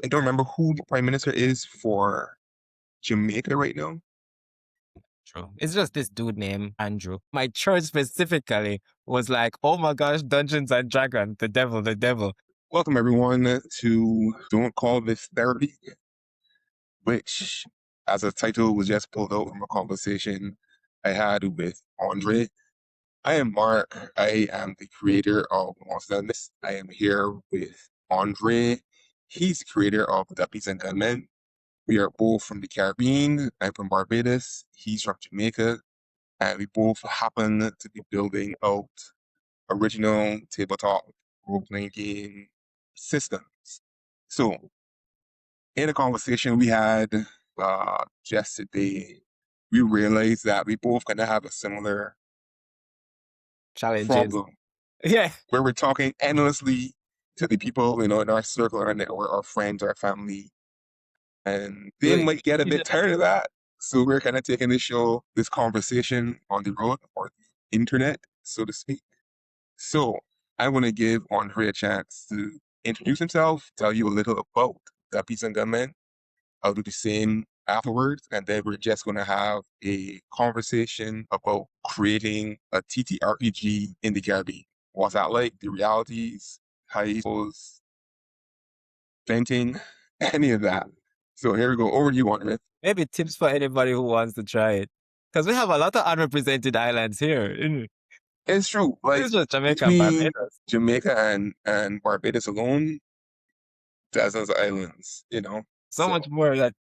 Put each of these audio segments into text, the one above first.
I don't remember who the prime minister is for Jamaica right now. True. It's just this dude named Andrew. My church specifically was like, oh my gosh, Dungeons and Dragons, the devil, the devil. Welcome everyone to Don't Call This Therapy, which, as a title, was just pulled out from a conversation I had with Andre. I am Marc. I am the creator of Monsters and Myths. I am here with Andre. He's the creator of Duppies and Gunmen. We are both from the Caribbean. I'm from Barbados. He's from Jamaica. And we both happen to be building out original tabletop role-playing game systems. So, in a conversation we had just today, we realized that we both kind of have a similar Challenges. problem Yeah. where we're talking endlessly to the people, in our circle, our network, our friends, our family, and they Like, might get a bit tired of that. So we're kind of taking this conversation on the road or the internet, so to speak. So I want to give Andre a chance to introduce himself, tell you a little about Duppies and Gunmen. I'll do the same afterwards, and then we're just going to have a conversation about creating a TTRPG in the Caribbean. What's that like? The realities, how you suppose, venting, any of that. So here we go. Over to you, Andre. Maybe tips for anybody who wants to try it. Because we have a lot of unrepresented islands here. It's true. Like, It's just Jamaica and between Barbados. Jamaica and Barbados alone, dozens of islands, So much more that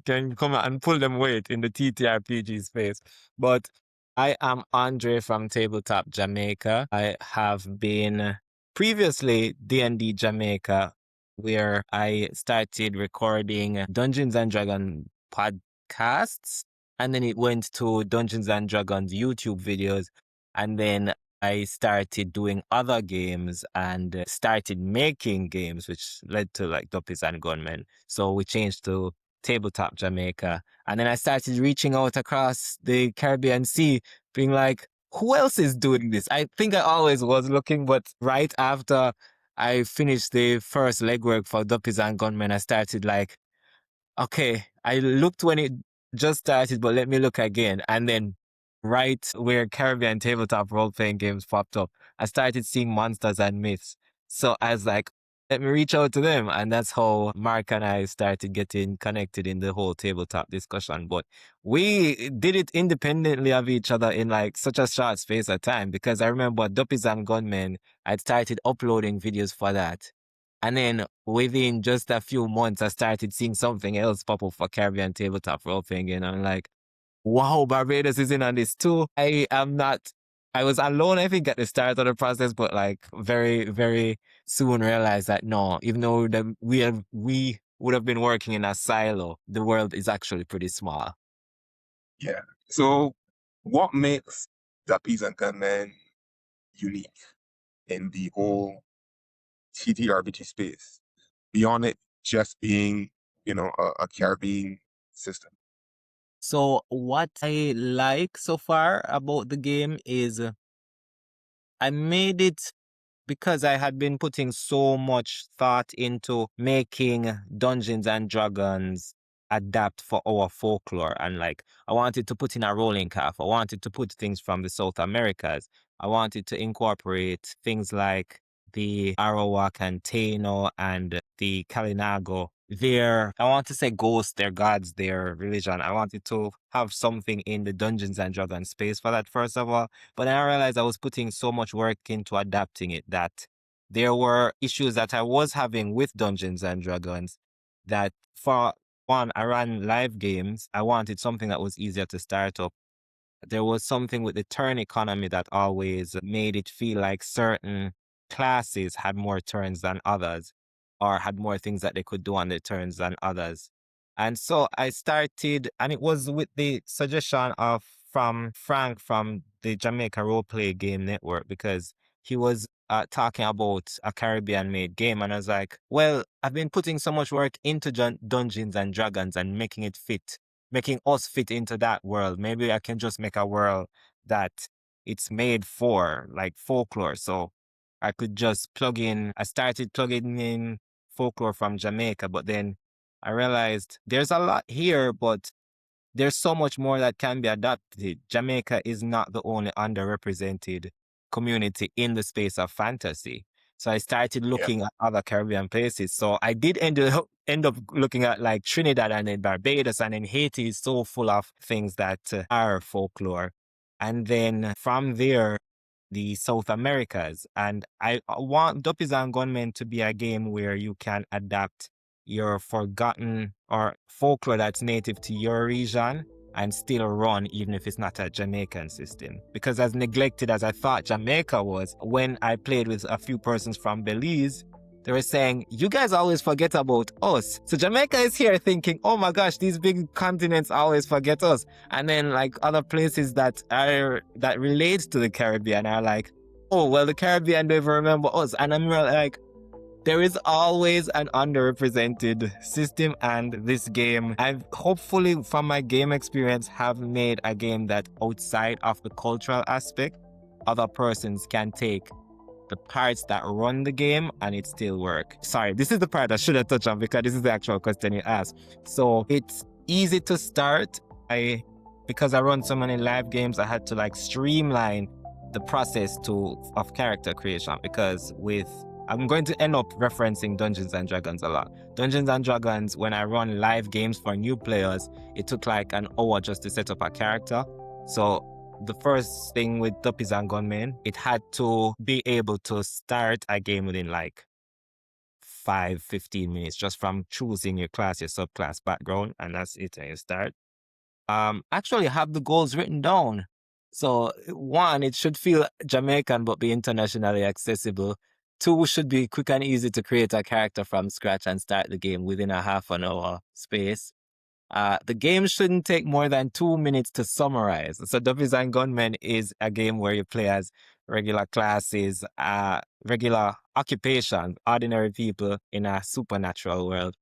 can come out and pull them weight in the TTRPG space. But I am Andre from Tabletop Jamaica. I have been previously D&D Jamaica, where I started recording Dungeons and Dragons podcasts, and then it went to Dungeons and Dragons YouTube videos, and then I started doing other games and started making games, which led to like Duppies and Gunmen. So we changed to Tabletop Jamaica. And then I started reaching out across the Caribbean Sea, being like, who else is doing this? I think I always was looking, but right after I finished the first legwork for Duppies and Gunmen, I started like, okay, I looked when it just started, but let me look again. And then right where Caribbean tabletop role-playing games popped up, I started seeing Monsters and Myths. So I was like, let me reach out to them. And that's how Marc and I started getting connected in the whole tabletop discussion. But we did it independently of each other in like such a short space of time, because I remember Duppies and Gunmen, I'd started uploading videos for that. And then within just a few months, I started seeing something else pop up for Caribbean tabletop role-playing, and I'm like, wow, Barbados is in on this too. I was alone, I think, at the start of the process, but like very, very soon realized that no, even though we would have been working in a silo, the world is actually pretty small. Yeah. So what makes Duppies and Gunmen unique in the whole TTRPG space, beyond it just being, a Caribbean system? So what I like so far about the game is I made it because I had been putting so much thought into making Dungeons and Dragons adapt for our folklore. And like, I wanted to put in a rolling calf. I wanted to put things from the South Americas. I wanted to incorporate things like the Arawak and Taino and the Kalinago. I want to say ghosts, their gods, their religion. I wanted to have something in the Dungeons and Dragons space for that, first of all. But then I realized I was putting so much work into adapting it that there were issues that I was having with Dungeons and Dragons that, for one, I ran live games. I wanted something that was easier to start up. There was something with the turn economy that always made it feel like certain classes had more turns than others, or had more things that they could do on their turns than others. And so I started, and it was with the suggestion from Frank from the Jamaica Roleplay Game Network, because he was talking about a Caribbean made game. And I was like, well, I've been putting so much work into Dungeons and Dragons and making us fit into that world. Maybe I can just make a world that it's made for, like folklore. So I could just I started plugging in folklore from Jamaica, but then I realized there's a lot here, but there's so much more that can be adapted. Jamaica is not the only underrepresented community in the space of fantasy. So I started Yeah. looking at other Caribbean places. So I did end up looking at like Trinidad and then Barbados, and then Haiti is so full of things that are folklore. And then from there, the South Americas. And I want Duppies and Gunmen to be a game where you can adapt your forgotten or folklore that's native to your region and still run even if it's not a Jamaican system. Because as neglected as I thought Jamaica was, when I played with a few persons from Belize, they were saying, you guys always forget about us. So Jamaica is here thinking, oh my gosh, these big continents always forget us. And then like other places that relate to the Caribbean are like, oh, well, the Caribbean don't even remember us. And I'm like, there is always an underrepresented system, and this game, I've hopefully from my game experience have made a game that outside of the cultural aspect, other persons can take the parts that run the game and it still work. Sorry, this is the part I should have touched on because this is the actual question you asked. So it's easy to start. Because I run so many live games, I had to like streamline the process of character creation, because I'm going to end up referencing Dungeons and Dragons a lot. Dungeons and Dragons, when I run live games for new players, it took like an hour just to set up a character. So the first thing with Duppies and Gunmen, it had to be able to start a game within like 5-15 minutes, just from choosing your class, your subclass background, and that's it, and you start. Actually have the goals written down. So 1, it should feel Jamaican but be internationally accessible. 2, should be quick and easy to create a character from scratch and start the game within a half an hour space. The game shouldn't take more than 2 minutes to summarize. So Duppies and Gunmen is a game where you play as regular classes, regular occupations, ordinary people in a supernatural world.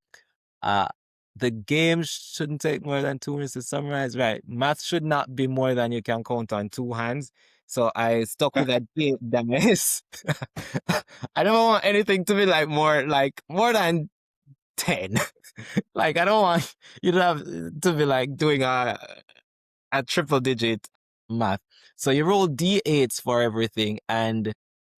The game shouldn't take more than 2 minutes to summarize, right? Math should not be more than you can count on 2 hands. So I stuck with that dice. I don't want anything to be like more than 10. Like I don't want you to have to be like doing a triple digit math. So you roll D8s for everything, and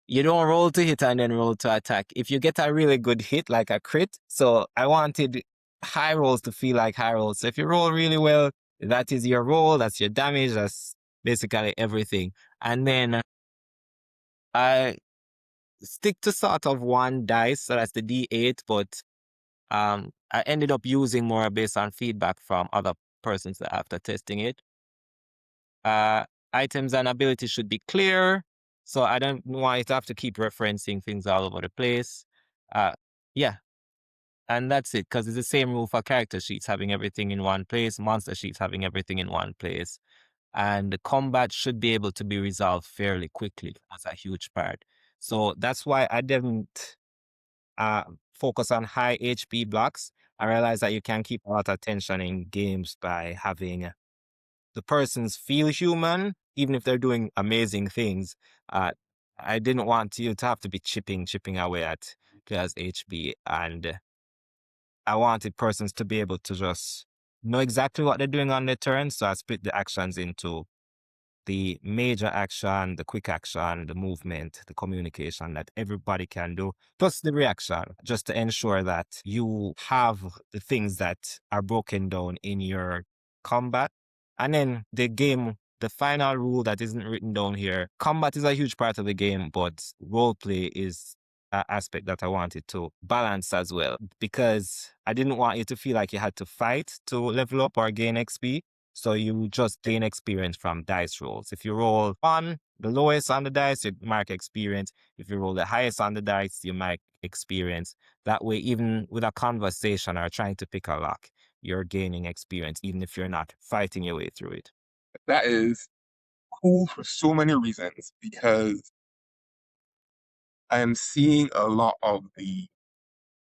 you don't roll to hit and then roll to attack. If you get a really good hit, like a crit, so I wanted high rolls to feel like high rolls. So if you roll really well, that is your roll, that's your damage, that's basically everything. And then I stick to sort of 1 dice, so that's the D8, but I ended up using more based on feedback from other persons after testing it. Items and abilities should be clear, so I don't want you to have to keep referencing things all over the place. Yeah, and that's it, because it's the same rule for character sheets, having everything in one place, monster sheets having everything in one place. And the combat should be able to be resolved fairly quickly. That's a huge part. So that's why I didn't focus on high HP blocks. I realized that you can keep a lot of tension in games by having the persons feel human, even if they're doing amazing things. I didn't want you to have to be chipping away at players' HP, and I wanted persons to be able to just know exactly what they're doing on their turn. So I split the actions into the major action, the quick action, the movement, the communication that everybody can do, plus the reaction, just to ensure that you have the things that are broken down in your combat. And then the game, the final rule that isn't written down here, combat is a huge part of the game, but roleplay is an aspect that I wanted to balance as well, because I didn't want you to feel like you had to fight to level up or gain XP. So you just gain experience from dice rolls. If you roll 1, the lowest on the dice, you mark experience. If you roll the highest on the dice, you mark experience. That way, even with a conversation or trying to pick a lock, you're gaining experience, even if you're not fighting your way through it. That is cool for so many reasons, because I am seeing a lot of the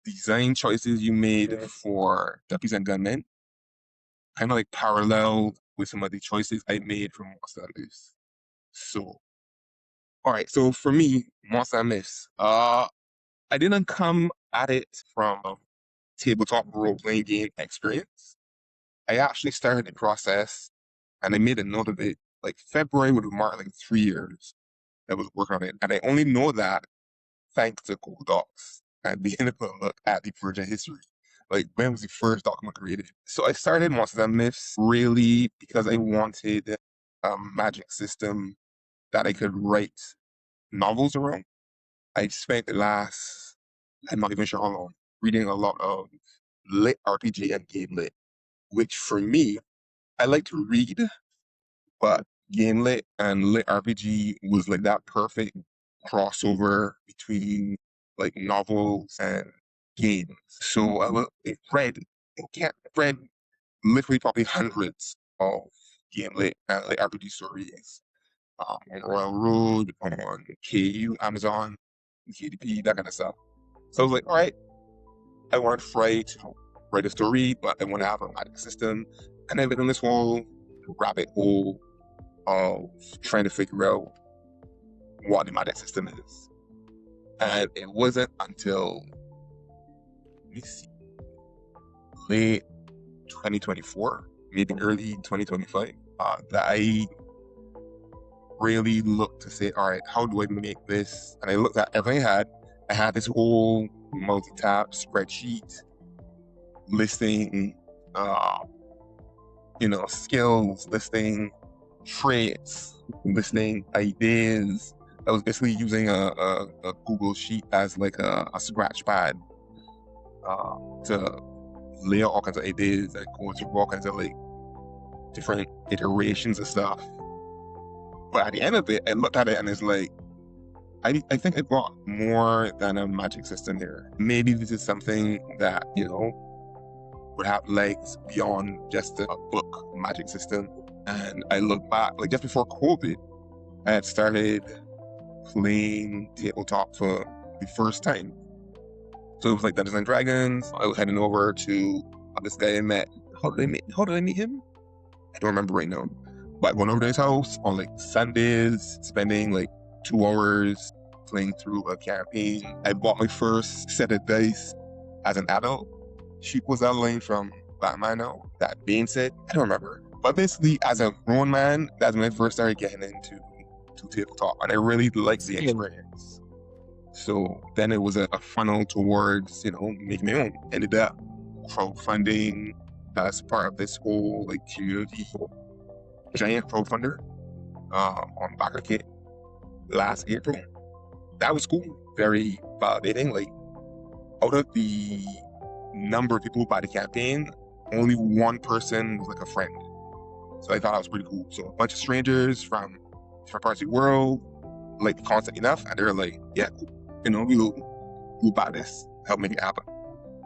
design choices you made for Duppies and Gunmen kind of like parallel with some of the choices I made for Monsters and Myths. So, all right. So for me, Monsters and Myths, I didn't come at it from a tabletop role-playing game experience. I actually started the process and I made a note of it. Like February would mark like 3 years that I was working on it. And I only know that thanks to Cooldowns and being able to look at the project history. Like when was the first document created? So I started Monsters and Myths really because I wanted a magic system that I could write novels around. I spent the last, I'm not even sure how long, reading a lot of lit RPG and game lit, which for me, I like to read, but game lit and lit RPG was like that perfect crossover between like novels and games. So I read literally probably hundreds of game lit and lit RPG stories on Royal Road, on KU, Amazon, KDP, that kind of stuff. So I was like, all right, I want to write a story, but I want to have a magic system. And I've been on this whole rabbit hole of trying to figure out what the magic system is. And it wasn't until, let me see, late 2024, maybe early 2025, that I really looked to say, all right, how do I make this? And I looked at everything I had. I had this whole multi-tab spreadsheet listing, skills, listing traits, listing ideas. I was basically using a Google Sheet as like a scratch pad to lay out all kinds of ideas that go through all kinds of like different iterations of stuff. But at the end of it, I looked at it and it's like, I think I brought more than a magic system here. Maybe this is something that, would have legs beyond just a book magic system. And I look back, like just before COVID, I had started playing tabletop for the first time. So it was like Dungeons and Dragons. I was heading over to this guy I met. How did I meet him? I don't remember right now. But I went over to his house on like Sundays, spending like 2 hours playing through a campaign. I bought my first set of dice as an adult. Sheep was that line from Batman now. That being said, I don't remember. But basically, as a grown man, that's when I first started getting into tabletop. And I really liked the experience. So then it was a funnel towards, making my own. Ended up crowdfunding as part of this whole like community, giant crowdfunder on BackerKit last April. That was cool. Very validating. Like out of the number of people who bought the campaign, only one person was like a friend. So I thought that was pretty cool. So a bunch of strangers from different parts of the world like the concept enough, and they're like, yeah, we'll buy this, help make it happen.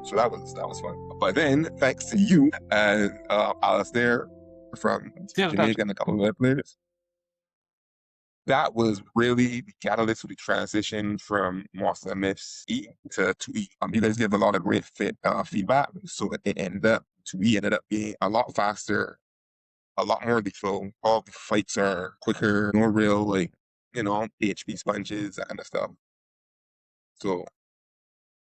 So that was fun. But then, thanks to you and Alistair from Jamaican and a couple of other players, that was really the catalyst for the transition from Monsters and Myths E to 2E. You guys gave a lot of great feedback, so it ended up being a lot faster, a lot more lethal. All the fights are quicker, no real HP sponges, that kind of stuff. So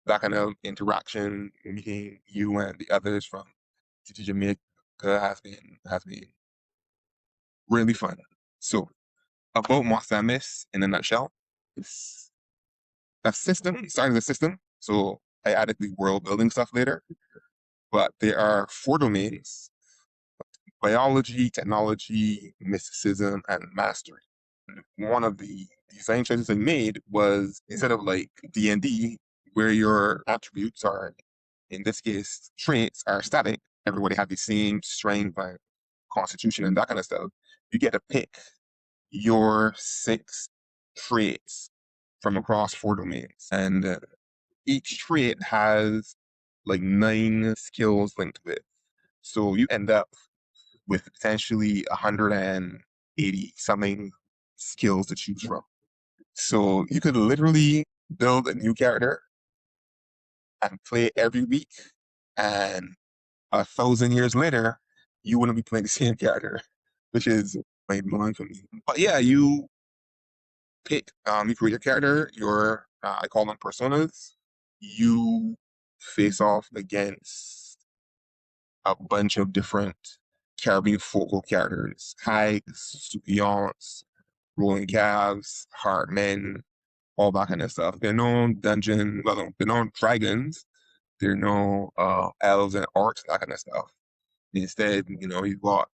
that kind of interaction, meeting you and the others from TTRPG Jamaica has been really fun. So about Monsters and Myths in a nutshell, it's a system. It started as a system, so I added the world building stuff later. But there are 4 domains: biology, technology, mysticism, and mastery. One of the design choices I made was, instead of like D&D, where your attributes are, in this case, traits are static, everybody have the same strength and constitution and that kind of stuff, you get to pick your 6 traits from across 4 domains. And each trait has like 9 skills linked to it. So you end up with potentially 180 something skills to choose from. So you could literally build a new character and play every week, and 1,000 years later, you wouldn't be playing the same character, which is mind blowing for me. But yeah, you pick, you create your character, your I call them personas. you face off against a bunch of different Caribbean folklore characters: Hags, Sukions, Rolling Calves, Heartmen, all that kind of stuff. There are no dungeon, well, no, there are no dragons. There are no elves and orcs, that kind of stuff. Instead, you've got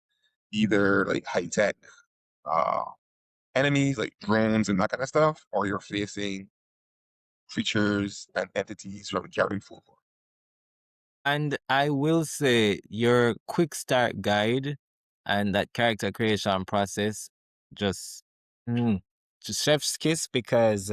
either like high tech uh, enemies like drones and that kind of stuff, or you're facing creatures and entities from Caribbean folklore. And I will say your quick start guide and that character creation process just just chef's kiss, because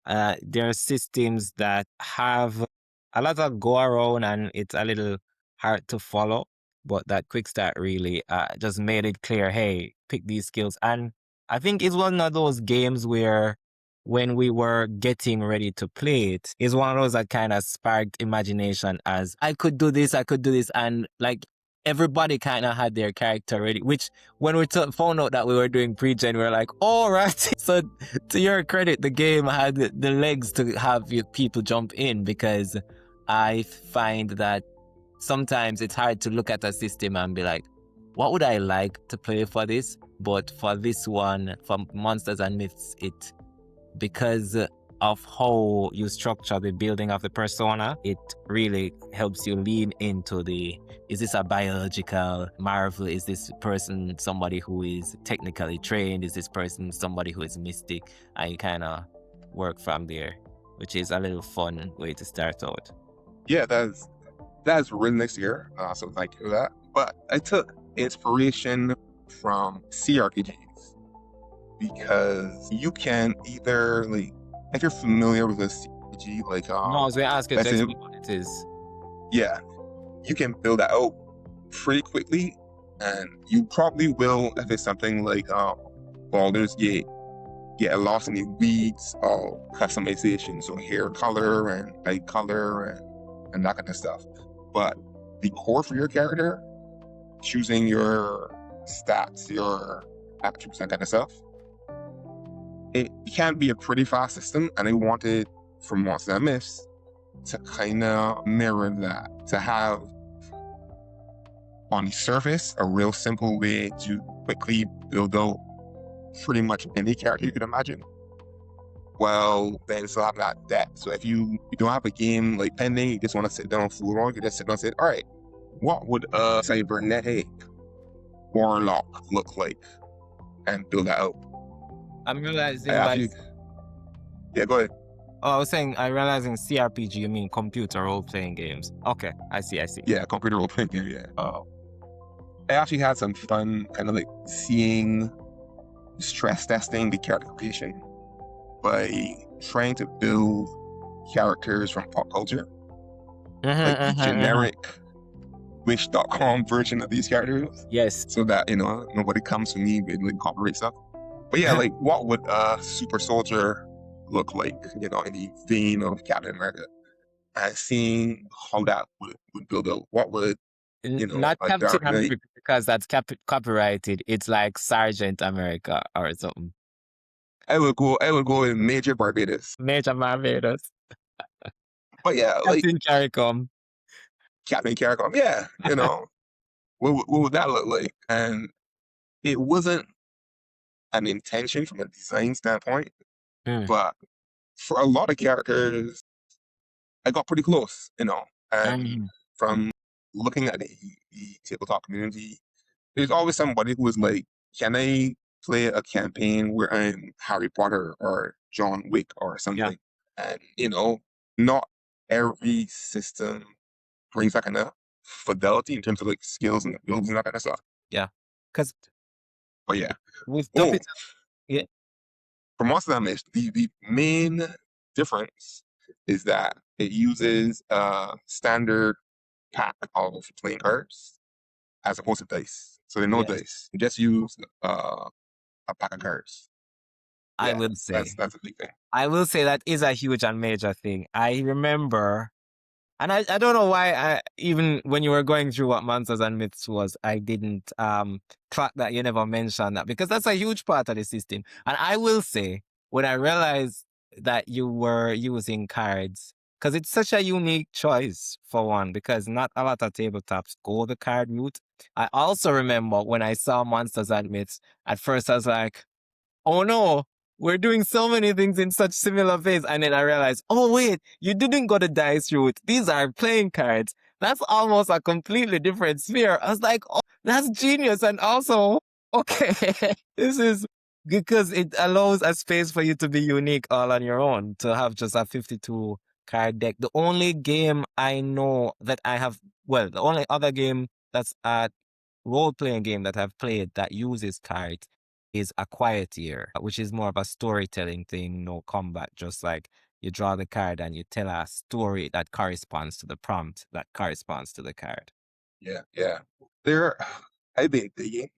there are systems that have a lot of go around and it's a little hard to follow. But that quick start really just made it clear, hey, pick these skills. And I think it's one of those games where when we were getting ready to play it, is one of those that kind of sparked imagination as I could do this. And like everybody kind of had their character ready, which when we found out that we were doing pre-gen, we were like, all right. So to your credit, the game had the legs to have people jump in, because I find that sometimes it's hard to look at a system and be like, what would I like to play for this? But for this one, for Monsters and Myths, because of how you structure the building of the persona, it really helps you lean into is this a biological marvel? Is this person somebody who is technically trained? Is this person somebody who is mystic? And you kind of work from there, which is a little fun way to start out. Yeah, that's written next year, so thank you for that. But I took inspiration from CRPGs, because you can either, like, if you're familiar with a CRPG, like no, I was going to ask you let's say, what it is. yeah, you can build that out pretty quickly, and you probably will, if it's something like Baldur's Gate, get lost in the weeds of customization, so hair color and eye color and that kind of stuff. But the core for your character, choosing your stats, your attributes, that kind of stuff, it can be a pretty fast system, and I wanted from Monsters and Myths to kind of mirror that, to have on the surface a real simple way to quickly build out pretty much any character you could imagine. Well, then still have that depth. So if you don't have a game like pending, you just want to sit down and fool around, you just sit down and say, all right, what would a cybernetic warlock look like? And build that out. I'm realizing yeah, go ahead. Oh, I was saying, I'm realizing CRPG, you mean computer role-playing games. Okay, I see. Yeah, computer role-playing game, yeah. I actually had some fun kind of like seeing, stress testing the character creation by trying to build characters from pop culture. Like the generic wish.com version of these characters. Yes. So that, nobody comes to me with like copyright stuff. But yeah, like what would a super soldier look like, in the vein of Captain America? And seeing how that would build up. What would, not a Captain Dark Knight, America, because that's copyrighted. It's like Sergeant America or something. I would go with Major Barbados. Major Barbados. But yeah, Captain CARICOM. Captain CARICOM, yeah, what would that look like? And it wasn't an intention from a design standpoint, but for a lot of characters, I got pretty close, and from looking at the tabletop community, there's always somebody who is like, can I play a campaign where I'm Harry Potter or John Wick or something? Yeah. And, not every system brings that kind of fidelity in terms of like skills and builds and that kind of stuff. Yeah. But yeah. With Duppies, yeah. For Monsters and Myths, the main difference is that it uses a standard pack of playing cards as opposed to dice. So there are no dice. You just use a pack of cards. I will say that's a big thing. I will say that is a huge and major thing. I remember, and I don't know why, even when you were going through what Monsters and Myths was, I didn't clock that you never mentioned that, because that's a huge part of the system. And I will say, when I realized that you were using cards, because it's such a unique choice for one, because not a lot of tabletops go the card route. I also remember when I saw Monsters and Myths, at first I was like, oh no, we're doing so many things in such similar ways. And then I realized, oh wait, you didn't go the dice route. These are playing cards. That's almost a completely different sphere. I was like, oh, that's genius. And also, okay, this is because it allows a space for you to be unique all on your own, to have just a 52 card deck. The only game I know that I have, well, the only other game that's a role-playing game that I've played that uses cards is A Quiet Year, which is more of a storytelling thing, no combat, just like you draw the card and you tell a story that corresponds to the prompt that corresponds to the card. Yeah. I've been digging,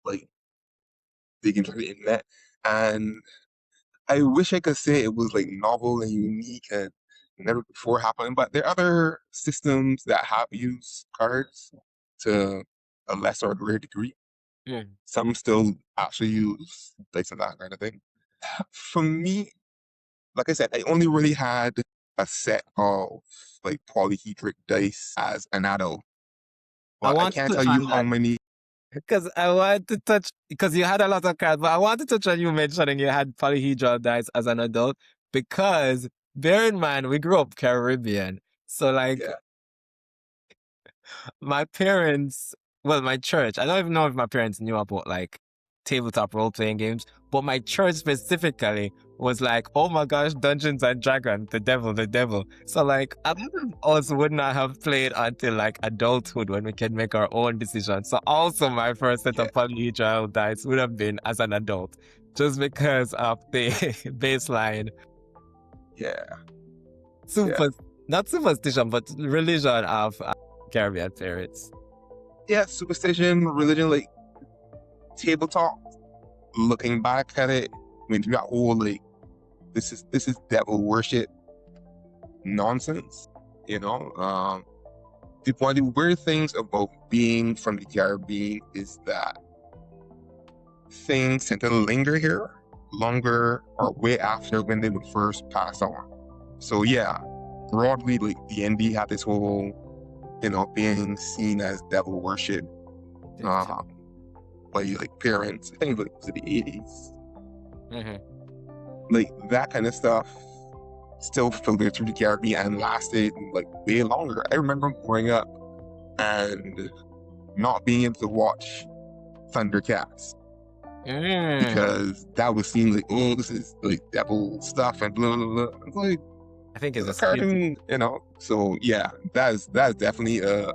like, digging through the internet, and I wish I could say it was like novel and unique and never before happened, but there are other systems that have used cards to a lesser or greater degree. Yeah. Some still actually use dice and that kind of thing. For me, like I said, I only really had a set of like polyhedric dice as an adult. I But I want to can't touch tell you on how that many. because I want to touch, because you had a lot of cards, but I want to touch on you mentioning you had polyhedral dice as an adult, because bear in mind, we grew up Caribbean. So like Yeah, my parents, well, my church, I don't even know if my parents knew about like tabletop role playing games, but my church specifically was like, oh my gosh, Dungeons and Dragons, the devil, the devil. So like a lot of us would not have played until like adulthood when we can make our own decisions. So also my first set yeah, of polyhedral dice would have been as an adult, just because of the baseline yeah, yeah. super, not superstition, but religion of Caribbean parents. Yeah, superstition, religion, like tabletop. Looking back at it, I mean, you got all like this is devil worship nonsense. You know, one of the weird things about being from the Caribbean is that things tend to linger here longer or way after when they would first pass on. So yeah, broadly, like D&D had this whole, being seen as devil worship by like parents. I think like it was the 80s. Like that kind of stuff still filtered through the Caribbean and lasted like way longer. I remember growing up and not being able to watch Thundercats because that was seen like, oh, this is like devil stuff and blah blah blah. It's like I think it's a cartoon, So yeah, that's definitely a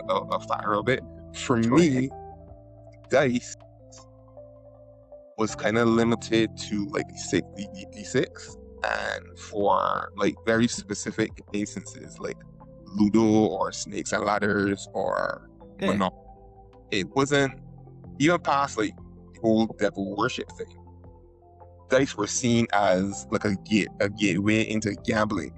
factor of it. For me, dice was kind of limited to like D6, and for like very specific instances like Ludo or Snakes and Ladders or Monopoly. It wasn't even past like the whole devil worship thing. Dice were seen as like a gateway into gambling.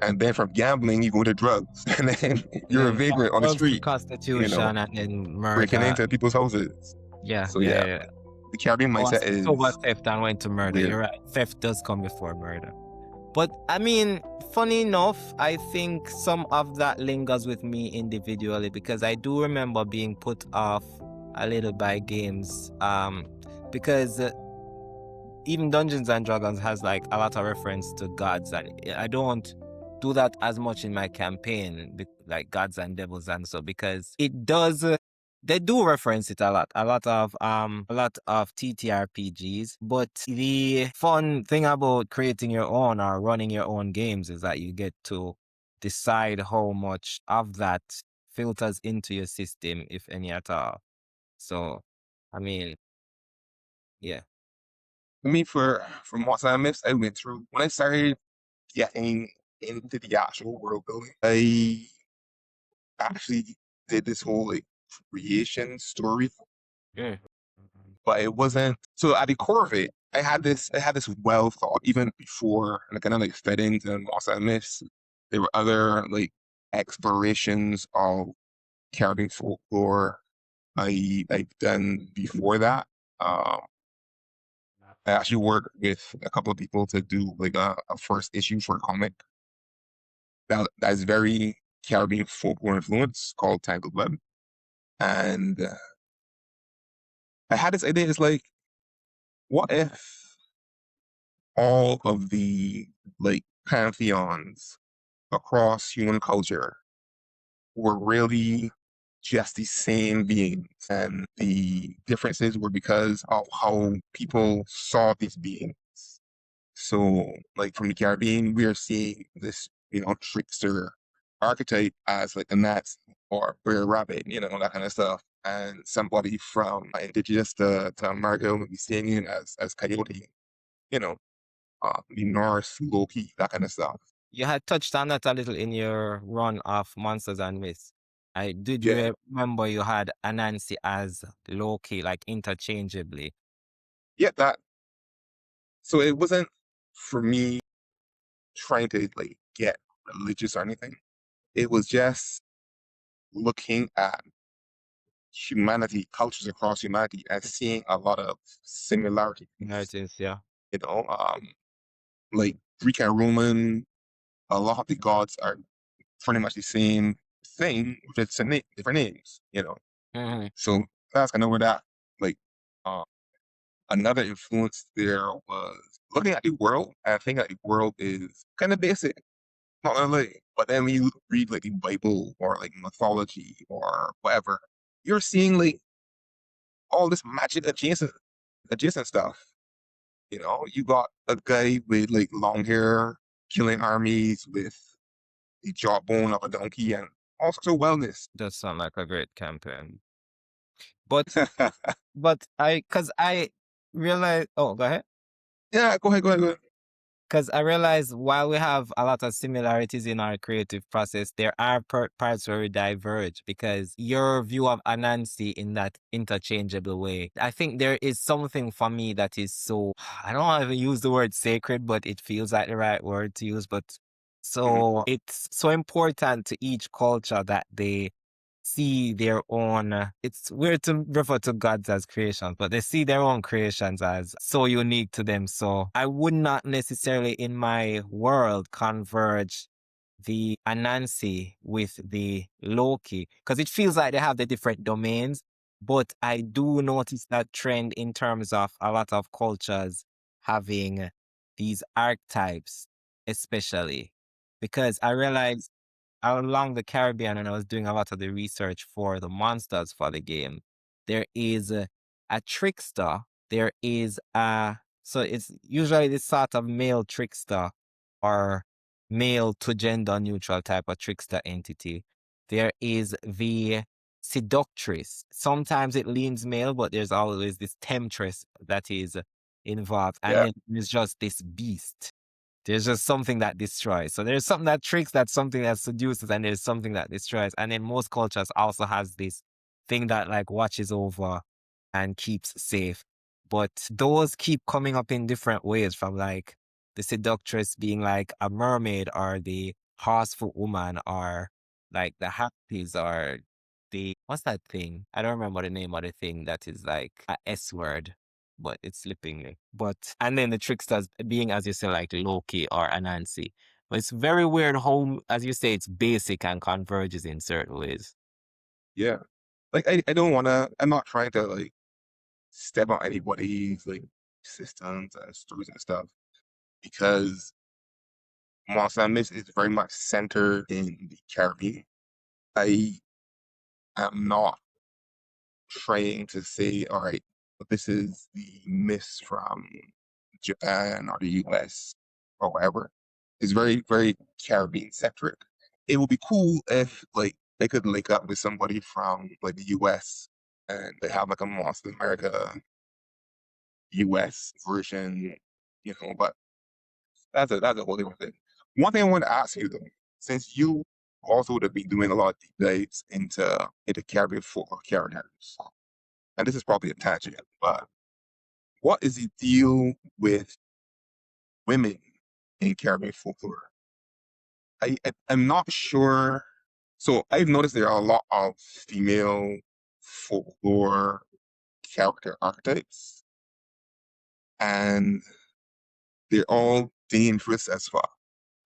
And then from gambling, you go to drugs, and then you're a vagrant on the street, Constitution and then murder, breaking into people's houses. Yeah. So yeah. The Caribbean mindset is over theft and went to murder. weird. You're right. Theft does come before murder. But I mean, funny enough, I think some of that lingers with me individually, because I do remember being put off a little by games. Because even Dungeons and Dragons has like a lot of reference to gods, and I don't do that as much in my campaign, like gods and devils and so, because it does. They do reference it a lot of TTRPGs. But the fun thing about creating your own or running your own games is that you get to decide how much of that filters into your system, if any at all. So, I mean, yeah. For me, for Monsters and Myths, I went through when I started getting into the actual world building. I actually did this whole like creation story, but it wasn't. So at the core of it, I had this well thought even before, and I kind of like fed into Monsters and Myths. There were other like explorations of Caribbean folklore I've done before that. I actually worked with a couple of people to do like a first issue for a comic that is very Caribbean folklore influence called Tangled Web. And I had this idea, it's like, what if all of the like pantheons across human culture were really just the same beings, and the differences were because of how people saw these beings. So, like from the Caribbean, we are seeing this, trickster archetype as like a Nazi or Brer Rabbit, that kind of stuff. And somebody from indigenous to America would be seeing it as Coyote, you know, the Norse, Loki, that kind of stuff. You had touched on that a little in your run of Monsters and Myths. I did Yeah, remember you had Anansi as Loki, like interchangeably. yeah, that. So it wasn't for me trying to like get religious or anything. It was just looking at humanity, cultures across humanity, and seeing a lot of similarities. Narratives, yeah. You know, like Greek and Roman, a lot of the gods are pretty much the same thing, just different names. Mm-hmm. So that's kind of where that like uh, another influence there was looking at the world. I think that the world is kind of basic, not gonna lie. But then when you read like the Bible or like mythology or whatever, you're seeing like all this magic adjacent stuff. You got a guy with like long hair killing armies with the jawbone of a donkey and all sorts of wellness. Does sound like a great campaign. But cause I realized, oh, go ahead. Yeah, go ahead, go ahead, go ahead. Because I realize while we have a lot of similarities in our creative process, there are parts where we diverge because your view of Anansi in that interchangeable way, I think there is something for me that is so, I don't want to use the word sacred, but it feels like the right word to use. But Mhm. so it's so important to each culture that they see their own, it's weird to refer to gods as creations, but they see their own creations as so unique to them. So I would not necessarily in my world converge the Anansi with the Loki because it feels like they have the different domains. But I do notice that trend in terms of a lot of cultures having these archetypes, especially because I realize along the Caribbean, and I was doing a lot of the research for the monsters for the game, there is a trickster. There is so it's usually this sort of male trickster or male to gender neutral type of trickster entity. There is the seductress. Sometimes it leans male, but there's always this temptress that is involved. And Yeah, then there's just this beast. There's just something that destroys. So there's something that tricks, that's something that seduces, and there's something that destroys. And then most cultures also has this thing that like watches over and keeps safe. But those keep coming up in different ways from like the seductress being like a mermaid or the horseful woman or like the happies or the what's that thing? I don't remember the name of the thing that is like a S word but it's slipping me. But and then the tricksters being as you say like Loki or Anansi. But it's very weird how, as you say, it's basic and converges in certain ways. yeah. Like I don't wanna. I'm not trying to like step on anybody's like systems and stories and stuff because Monster and Myths is very much centered in the Caribbean. I am not trying to say, all right, this is the myths from Japan or the US or whatever. It's very, very Caribbean centric. It would be cool if like they could link up with somebody from like the US and they have like a Monster America US version, but that's a whole different thing. One thing I want to ask you though, since you also would have been doing a lot of deep dives into Caribbean folklore characters, and this is probably a tangent, but what is the deal with women in Caribbean folklore? I'm not sure. So I've noticed there are a lot of female folklore character archetypes, and they're all dangerous as fuck.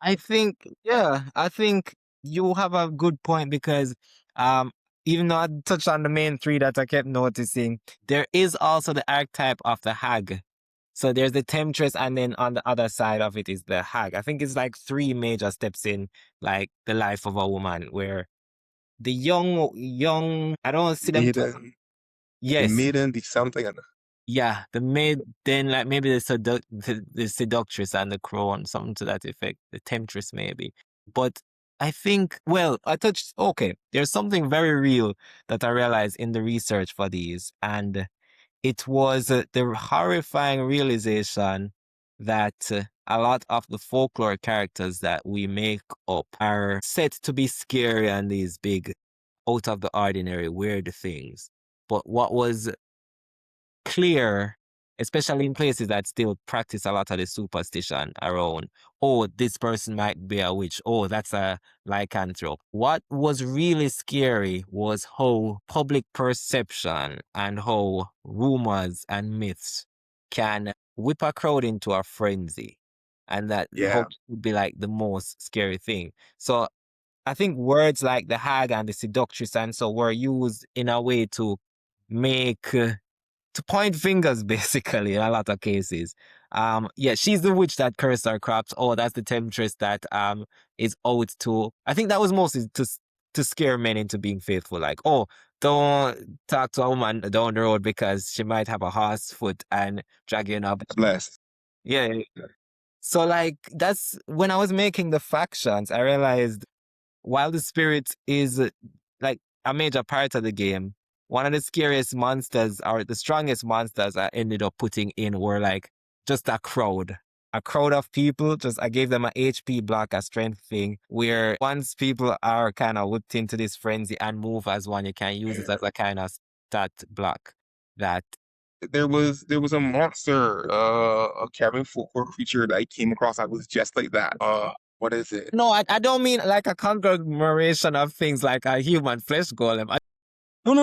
I think, yeah, I think you have a good point because um, even though I touched on the main three that I kept noticing, there is also the archetype of the hag. So there's the temptress, and then on the other side of it is the hag. I think it's like three major steps in like the life of a woman, where the young, I don't see them. Maiden, the Yes, maiden, the something, and yeah, the maid, then like maybe the seductress and the crone, something to that effect. The temptress maybe. But I think, well, okay, there's something very real that I realized in the research for these, and it was the horrifying realization that a lot of the folklore characters that we make up are set to be scary and these big, out of the ordinary, weird things. But what was clear, especially in places that still practice a lot of the superstition around, oh, this person might be a witch, oh, that's a lycanthrope. What was really scary was how public perception and how rumors and myths can whip a crowd into a frenzy. And that yeah, hope would be like the most scary thing. So I think words like the hag and the seductress and so were used in a way to make to point fingers basically in a lot of cases. Yeah, she's the witch that cursed our crops. Oh, that's the temptress that is out to. I think that was mostly to scare men into being faithful. Like, oh, don't talk to a woman down the road because she might have a horse foot and drag you up. blessed. Yeah. So like that's when I was making the factions, I realized while the spirit is like a major part of the game, one of the scariest monsters or the strongest monsters I ended up putting in were like just a crowd. A crowd of people, just I gave them a HP block, a strength thing, where once people are kind of whipped into this frenzy and move as one, you can use it as a kind of stat block that There was a monster, a cabin folklore creature that I came across. I was just like that. What is it? no, I don't mean like a conglomeration of things like a human flesh golem. No,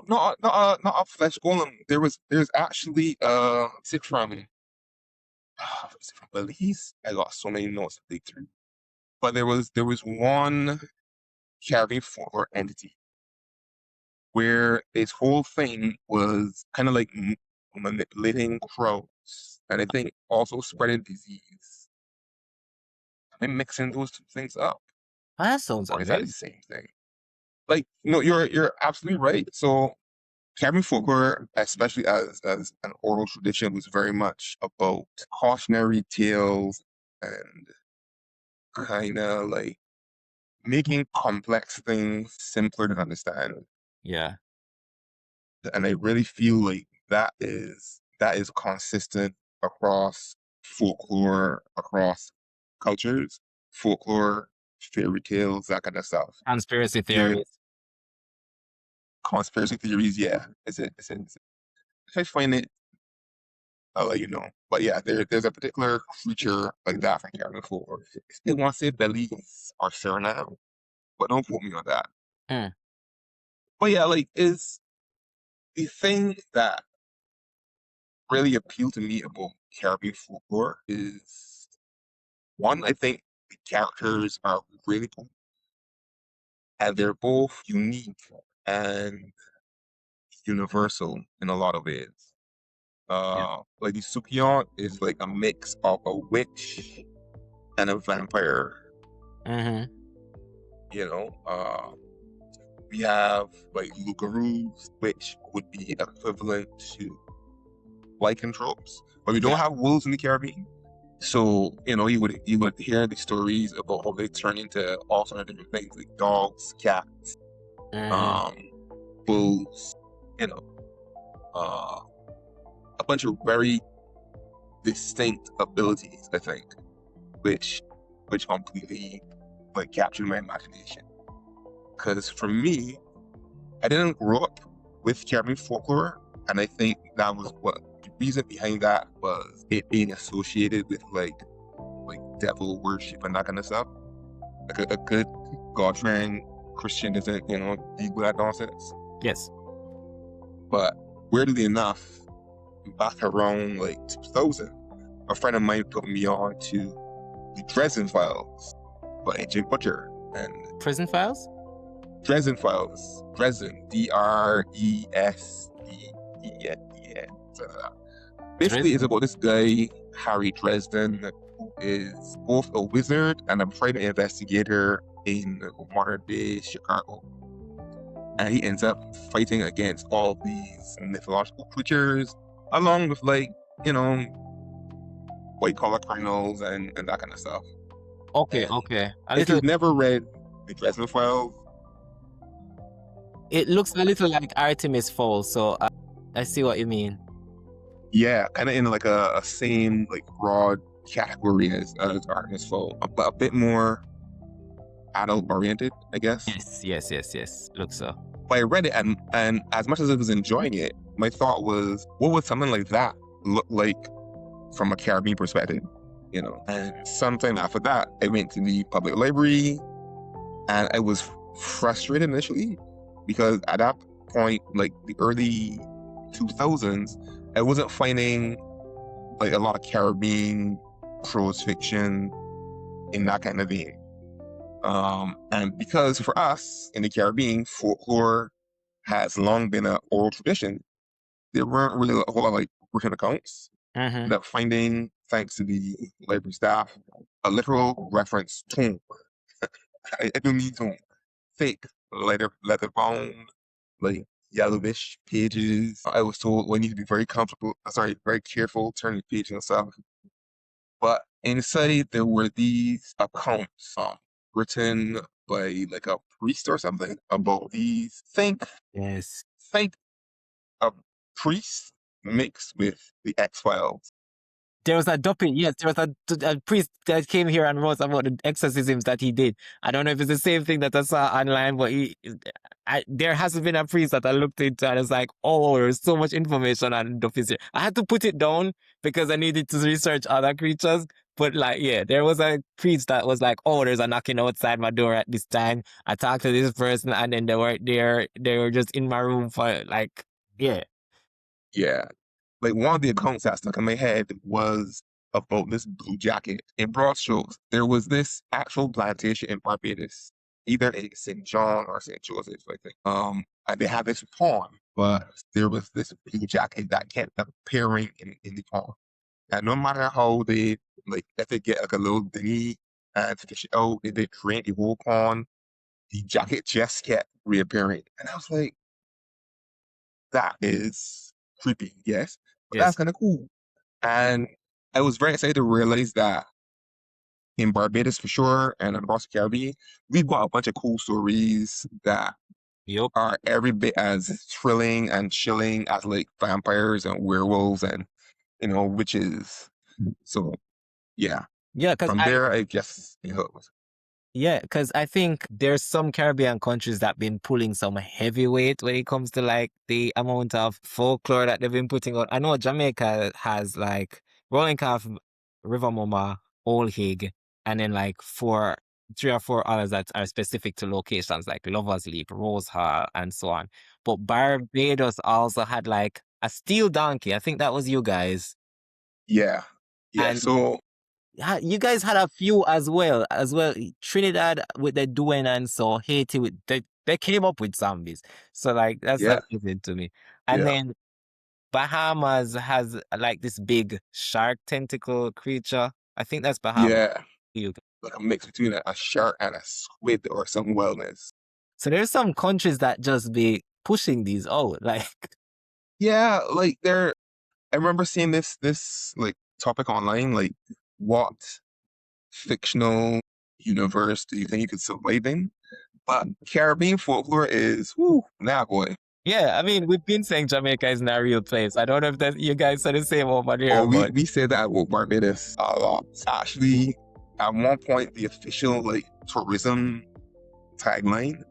not a flesh golem. There's actually is it from is it from Belize? I got so many notes to dig through. But there was one cabin folklore entity where its whole thing was kind of like manipulating crows, and I think also spreading disease. Am I mixing those two things up, That sounds or is that the amazing. same thing? Like, no, you're absolutely right. So cabin folklore, especially as an oral tradition, was very much about cautionary tales and kind of like making complex things simpler to understand. Yeah. And I really feel like that is consistent across folklore, across cultures, folklore, fairy tales, that kind of stuff. Conspiracy There, theories. conspiracy theories, yeah. If I find it, I'll let you know. But yeah, there's a particular creature like that from Carolina folklore. I still want to say Belize or Suriname, but don't quote me on that. Mm. But yeah, like is the thing that really appealed to me about Caribbean folklore is one, I think the characters are really cool and they're both unique and universal in a lot of ways. Yeah. Like the Sukion is like a mix of a witch and a vampire. Mm-hmm. You know, we have like Lugaroos, which would be equivalent to lycanthropes, but we don't Yeah. have wolves in the Caribbean. So, you would hear the stories about how they turn into all sorts of different things like dogs, cats, Mm-hmm. um, bulls, you know, uh, a bunch of very distinct abilities, I think, which completely like captured my imagination. Because for me, I didn't grow up with Caribbean folklore, and I think that was what the reason behind that was it being associated with like devil worship and that kind of stuff. Like a good God-fearing Christian isn't, deal with that nonsense. Yes. But weirdly enough, back around like 2000, a friend of mine put me on to the Dresden Files by Jim Butcher and Prison Files? Dresden Files. Dresden. D-R-E-S-D-E-N. Basically, it's about this guy, Harry Dresden, who is both a wizard and a private investigator in modern day Chicago. And he ends up fighting against all these mythological creatures, along with, like, you know, white collar criminals and that kind of stuff. Okay, And okay. if you've never read the Dresden Files, It looks a little like Artemis Fowl, so I see what you mean. yeah, kind of in like a same like broad category as Artemis Fowl, but a bit more adult oriented, I guess. Yes. Looks so. But I read it, and as much as I was enjoying it, my thought was, what would something like that look like from a Caribbean perspective? You know. And sometime after that, I went to the public library, and I was frustrated initially because at that point, like the early 2000s, I wasn't finding like a lot of Caribbean prose fiction in that kind of vein. And because for us in the Caribbean, folklore has long been an oral tradition, there weren't really a whole lot of like written accounts. Mm-hmm. That finding, thanks to the library staff, a literal reference tome. I don't mean tome. Thick, leather bound, like yellowish pages. I was told we need to be very very careful turning the page and stuff. But inside there were these accounts written by like a priest or something about these. Think a priest mixed with the X-Files. There was a Duppy, yes, there was a priest that came here and wrote about the exorcisms that he did. I don't know if it's the same thing that I saw online, but there hasn't been a priest that I looked into and it's like, oh, there's so much information on Duppies here. I had to put it down because I needed to research other creatures. But like, yeah, there was a priest that was like, oh, there's a knocking outside my door at this time. I talked to this person and then they were just in my room for like, yeah. Yeah. Like one of the accounts that stuck in my head was about this blue jacket. In broad strokes, there was this actual plantation in Barbados, either in St. John or St. Joseph, I think. And they had this pond, but there was this blue jacket that kept appearing in the pond. And no matter how they like, if they get like a little dinghy and fish it out, if they drain the whole pond, the jacket just kept reappearing. And I was like, that is creepy, yes, but Yes. that's kind of cool. And I was very excited to realize that in Barbados for sure, and across the Caribbean, we've got a bunch of cool stories that are every bit as thrilling and chilling as like vampires and werewolves and witches. So yeah, because from there I guess it hooked. Yeah, because I think there's some Caribbean countries that been pulling some heavyweight when it comes to like the amount of folklore that they've been putting out. I know Jamaica has like Rolling Calf, River Mama, Old Hig, and then like 3 or 4 others that are specific to locations like Lover's Leap, Rose Hall, and so on. But Barbados also had like a steel donkey. I think that was you guys. Yeah. And so you guys had a few as well. Trinidad with the Duane and so Haiti with they came up with zombies. So like that's amazing to me. And then Bahamas has like this big shark tentacle creature. I think that's Bahamas. Yeah. Like a mix between a shark and a squid or some wellness. So there's some countries that just be pushing these out. Like yeah, like I remember seeing this like topic online, like what fictional universe do you think you could survive in? But Caribbean folklore is, nah, boy. Yeah, I mean, we've been saying Jamaica is not a real place. I don't know if you guys are the same over there. We say that about Barbados a lot. Actually, at one point, the official like tourism tagline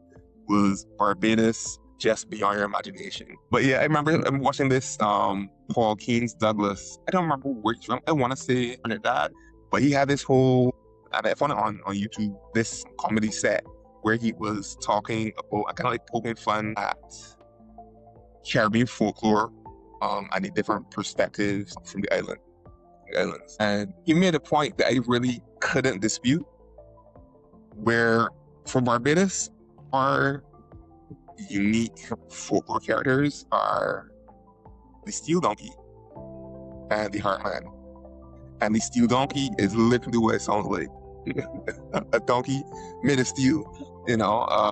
was Barbados just beyond your imagination. But yeah, I remember I'm watching this Paul Keynes Douglas. I don't remember which one. I want to say Trinidad, but he had this whole, and I found it on YouTube, this comedy set where he was talking about, kind of like poking fun at Caribbean folklore and the different perspectives from the island. Islands. And he made a point that I really couldn't dispute, where for Barbados, our unique folklore characters are the steel donkey and the Heartman. And the steel donkey is literally what it sounds like. A donkey made of steel, you know.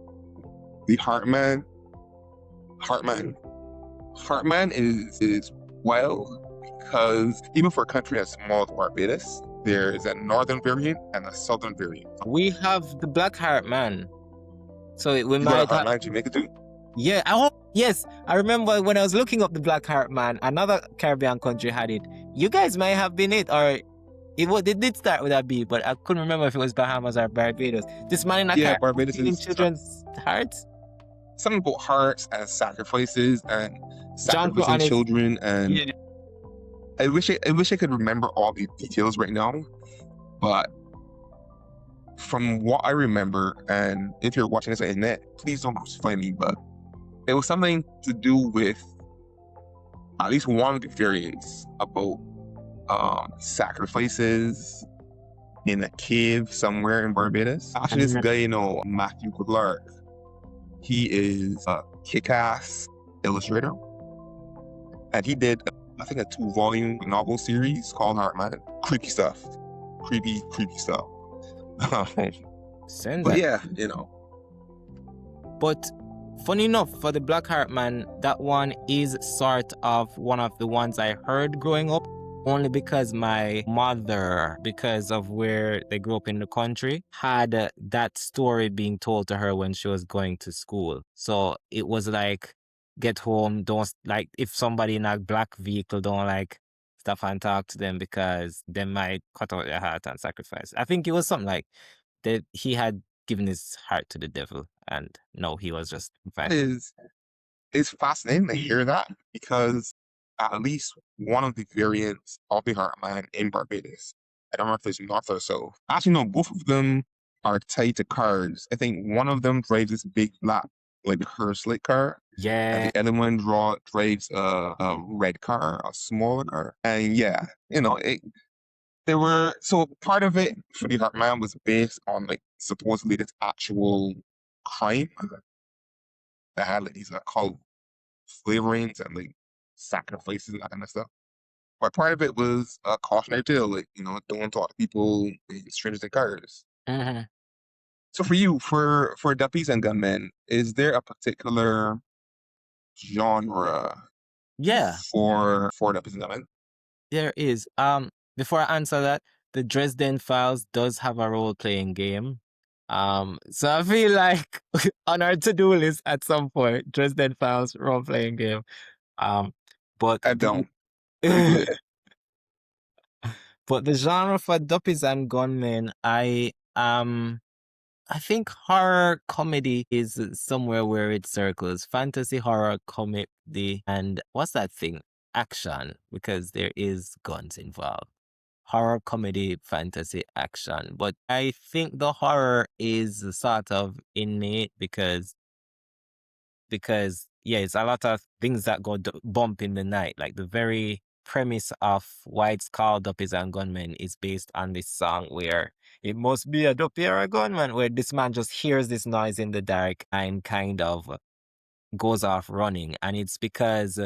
The Heartman is wild because even for a country as small as Barbados, there is a northern variant and a southern variant. We have the Black Heartman. So we You got might a have. Heartman Jamaica too? Yeah, yes. I remember when I was looking up the Black Heartman, another Caribbean country had it. You guys might have been it, or it did start with a B, but I couldn't remember if it was Bahamas or Barbados. This man in a car Barbados stealing is children's hearts. something about hearts and sacrifices and John put sacrificing on his children. And yeah. I wish I could remember all the details right now, but from what I remember, and if you're watching this on the internet, please don't crucify me, but it was something to do with at least one of the variants about sacrifices in a cave somewhere in Barbados. Actually, this guy, Matthew Clark, he is a kick-ass illustrator, and he did, I think, a 2-volume novel series called Heartman. Creepy stuff. Creepy stuff. Send But that. yeah, But funny enough, for the Black Heartman, that one is sort of one of the ones I heard growing up, only because my mother, because of where they grew up in the country, had that story being told to her when she was going to school. So it was like, get home, don't, like, if somebody in a black vehicle, don't, like, stop and talk to them because they might cut out their heart and sacrifice. I think it was something like that he had given his heart to the devil, and no, he was just fine. It's fascinating to hear that, because at least one of the variants of the Heartman in Barbados, I don't know if it's north or south. Actually, no, both of them are tied to cars. I think one of them drives this big black, like, hearse-like car, and Yeah. the other one drives a red car, a smaller car. And yeah, there were, so part of it for the Heartman was based on, like, supposedly this actual crime that had, like, these called flavorings and, like, sacrifices and that kind of stuff. But part of it was a cautionary tale, like, don't talk to people, strangers in cars. Mm-hmm. So for you, for Duppies and Gunmen, is there a particular genre Yeah, for Duppies and Gunmen? there is. Before I answer that, the Dresden Files does have a role-playing game. So I feel like on our to-do list at some point, Dresden Files role-playing game. But I don't. Let me play it. but the genre for Duppies and Gunmen, I think horror comedy is somewhere where it circles. Fantasy, horror, comedy, and what's that thing? Action, because there is guns involved. Horror, comedy, fantasy, action. But I think the horror is sort of innate because yeah, it's a lot of things that go bump in the night. Like the very premise of why it's called Duppies and Gunmen is based on this song where it must be a duppy or a gunman, where this man just hears this noise in the dark and kind of goes off running. And it's because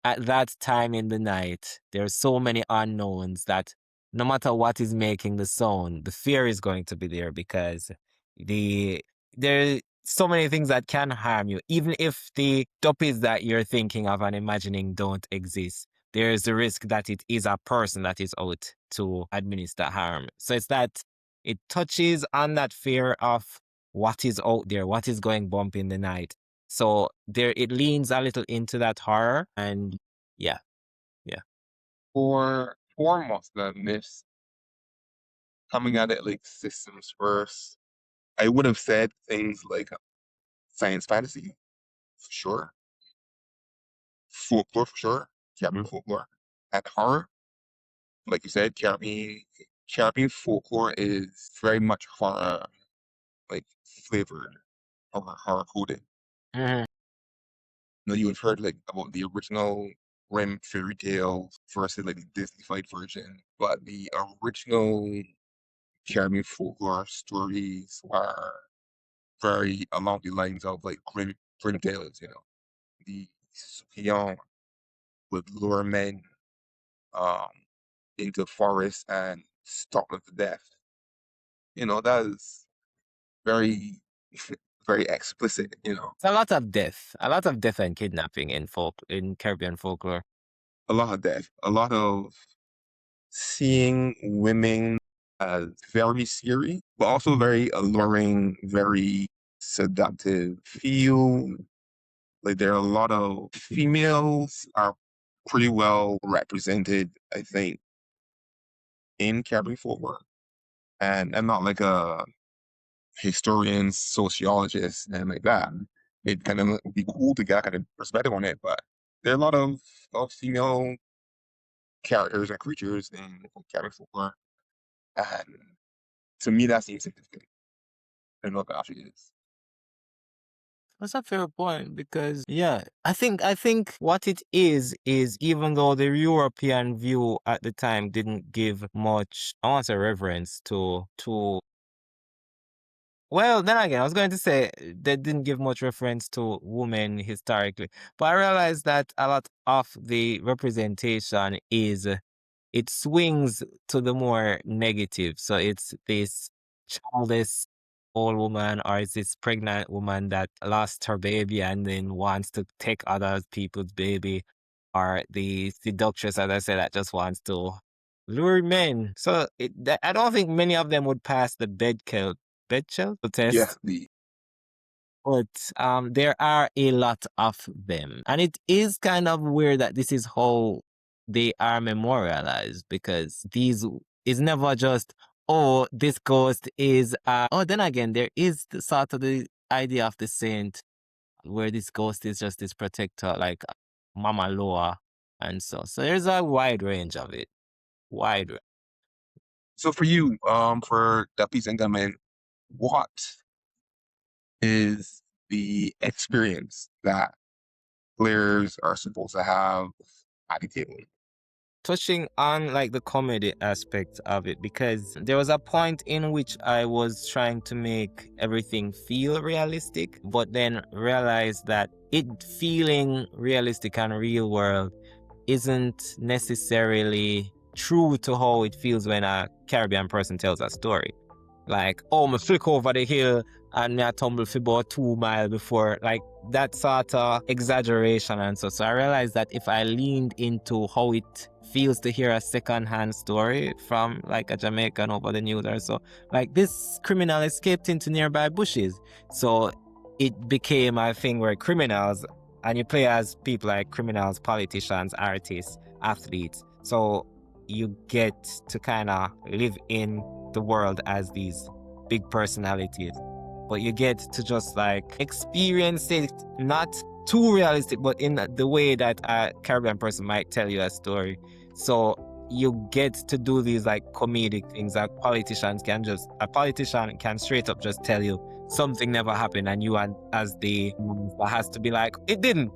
at that time in the night, there's so many unknowns that no matter what is making the sound, the fear is going to be there because there are so many things that can harm you. Even if the duppies that you're thinking of and imagining don't exist, there's the risk that it is a person that is out to administer harm. So it's that it touches on that fear of what is out there, what is going bump in the night. So there, it leans a little into that horror, and yeah. For Monsters and Myths, coming at it like systems first, I would have said things like science fantasy, for sure. Folklore, for sure. Caribbean folklore. And horror, like you said, Caribbean folklore is very much horror, like, flavored, or horror coded. Mhm. You have heard, like, about the original grim fairy tales versus like the Disney-fied version, but the original Caribbean folklore stories are very along the lines of like grim tales, the young would lure men um into forests and stalk them to death. That is very very explicit. It's a lot of death and kidnapping in Caribbean folklore. A lot of death, a lot of seeing women as very scary, but also very alluring, very seductive. Feel like there are a lot of females are pretty well represented, I think, in Caribbean folklore. And I'm not like a historian, sociologist, and like that. It kind of would be cool to get kind of perspective on it, but there are a lot of female characters and creatures in Caribbean folklore, and to me that seems significant. I don't know if it actually is. That's a fair point because yeah, I think what it is even though the European view at the time didn't give much, I want to say reverence to well, then again, I was going to say they didn't give much reference to women historically, but I realized that a lot of the representation it swings to the more negative. So it's this childless old woman or it's this pregnant woman that lost her baby and then wants to take other people's baby, or the seductress, as I said, that just wants to lure men. So I don't think many of them would pass the bed shell Yeah, test, but there are a lot of them, and it is kind of weird that this is how they are memorialized because these is never just this ghost is then again there is sort of the idea of the saint where this ghost is just this protector like Mama Loa, and so there's a wide range of it. Wide. So for you, for Duppies and Gunmen, what is the experience that players are supposed to have at the table? Touching on like the comedy aspect of it, because there was a point in which I was trying to make everything feel realistic, but then realized that it feeling realistic and real world isn't necessarily true to how it feels when a Caribbean person tells a story. Like, oh, me flick over the hill and me a tumble for about 2 miles before, like that sort of exaggeration and so. So I realized that if I leaned into how it feels to hear a second-hand story from like a Jamaican over the news or so, like this criminal escaped into nearby bushes. So it became a thing where criminals, and you play as people like criminals, politicians, artists, athletes. So you get to kind of live in the world as these big personalities, but you get to just like experience it not too realistic, but in the way that a Caribbean person might tell you a story. So you get to do these like comedic things that a politician can straight up just tell you something never happened, and you as the has to be like, it didn't,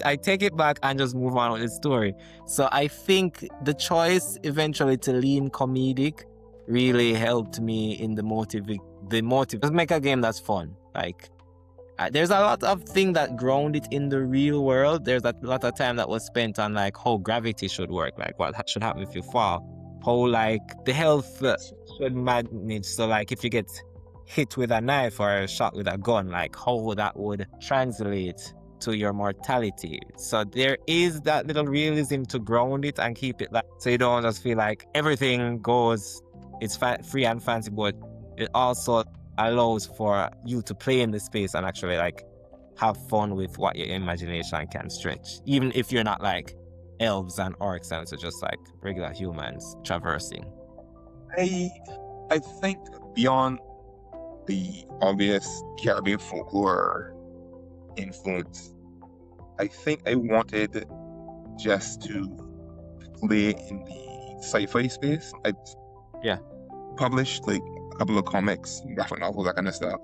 I take it back and just move on with the story. So I think the choice eventually to lean comedic really helped me in the motive. Just make a game that's fun. Like there's a lot of things that ground it in the real world. There's a lot of time that was spent on like how gravity should work, like what should happen if you fall, how like the health should manage. So like if you get hit with a knife or a shot with a gun, like how that would translate to your mortality. So there is that little realism to ground it and keep it like, so you don't just feel like everything goes, it's free and fancy, but it also allows for you to play in the space and actually like have fun with what your imagination can stretch, even if you're not like elves and orcs and so just like regular humans traversing. I think beyond the obvious Caribbean folklore influence, I think I wanted just to play in the sci-fi space. I published like a couple of comics, graphic novels, that kind of stuff,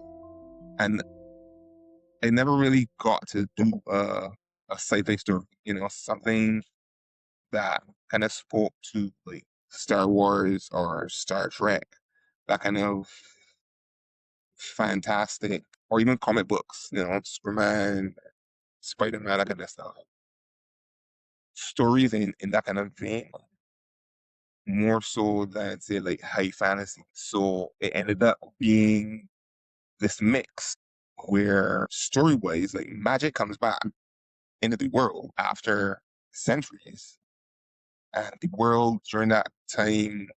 and I never really got to do a sci-fi story. Something that kind of spoke to like Star Wars or Star Trek, that kind of fantastic, or even comic books, Superman, Spider-Man, that kind of stuff. Stories in that kind of vein, more so than say like high fantasy. So it ended up being this mix where story-wise, like magic comes back into the world after centuries. And the world during that time,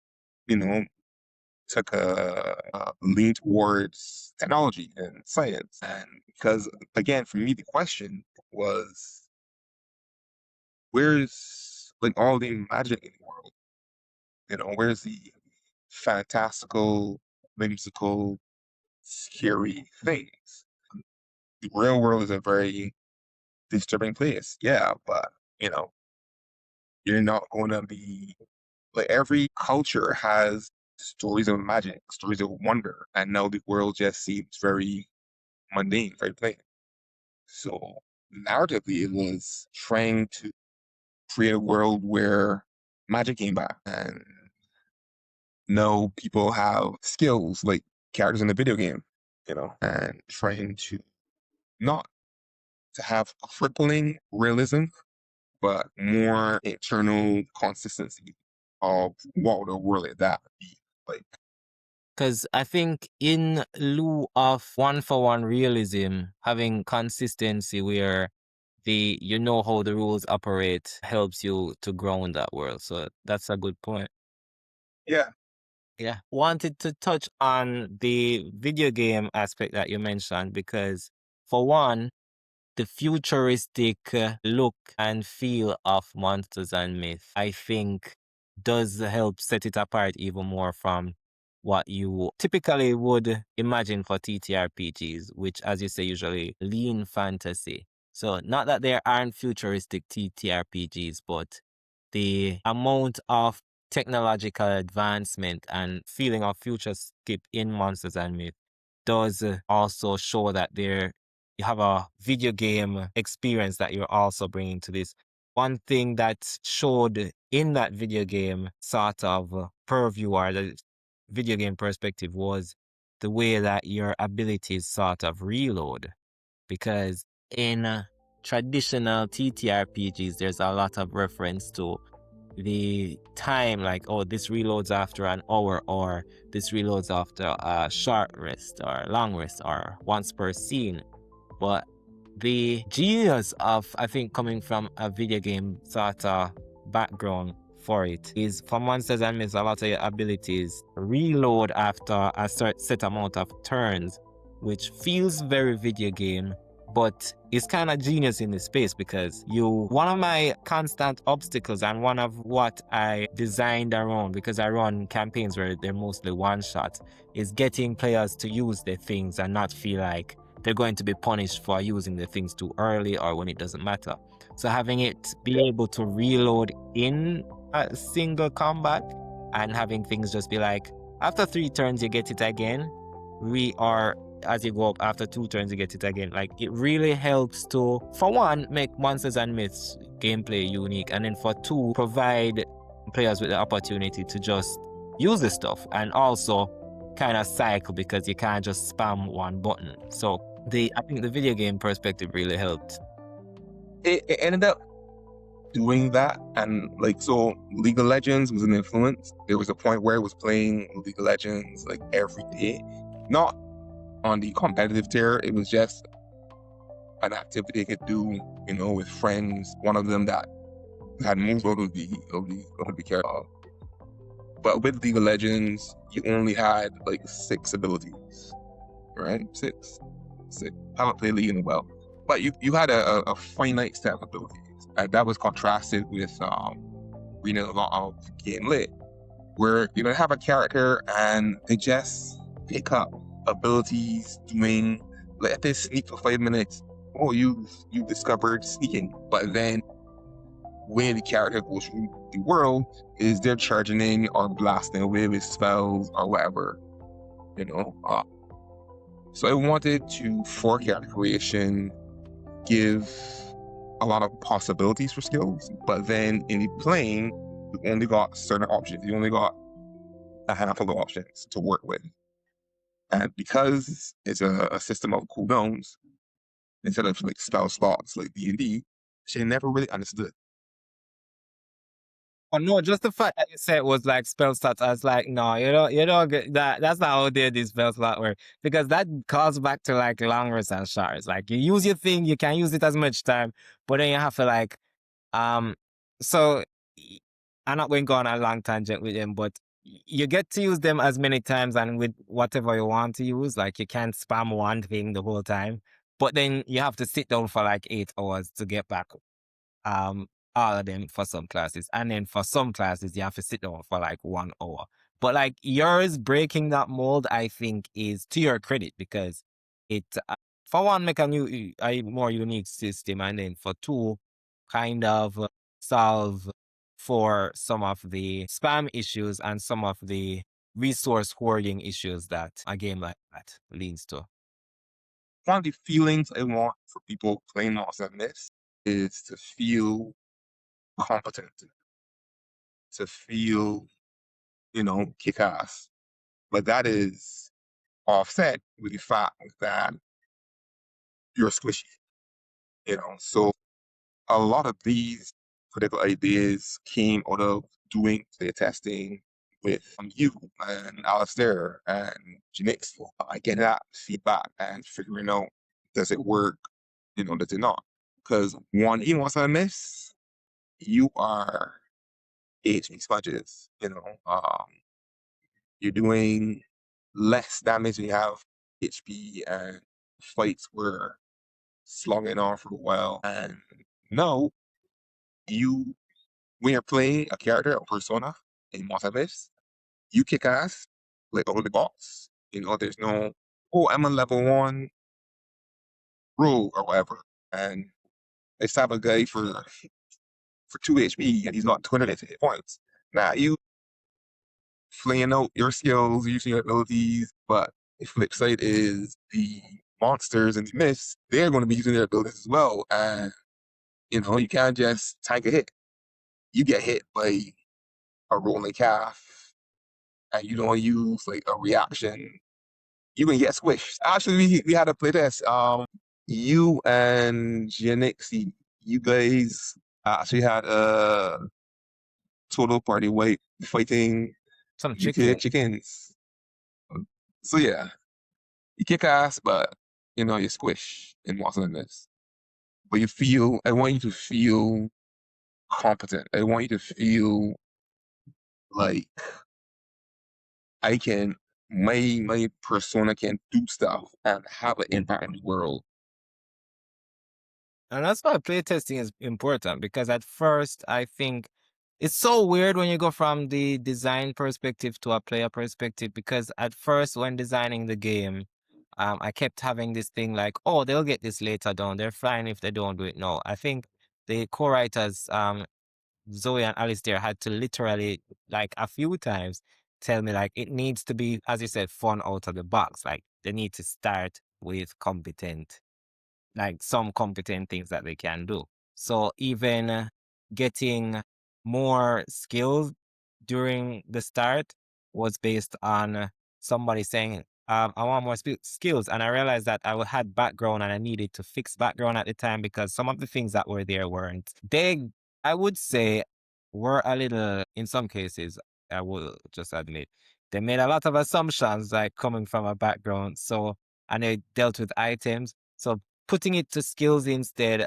you know, took a lean towards technology and science. And because, again, for me, the question was, where's like all the magic in the world? Where's the fantastical, whimsical, scary things? The real world is a very disturbing place. Yeah, but, you know, you're not going to be like every culture has stories of magic, stories of wonder, and now the world just seems very mundane, very plain. So narratively, it was trying to create a world where magic came back, and now people have skills like characters in a video game, and trying to not to have crippling realism, but more internal consistency of what would a world like that be like. Because I think in lieu of one-for-one realism, having consistency where you know how the rules operate helps you to ground that world. So that's a good point. Yeah. Yeah. Wanted to touch on the video game aspect that you mentioned because, for one, the futuristic look and feel of Monsters and Myths, I think, does help set it apart even more from what you typically would imagine for TTRPGs, which, as you say, usually lean fantasy. So, not that there aren't futuristic TTRPGs, but the amount of technological advancement and feeling of futuristic in Monsters and Myths does also show that you have a video game experience that you're also bringing to this. One thing that showed in that video game sort of purview or the video game perspective was the way that your abilities sort of reload. Because in traditional TTRPGs, there's a lot of reference to the time, like, oh, this reloads after an hour, or this reloads after a short rest or long rest, or once per scene. But the genius of, I think, coming from a video game sort of background for it is, for Monsters and Myths, a lot of your abilities reload after a set amount of turns, which feels very video game, but it's kind of genius in this space because one of my constant obstacles and one of what I designed around, because I run campaigns where they're mostly one shot, is getting players to use their things and not feel like they're going to be punished for using the things too early or when it doesn't matter. So having it be able to reload in a single combat and having things just be like, after 3 turns you get it again, as you go up after 2 turns you get it again. Like, it really helps to, for one, make Monsters and Myths gameplay unique, and then for 2, provide players with the opportunity to just use the stuff and also kind of cycle, because you can't just spam one button. So I think the video game perspective really helped. It ended up doing that, and so League of Legends was an influence. There was a point where I was playing League of Legends like every day, not on the competitive tier. It was just an activity I could do, with friends. One of them that had moved out of the character. But with League of Legends, you only had like 6 abilities, right? 6. I haven't played League in a while, but you had a finite set of abilities, and that was contrasted with reading a lot of Game Lit, where you have a character and they just pick up abilities doing, like, if they sneak for 5 minutes, oh, you discovered sneaking, but then when the character goes through the world, is they're charging in or blasting away with spells or whatever, So I wanted to, for character creation, give a lot of possibilities for skills, but then in the playing, you only got certain options. You only got a handful of options to work with. And because it's a system of cooldowns instead of like spell slots like D&D, she never really understood. Oh no, just the fact that you said it was like spell stats, I was like, no, you don't get that. That's not how they do spell slot work. Because that calls back to like long rests and shards. Like you use your thing, you can use it as much time, but then you have to like um so y- I'm not going to go on a long tangent with them, but you get to use them as many times and with whatever you want to use. Like you can't spam one thing the whole time. But then you have to sit down for like 8 hours to get back um all of them for some classes. And then for some classes you have to sit down for like 1 hour. But like yours breaking that mold, I think is to your credit because it for one make a more unique system, and then for two kind of solve for some of the spam issues and some of the resource hoarding issues that a game like that leads to. One of the feelings I want for people playing Monsters and Myths is to feel competent, to feel, kick ass. But that is offset with the fact that you're squishy, So a lot of these critical ideas came out of doing playtesting with you and Alistair and Janix. I get that feedback and figuring out, does it work, does it not? Because one, even once I miss, you are HP sponges, you're doing less damage when you have HP and fights were slugging on for a while. And now you when you're playing a character or persona in Math-Averse, you kick ass like all the bots. There's no, oh, I'm a level 1 rule or whatever. And they stab a guy for 2 HP and he's got 200 hit points. Now you playing out your skills, using your abilities, but the flip side is the monsters and the myths, they're going to be using their abilities as well. And, you can't just tank a hit. You get hit by a rolling calf and you don't use like a reaction, you can get squished. Actually, we had a playtest. You and Genixie, you guys actually had a total party wipe fighting Some UK chicken. chickens. So yeah, you kick ass, but you squish in Monsters and Myths. But I want you to feel competent. I want you to feel like my persona can do stuff and have an impact in the world. And that's why playtesting is important because at first I think it's so weird when you go from the design perspective to a player perspective because at first when designing the game, I kept having this thing like, oh, they'll get this later done. They're fine if they don't do it now. I think the co-writers, Zoe and Alistair, had to literally like a few times tell me like it needs to be, as you said, fun out of the box. Like they need to start with some competent things that they can do. So even getting more skills during the start was based on somebody saying, I want more skills. And I realized that I had background and I needed to fix background at the time because some of the things that were there weren't. I would say, were a little, in some cases, I will just admit, they made a lot of assumptions like coming from a background. So, and they dealt with items. So putting it to skills instead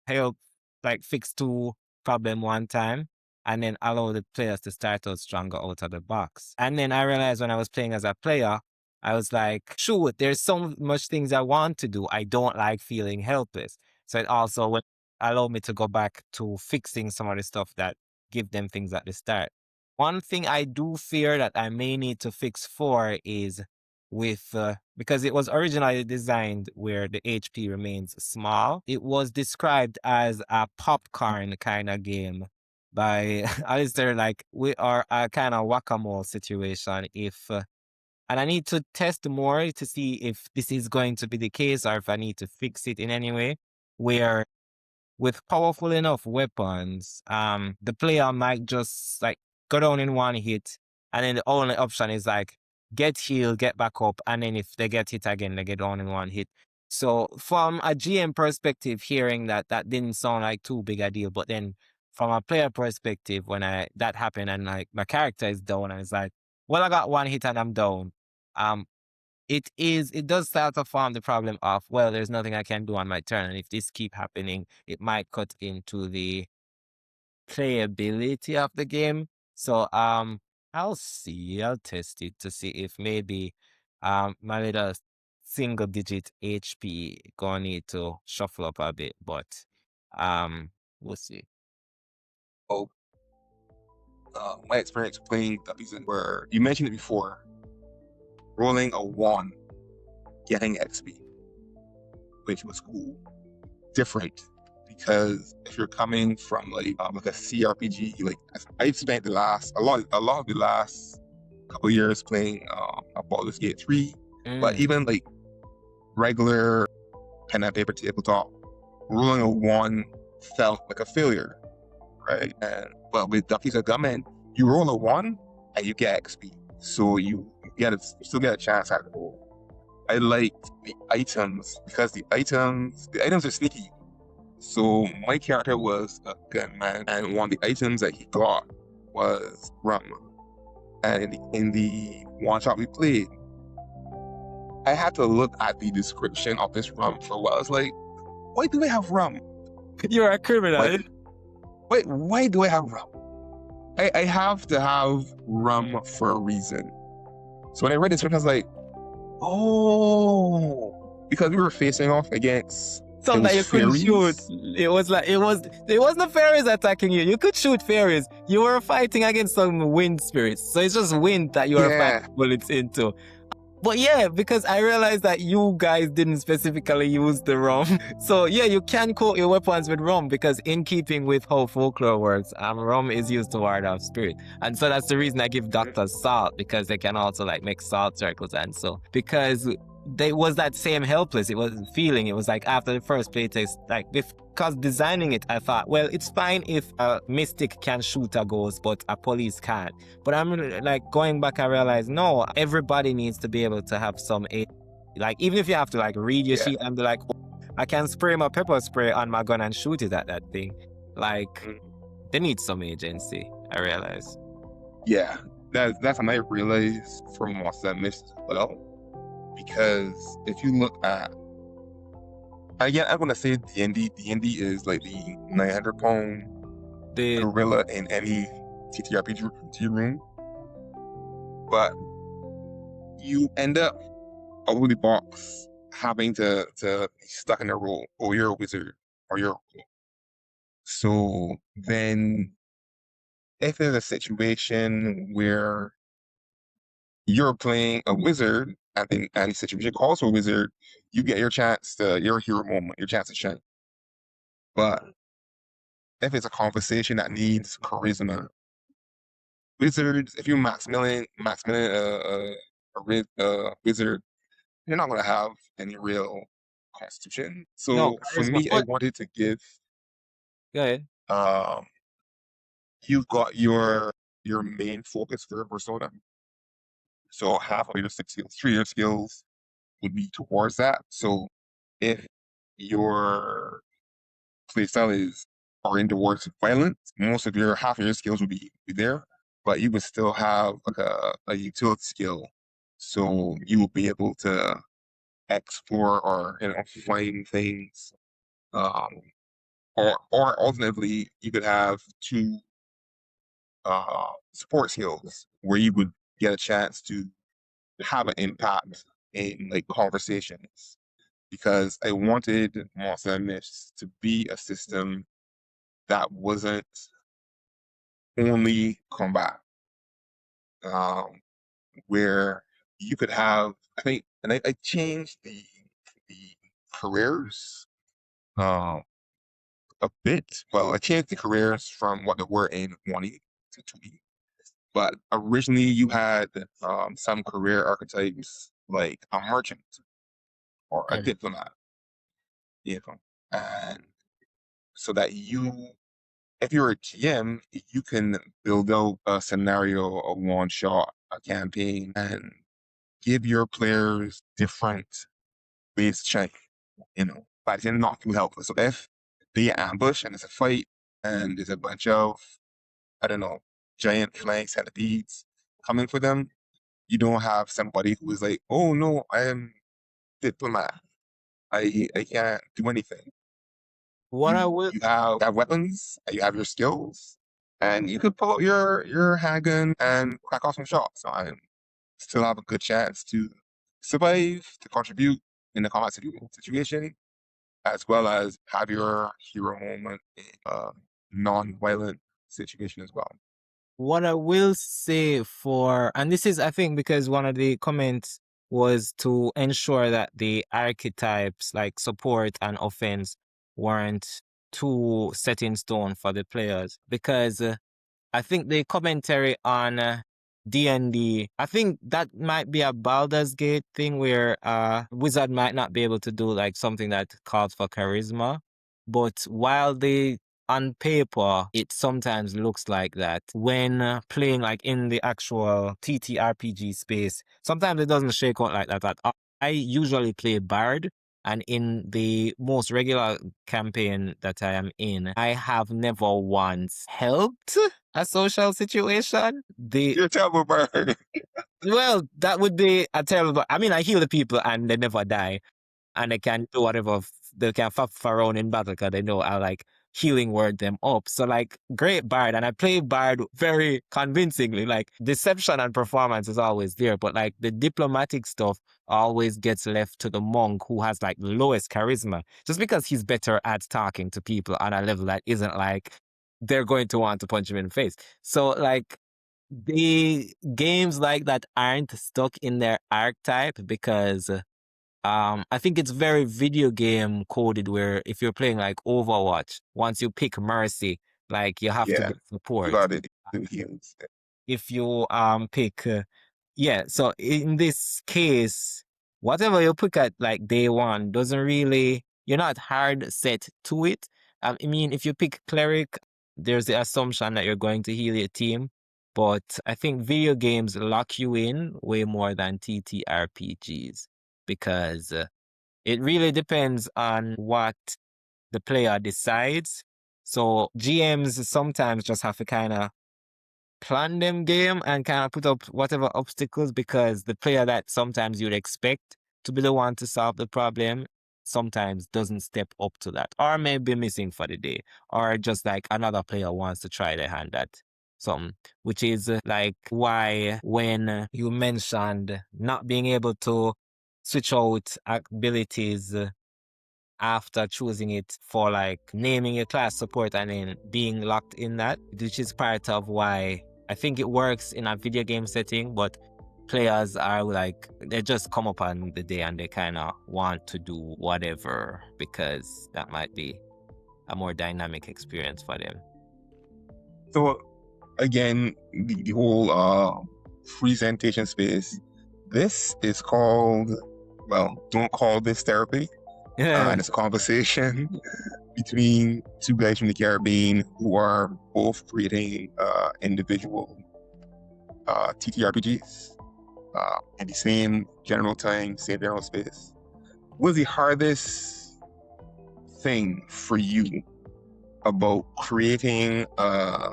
help like fix two problem one time and then allow the players to start out stronger out of the box. And then I realized when I was playing as a player, I was like, shoot, there's so much things I want to do. I don't like feeling helpless. So it also would allow me to go back to fixing some of the stuff that give them things at the start. One thing I do fear that I may need to fix for is with because it was originally designed where the HP remains small. It was described as a popcorn kind of game by Alistair, like we are a kind of whack-a-mole situation. If and I need to test more to see if this is going to be the case or if I need to fix it in any way where with powerful enough weapons, the player might just like go down in one hit, and then the only option is like get healed, get back up, and then if they get hit again, they get down in one hit. So from a GM perspective, hearing that didn't sound like too big a deal, but then from a player perspective, when that happened and like my character is down and it's like, well, I got one hit and I'm down. It does start to form the problem of, well, there's nothing I can do on my turn, and if this keep happening, it might cut into the playability of the game. So I'll test it to see if maybe my little single digit HP gonna need to shuffle up a bit, but we'll see. Oh, my experience playing Duppies where you mentioned it before, rolling a 1, getting XP, which was cool, different. Because if you're coming from like a CRPG, like I've spent a lot of the last couple of years playing Baldur's Gate 3, but even like regular pen and paper tabletop, rolling a 1 felt like a failure, right? But with Duppies and Gunmen, you roll a 1 and you get XP, so you still get a chance at the goal. I liked the items because the items are sneaky. So my character was a gunman, and one of the items that he got was rum. And in the one shot we played, I had to look at the description of this rum for a while. I was like, why do I have rum? You're a criminal. Why do I have rum? I have to have rum for a reason. So when I read this, I was like, oh, because we were facing off against something that you couldn't shoot. It wasn't fairies attacking you. You could shoot fairies. You were fighting against some wind spirits. So it's just wind that you were fighting bullets into. But yeah, because I realized that you guys didn't specifically use the rum. So yeah, you can coat your weapons with rum because in keeping with how folklore works, rum is used to ward off spirit. And so that's the reason I give doctors salt, because they can also like make salt circles and so. Because they was that same helpless. It was feeling. It was like after the first playtest, like because designing it, I thought, well, it's fine if a mystic can shoot a ghost, but a police can't. But I'm like going back, I realized no, everybody needs to be able to have some aid. Like even if you have to like read your sheet and be like, oh, I can spray my pepper spray on my gun and shoot it at that thing. Like they need some agency. I realize. Yeah, that's something I realized from Monsters and Myths as well. Because if you look at, again, I'm gonna say D&D is like the 900-pound gorilla in any TTRPG room, but you end up a woolly box having to be stuck in a role, or you're a wizard, or you're. So then, if there's a situation where you're playing a wizard, and then any situation calls for a wizard, you get your chance your hero moment, your chance to shine. But if it's a conversation that needs charisma, wizards, if you maximilian a wizard, you're not gonna have any real constitution. So for me, I wanted to give. Go ahead. You've got your main focus for persona. So half of your 6 skills, 3 of your skills would be towards that. So if your playstyle is oriented towards violence, most of your half of your skills would be there, but you would still have like a utility skill. So you will be able to explore or find things. Or alternatively, you could have 2 support skills where you would get a chance to have an impact in like conversations, because I wanted Monsters and Myths to be a system that wasn't only combat, where you could have, I think, and I changed the careers a bit. Well, I changed the careers from what they were in 1E to 2E. But originally, you had some career archetypes like a merchant or a diplomat, and so that if you're a GM, you can build out a scenario, a one shot, a campaign, and give your players different ways to shine, but they're not too helpful. So if they ambush and it's a fight and there's a bunch of, I don't know, giant flying centipedes coming for them, you don't have somebody who is like, oh no, I am diplomat. I can't do anything. What I will You have weapons, you have your skills, and you could pull out your handgun and crack off some shots and still have a good chance to survive, to contribute in the combat situation, as well as have your hero moment in a non-violent situation as well. What I will say and this is, I think, because one of the comments was to ensure that the archetypes like support and offense weren't too set in stone for the players. Because I think the commentary on D&D, I think that might be a Baldur's Gate thing where wizard might not be able to do like something that calls for charisma. But while on paper, it sometimes looks like that when playing like in the actual TTRPG space. Sometimes it doesn't shake out like that. I usually play Bard, and in the most regular campaign that I am in, I have never once helped a social situation. You're a terrible bird. Well, that would be a terrible. I mean, I heal the people and they never die, and they can do whatever they can fuck around in battle because they know I like healing word them up. So like great Bard, and I play Bard very convincingly. Like deception and performance is always there, but like the diplomatic stuff always gets left to the monk who has like the lowest charisma, just because he's better at talking to people on a level that isn't like they're going to want to punch him in the face. So like the games like that aren't stuck in their archetype because I think it's very video game coded where if you're playing like Overwatch, once you pick Mercy, like you have to get support. You got it. Heals. If you pick so in this case, whatever you pick at like day one doesn't really, you're not hard set to it. I mean, if you pick Cleric, there's the assumption that you're going to heal your team. But I think video games lock you in way more than TTRPGs because it really depends on what the player decides. So GMs sometimes just have to kind of plan them game and kind of put up whatever obstacles because the player that sometimes you'd expect to be the one to solve the problem sometimes doesn't step up to that, or may be missing for the day, or just like another player wants to try their hand at something, which is like why when you mentioned not being able to switch out abilities after choosing it for like naming your class support and then being locked in that, which is part of why I think it works in a video game setting, but players are like, they just come up on the day and they kind of want to do whatever because that might be a more dynamic experience for them. So again, the whole presentation space, this is called, well, don't call this therapy. And it's a conversation between two guys from the Caribbean who are both creating individual TTRPGs in the same general time, same general space. What was the hardest thing for you about creating a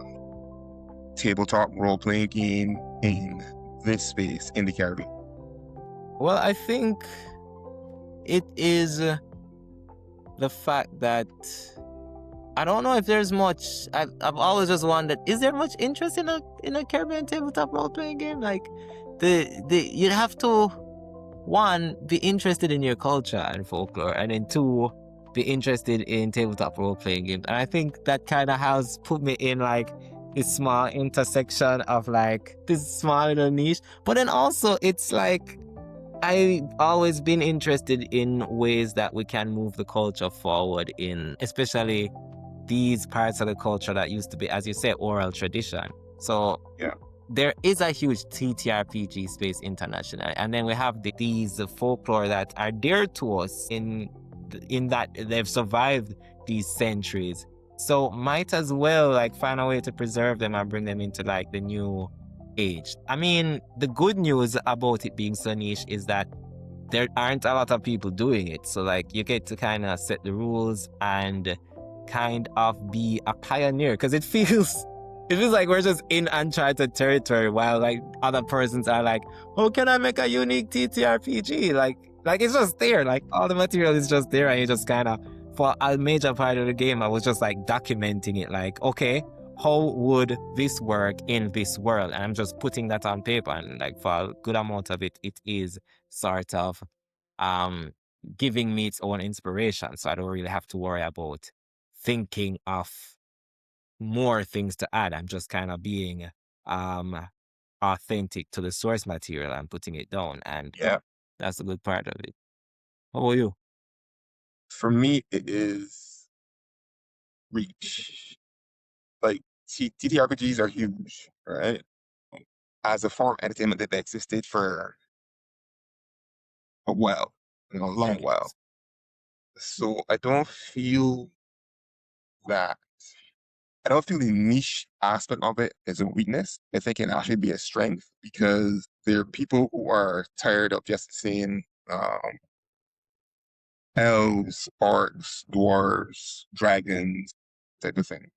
tabletop role-playing game in this space in the Caribbean? Well, I think it is the fact that I don't know if there's much. I've always just wondered: is there much interest in a Caribbean tabletop role playing game? Like, you'd have to, one, be interested in your culture and folklore, and then two, be interested in tabletop role playing games. And I think that kind of has put me in like this small intersection of like this small little niche. But then also, it's like, I've always been interested in ways that we can move the culture forward in, especially these parts of the culture that used to be, as you say, oral tradition. So there is a huge TTRPG space internationally. And then we have these folklore that are dear to us in that they've survived these centuries. So might as well like find a way to preserve them and bring them into like the new age. I mean, the good news about it being so niche is that there aren't a lot of people doing it. So like you get to kind of set the rules and kind of be a pioneer because it feels like we're just in uncharted territory while like other persons are like, how can I make a unique TTRPG? Like it's just there. Like all the material is just there and you just kind of for a major part of the game, I was just like documenting it. Like, okay, how would this work in this world? And I'm just putting that on paper. And like for a good amount of it, it is sort of um giving me its own inspiration. So I don't really have to worry about thinking of more things to add. I'm just kind of being um authentic to the source material and putting it down. And Yeah. that's a good part of it. How about you? For me, it is reach. Like, TTRPGs are huge, right? As a form of entertainment that existed for a while, a long while. Decades. So that I don't feel the niche aspect of it is a weakness. I think it can actually be a strength because there are people who are tired of just seeing elves, orcs, dwarves, dragons, type of thing.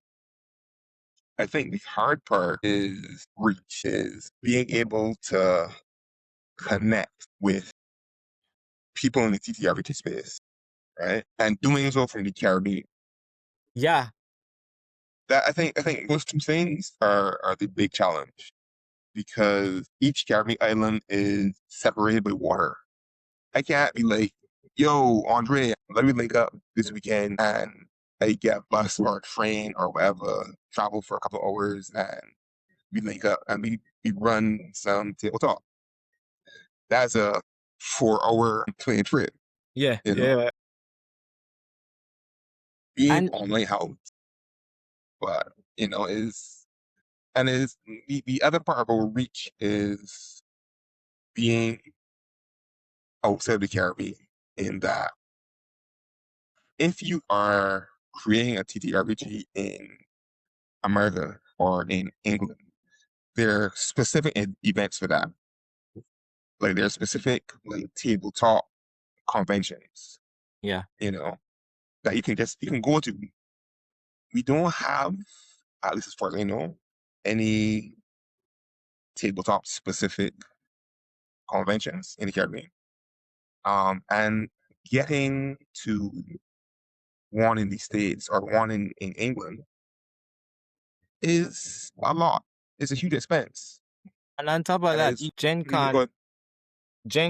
I think the hard part is reach, is being able to connect with people in the TTRPG space, right? And doing so from the Caribbean. Yeah. That I think those two things are the big challenge because each Caribbean island is separated by water. I can't be like, yo, Andre, let me link up this weekend and I get a bus or a train or whatever, travel for a couple hours and we link up and we run some tabletop. That's a 4 hour plane trip, Yeah. you know. Yeah. Being And online helps, but is and is the other part of our reach is being outside the Caribbean in that if you are creating a TTRPG in America or in England, there are specific events for that. Like there are specific like tabletop conventions, yeah. that you can go to. We don't have, at least as far as I know, any tabletop specific conventions in the Caribbean. And getting to one in the States or one in England is a lot. It's a huge expense. And on top of And that, it's Gen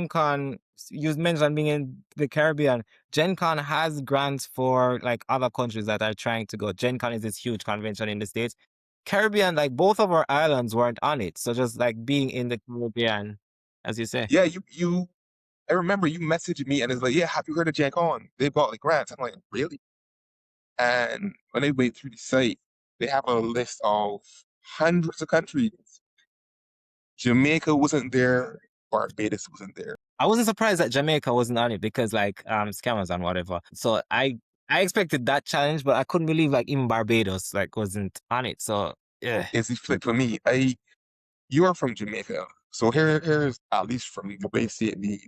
Con, you mentioned being in the Caribbean. Gen Con has grants for like other countries that are trying to go. Gen Con is this huge convention in the States. Caribbean, like both of our islands weren't on it. So just like being in the Caribbean, as you say. yeah, you I remember you messaged me and it's like, yeah, have you heard of Jack On? They bought like grants. I'm like, really? And when they went through the site, they have a list of hundreds of countries. Jamaica wasn't there, Barbados wasn't there. I wasn't surprised that Jamaica wasn't on it because like scammers and whatever. So I expected that challenge, but I couldn't believe like even Barbados like wasn't on it. So yeah. It's the flip for me. You are from Jamaica. So here's at least from the way I see it, the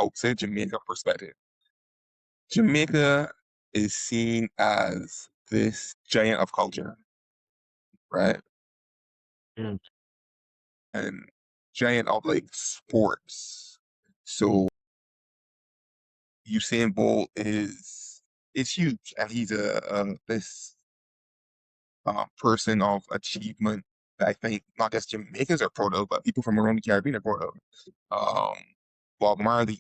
outside Jamaica perspective. Jamaica is seen as this giant of culture, right? Mm. And giant of like sports. So Usain Bolt is huge, and he's a this person of achievement that I think not just Jamaicans are proud of, but people from around the Caribbean are proud of. Um, Bob Marley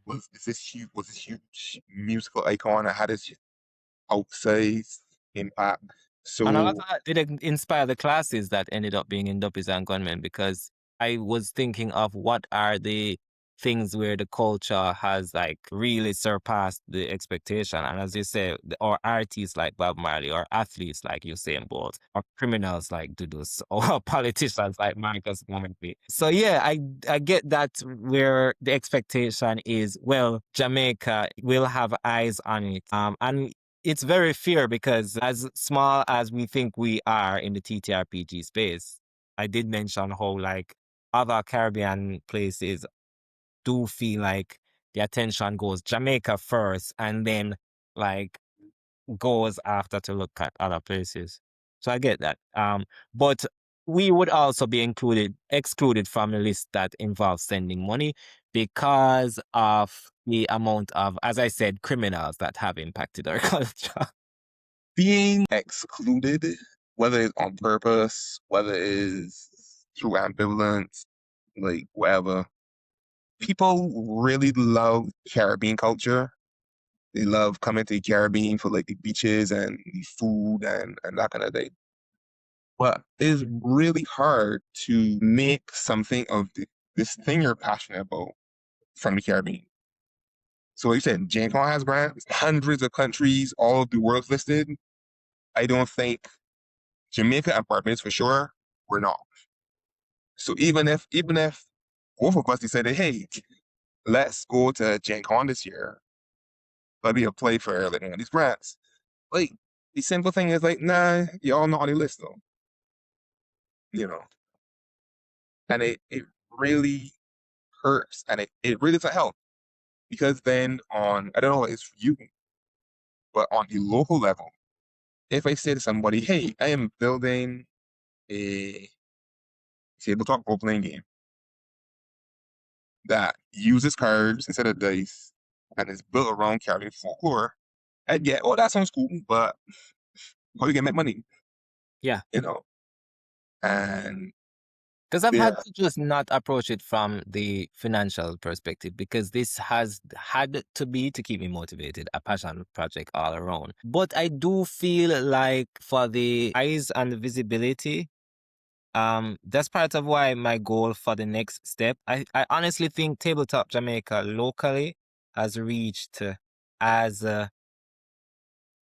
was this huge musical icon that had this outsized impact. And a lot So of that did inspire the classes that ended up being in Duppies and Gunmen because I was thinking of what are the things where the culture has like really surpassed the expectation. And as you say, or artists like Bob Marley, or athletes like Usain Bolt, or criminals like Dudus, or politicians like Marcus Garvey. So yeah, I get that where the expectation is, well, Jamaica will have eyes on it. And it's very fair because as small as we think we are in the TTRPG space, I did mention how like other Caribbean places do feel like the attention goes Jamaica first and then like goes after to look at other places. So I get that. But we would also be excluded from the list that involves sending money because of the amount of, as I said, criminals that have impacted our culture. Being excluded, whether it's on purpose, whether it's through ambivalence, like whatever, people really love Caribbean culture. They love coming to the Caribbean for like the beaches and the food and that kind of thing. But it's really hard to make something of this thing you're passionate about from the Caribbean. So like you said, Jamaica has grants, hundreds of countries, all of the world's listed. I don't think Jamaica and Barbados for sure were not. So even if both of us decided, hey, let's go to Gen Con this year, let me apply for like one of these grants. Like the simple thing is like, nah, y'all not on the list though. You know. And it really hurts and it really doesn't help. Because then on I don't know what it's for you, but on the local level, if I say to somebody, hey, I am building a tabletop role playing game that uses cards instead of dice and is built around Caribbean folklore, and yeah, oh, that sounds cool, but how you gonna make money? Yeah. You know? And Because I've had there, to just not approach it from the financial perspective because this has had to be, to keep me motivated, a passion project all around. But I do feel like for the eyes and the visibility, that's part of why my goal for the next step, I honestly think Tabletop Jamaica locally has reached as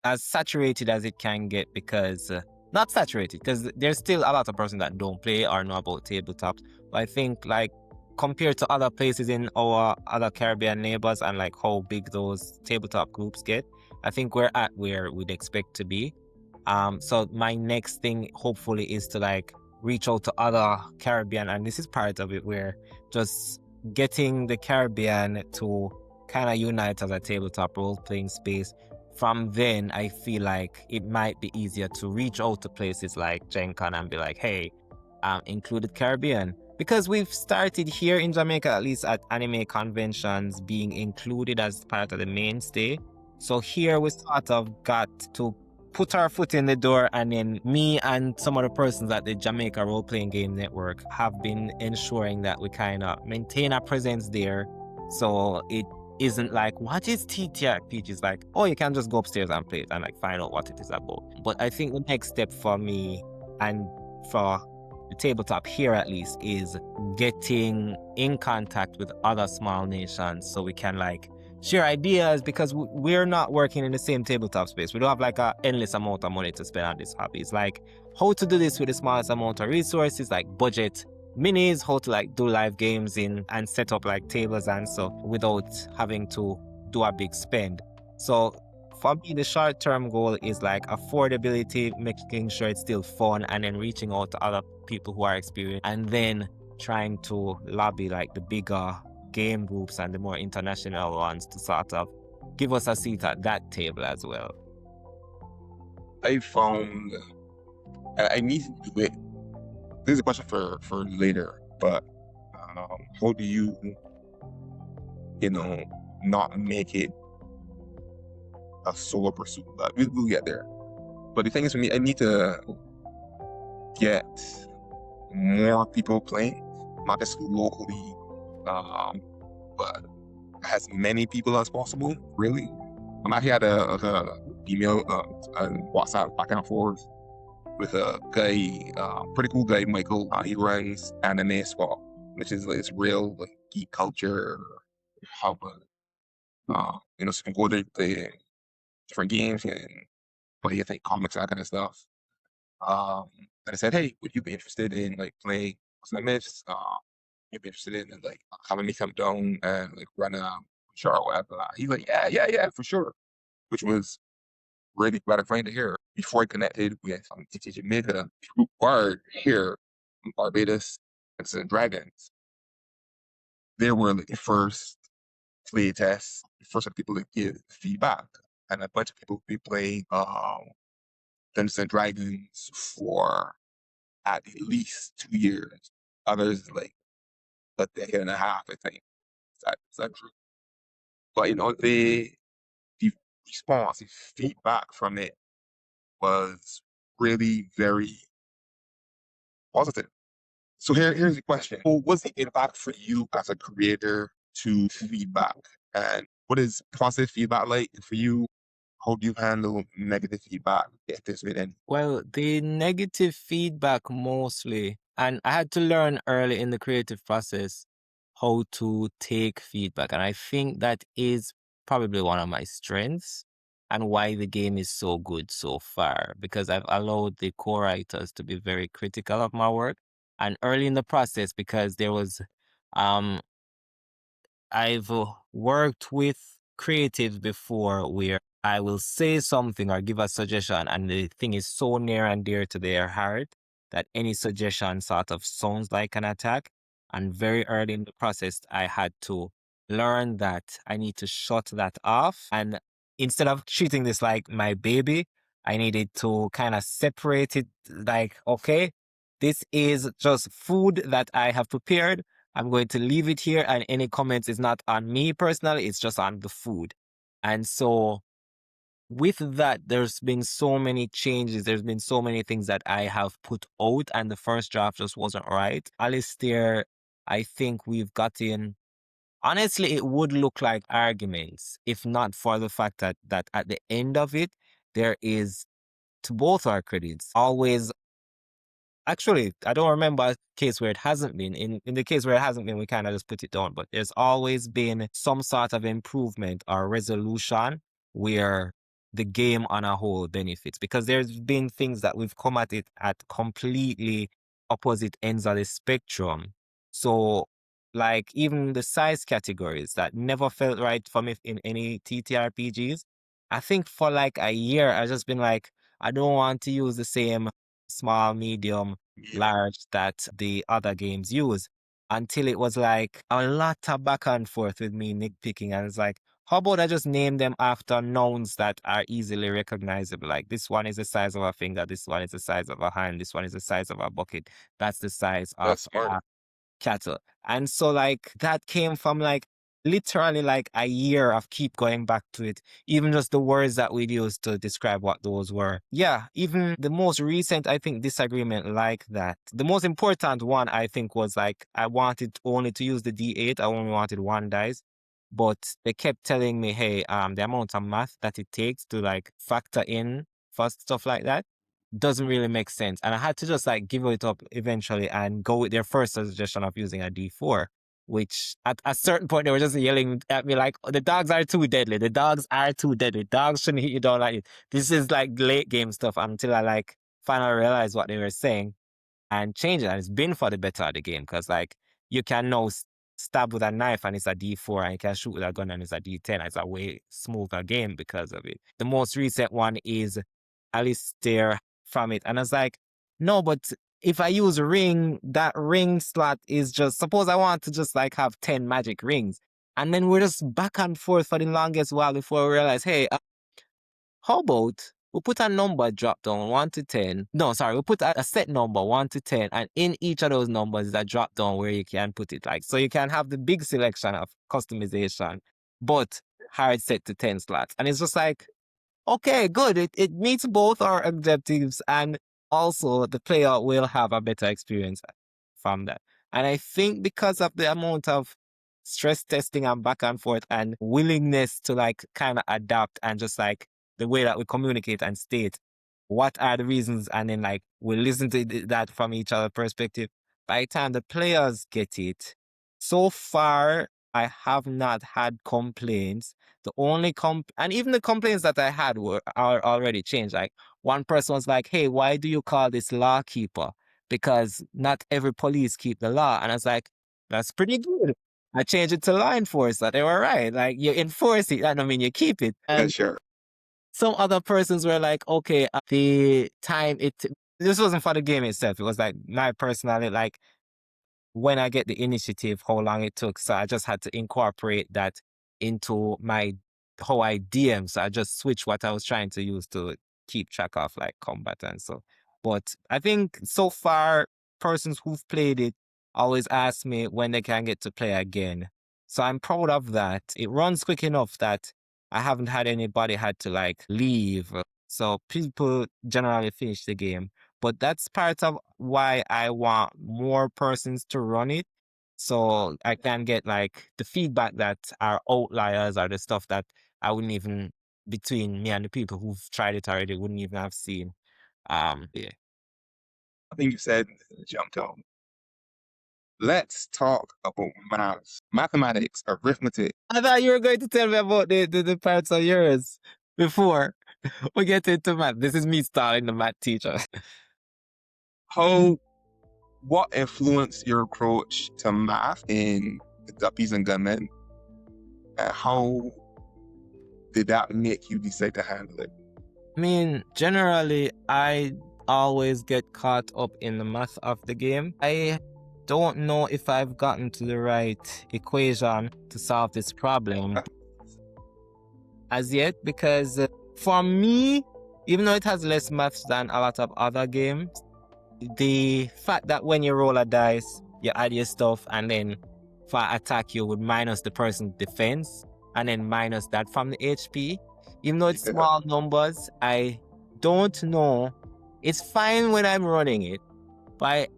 as saturated as it can get because not saturated because there's still a lot of person that don't play or know about tabletops. But I think like compared to other places in our other Caribbean neighbors and like how big those tabletop groups get, I think we're at where we'd expect to be. So my next thing hopefully is to like reach out to other Caribbean, and this is part of it where just getting the Caribbean to kind of unite as a tabletop role playing space. From then, I feel like it might be easier to reach out to places like Gen Con and be like, hey, included Caribbean. Because we've started here in Jamaica, at least at anime conventions, being included as part of the mainstay. So here we sort of got to put our foot in the door, and then me and some other persons at the Jamaica Role Playing Game Network have been ensuring that we kind of maintain our presence there. So it isn't like, what is TTRPG? It's like, oh, you can just go upstairs and play it and like find out what it is about. But I think the next step for me and for the tabletop here at least is getting in contact with other small nations so we can like share ideas, because we're not working in the same tabletop space. We don't have like an endless amount of money to spend on this hobby. It's like how to do this with the smallest amount of resources, like budget minis, how to like do live games in and set up like tables and so without having to do a big spend. So for me, the short-term goal is like affordability, making sure it's still fun, and then reaching out to other people who are experienced, and then trying to lobby like the bigger game groups and the more international ones to sort of give us a seat at that table as well. I found I need to do it. This is a question for later, but how do you not make it a solo pursuit? But we'll get there. But the thing is, for me, I need to get more people playing, not just locally, but as many people as possible. Really, I'm actually had a email, and WhatsApp back and forth with a guy, pretty cool guy, Michael. He runs Anime Swap, which is like, it's real like geek culture hub. So you can go there, play different games and play, I think, comics, that kind of stuff. And I said, hey, would you be interested in like playing some myths? You'd be interested in like having me come down and like run a show or whatever. He's like, yeah, for sure. Which was really gratifying to hear. Before I connected with TTRPG Jamaica, through Bard here in Barbados and Dragons, they were the first play test, the first people to give feedback. And a bunch of people be playing Dungeons and Dragons for at least 2 years. Others like a decade and a half, I think. Is that true? But the response, the feedback from it was really very positive. So here's the question. What was the impact for you as a creator to feedback? And what is positive feedback like for you? How do you handle negative feedback if there's been any? Well, the negative feedback mostly, and I had to learn early in the creative process how to take feedback. And I think that is probably one of my strengths and why the game is so good so far, because I've allowed the co-writers to be very critical of my work. And early in the process, because there was, I've worked with creatives before where I will say something or give a suggestion, and the thing is so near and dear to their heart that any suggestion sort of sounds like an attack. And very early in the process, I had to learn that I need to shut that off. And instead of treating this like my baby, I needed to kind of separate it like, okay, this is just food that I have prepared. I'm going to leave it here, and any comments is not on me personally, it's just on the food. And so with that, there's been so many changes. There's been so many things that I have put out, and the first draft just wasn't right. Alistair, I think we've gotten. Honestly, it would look like arguments if not for the fact that at the end of it, there is, to both our credits, always. Actually, I don't remember a case where it hasn't been. In the case where it hasn't been, we kind of just put it down. But there's always been some sort of improvement or resolution where the game on a whole benefits. Because there's been things that we've come at it at completely opposite ends of the spectrum. So, like, even the size categories that never felt right for me in any TTRPGs, I think for like a year, I've just been like, I don't want to use the same small, medium, Yeah, large that the other games use, until it was like a lot of back and forth with me nitpicking. And it's like, how about I just name them after nouns that are easily recognizable? Like this one is the size of a finger, this one is the size of a hand, this one is the size of a bucket, that's the size of that's smart. cattle. And so like that came from like literally like a year of keep going back to it, even just the words that we used to describe what those were. Yeah, even the most recent, I think, disagreement like that. The most important one, I think, was like I wanted only to use the D8. I only wanted one dice. But they kept telling me, hey, the amount of math that it takes to like factor in for stuff like that doesn't really make sense. And I had to just like give it up eventually and go with their first suggestion of using a D4, which at a certain point they were just yelling at me like, "Oh, the dogs are too deadly. The dogs are too deadly. Dogs shouldn't hit you down like it." This is like late game stuff until I like finally realized what they were saying and change it. And it's been for the better of the game because like you can now stab with a knife and it's a D4, and you can shoot with a gun and it's a D10. It's a way smoother game because of it. The most recent one is Alistair from it. And I was like, no, but if I use a ring, that ring slot is just, suppose I want to just like have 10 magic rings. And then we're just back and forth for the longest while before we realize, hey, how about we put a number drop down 1 to 10. No, sorry, we put a set number 1 to 10, and in each of those numbers is a drop down where you can put it. Like, so you can have the big selection of customization, but hard set to 10 slots. And it's just like, okay, good. It meets both our objectives, and also the player will have a better experience from that. And I think because of the amount of stress testing and back and forth and willingness to like kind of adapt and just like the way that we communicate and state what are the reasons, and then like we listen to that from each other perspective. By the time the players get it, so far I have not had complaints. The only and even the complaints that I had are already changed. Like one person was like, "Hey, why do you call this law keeper? Because not every police keep the law." And I was like, "That's pretty good." I changed it to law enforcer. They were right. Like you enforce it, that don't mean you keep it. Yeah, And sure. some other persons were like, okay, the time this wasn't for the game itself. It was like my personality, like when I get the initiative, how long it took. So I just had to incorporate that into my how I DM. So I just switched what I was trying to use to keep track of like combat and so. But I think so far, persons who've played it always ask me when they can get to play again. So I'm proud of that. It runs quick enough that I haven't had anybody had to like leave. So people generally finish the game. But that's part of why I want more persons to run it. So I can get like the feedback that are outliers or the stuff that I wouldn't even between me and the people who've tried it already wouldn't even have seen. Yeah. I think you said jumped on. Let's talk about math, mathematics, arithmetic. I thought you were going to tell me about the parts of yours before we get into math. This is me starting the math teacher. What influenced your approach to math in the Duppies and Gunmen? And how did that make you decide to handle it? I mean, generally, I always get caught up in the math of the game. I don't know if I've gotten to the right equation to solve this problem as yet, because for me, even though it has less maths than a lot of other games, the fact that when you roll a dice, you add your stuff, and then for attack, you would minus the person's defense, and then minus that from the HP. Even though it's small numbers, I don't know. It's fine when I'm running it,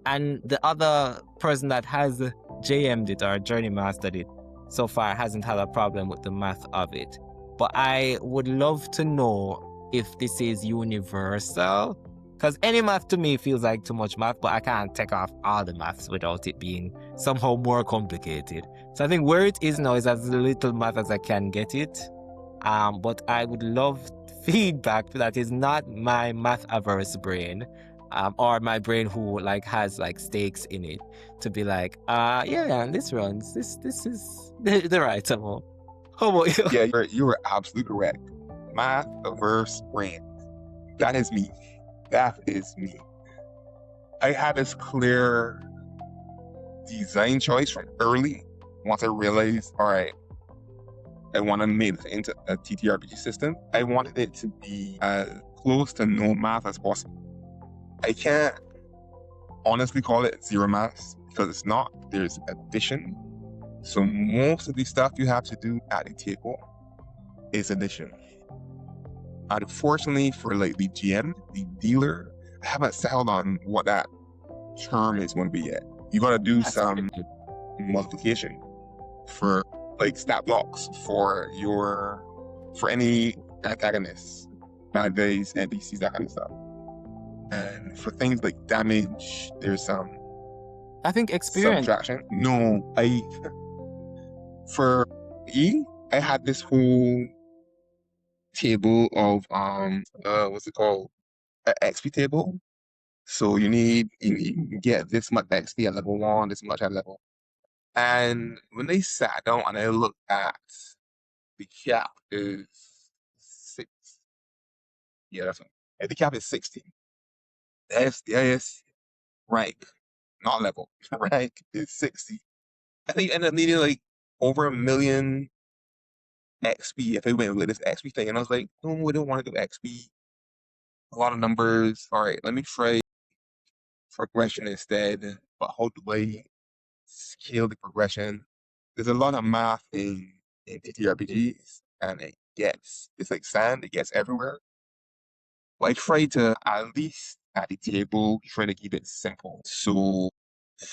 and the other person that has JM'd it or Journey Mastered it so far hasn't had a problem with the math of it. But I would love to know if this is universal, because any math to me feels like too much math, but I can't take off all the maths without it being somehow more complicated. So I think where it is now is as little math as I can get it. But I would love feedback that is not my Math-Averse brain, or my brain who like has like stakes in it, to be like, yeah, this runs. This is the right amount. How about you? Yeah, you were absolutely correct. Math-Averse brain. That is me. That is me. I had this clear design choice from early. Once I realized, all right, I want to make it into a TTRPG system. I wanted it to be as close to no math as possible. I can't honestly call it zero math because it's not. There's addition. So most of the stuff you have to do at the table is addition. Unfortunately for like the GM, the dealer, I haven't settled on what that term is going to be yet. You got to do some multiplication for like stat blocks for any antagonists, bad days, NPCs, that kind of stuff. And for things like damage, there's some I think experience. subtraction. No, for E, I had this whole table of what's it called? An XP table. So you get this much XP at level 1, this much at level. And when they sat down and I looked at the cap is 6. Yeah, that's right. The cap is 16. The highest rank, not level, rank is 60. I think you end up needing like over 1 million XP if I went with this XP thing. And I was like, no, we don't want to do XP. A lot of numbers. All right, let me try progression instead. But how do I scale the progression? There's a lot of math in TTRPGs, and it's like sand, it gets everywhere. But I try to, at least at the table, try to keep it simple. So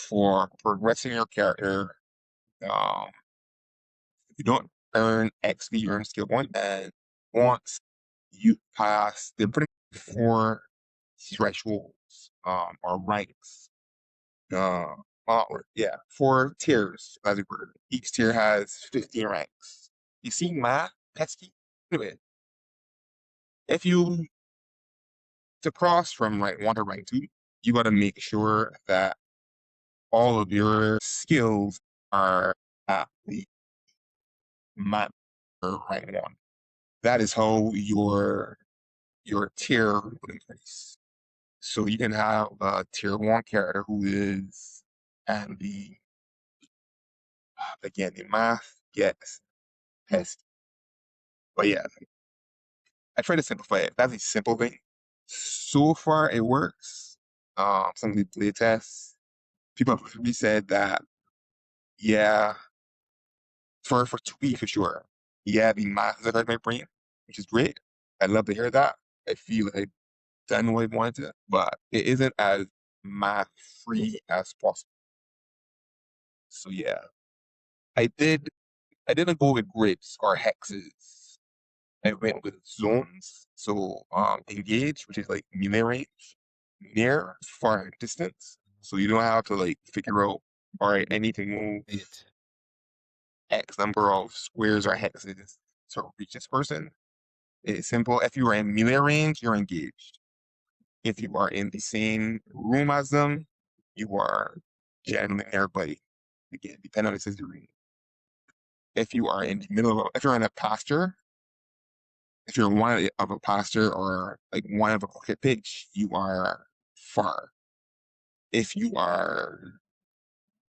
for progressing your character, you don't earn XP, you earn skill point, and once you pass the pretty 4 thresholds or ranks. Yeah, 4 tiers, as it were. Each tier has 15 ranks. You see math, pesky? Anyway, if you to cross from rank 1 to rank 2, you got to make sure that all of your skills are at the max for rank 1. that is how your tier would increase. So you can have a tier 1 character who is, and the math gets pissed. But yeah, I try to simplify it. That's a simple thing. So far, it works. Some of the play tests, people have really said that, yeah, for 2 weeks for sure. Yeah, the math is affecting my brain, which is great. I love to hear that. I feel like I've done what I wanted to, but it isn't as math free as possible. So yeah, I did. I didn't go with grids or hexes. I went with zones. So engage, which is like melee range, near, far, and distance. So you don't have to like figure out, all right, I need to move It. X number of squares or hexes to reach this person. It's simple. If you are in melee range, you're engaged. If you are in the same room as them, you are generally nearby. Again, depending on the situation. If you are in the middle of, if you're in a pasture, if you're one of a pasture or like one of a cricket pitch, you are far. If you are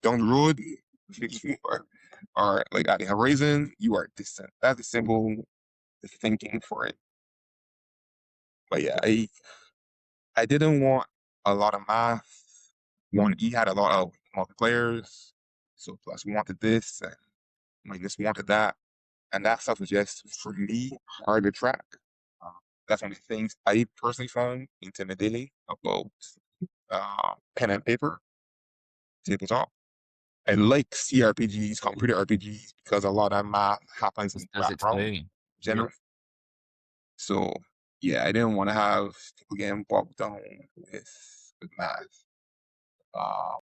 down the road, if you are like at the horizon, you are distant. That's the simple thinking for it. But yeah, I didn't want a lot of math. He had a lot of multiplayers, so plus wanted this and minus wanted that, and that stuff was just for me hard to track. Uh, that's one of the things I personally found intimidating about pen and paper tabletop. I like CRPGs, computer RPGs, because a lot of math happens in the As it's background, playing. generally. So yeah, I didn't want to have people getting bogged down with math. Uh,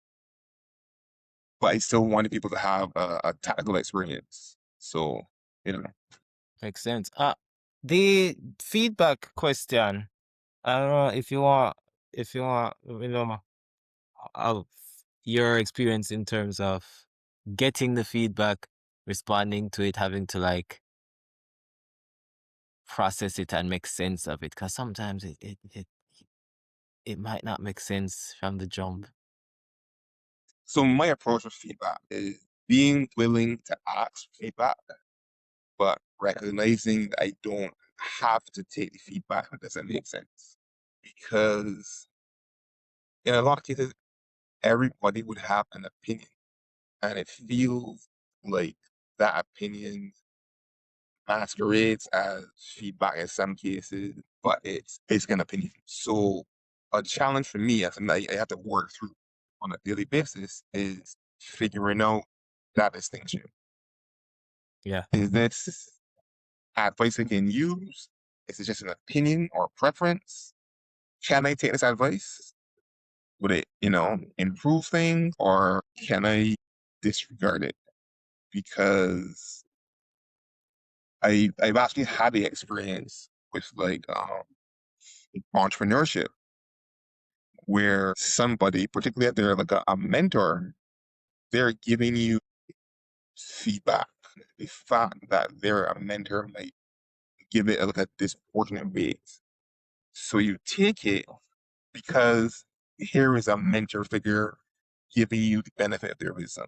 but I still wanted people to have a tactical experience. So, you know, Makes sense. The feedback question. I don't know if you want, of your experience in terms of getting the feedback, responding to it, having to like process it and make sense of it. Because sometimes it might not make sense from the jump. so my approach with feedback is being willing to ask for feedback, but recognizing that I don't have to take the feedback if it doesn't make sense. Because in a lot of cases, everybody would have an opinion, and it feels like that opinion masquerades as feedback in some cases, but it's an opinion. So a challenge for me as something I have to work through on a daily basis is figuring out that distinction. Yeah. Is this advice I can use? Is it just an opinion or preference? Can I take this advice? Would it, improve things, or can I disregard it? Because I've actually had the experience with like entrepreneurship where somebody, particularly if they're like a mentor, they're giving you feedback. The fact that they're a mentor might give it like a disproportionate weight. So you take it because here is a mentor figure giving you the benefit of their wisdom,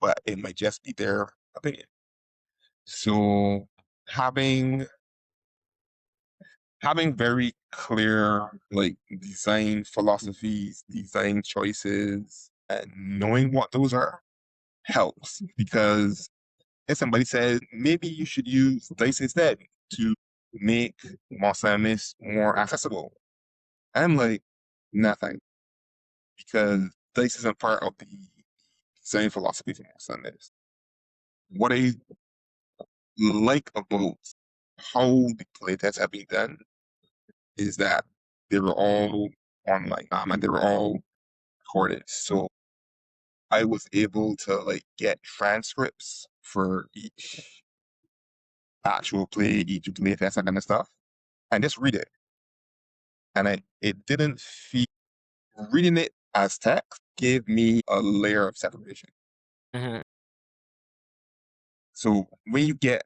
but it might just be their opinion. So having very clear like design philosophies, design choices, and knowing what those are helps, because if somebody says maybe you should use dice instead to make Monsters and Myths more accessible, I'm like, nothing, because dice isn't part of the design philosophy for Monsters and Myths. What I like about how the playtests have been done is that they were all online, and they were all recorded. So I was able to like get transcripts for each actual play, each playtest, and kind of stuff, and just read it. And it didn't feel, reading it as text gave me a layer of separation. Mhm. So when you get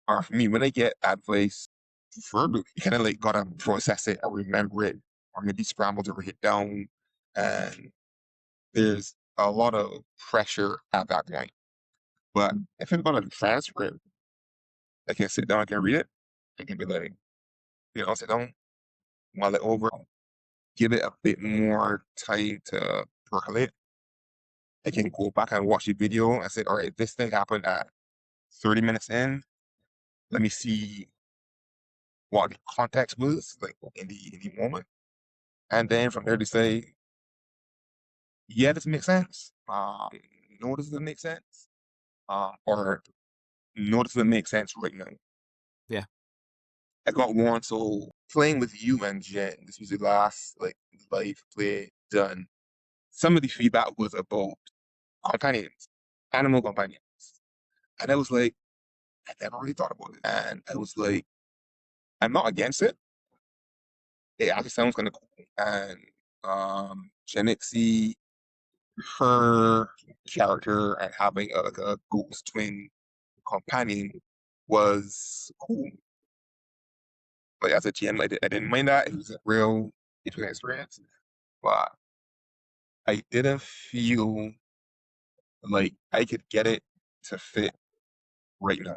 or for me, when I get advice verbally, you kind of like gotta process it or remember it, or maybe scramble to write it down. And there's a lot of pressure at that point. But if I've got a transcript, I can sit down, I can read it, I can be like, sit down, mull it over, give it a bit more time to percolate. I can go back and watch the video and say, all right, this thing happened at 30 minutes in. Let me see what the context was, like in the moment. And then from there to say, yeah, this makes sense. No, this doesn't make sense. Or no, this doesn't make sense right now. Yeah. I got one, so playing with you and Jen, this was the last like live play done. Some of the feedback was about companions, animal companions. And I was like, I never really thought about it. And I was like, I'm not against it. It actually sounds kind of cool. And Genixie, her character and having like a ghost twin companion was cool. Like as a GM, I didn't mind that. It was a real interesting experience. But I didn't feel like I could get it to fit right now.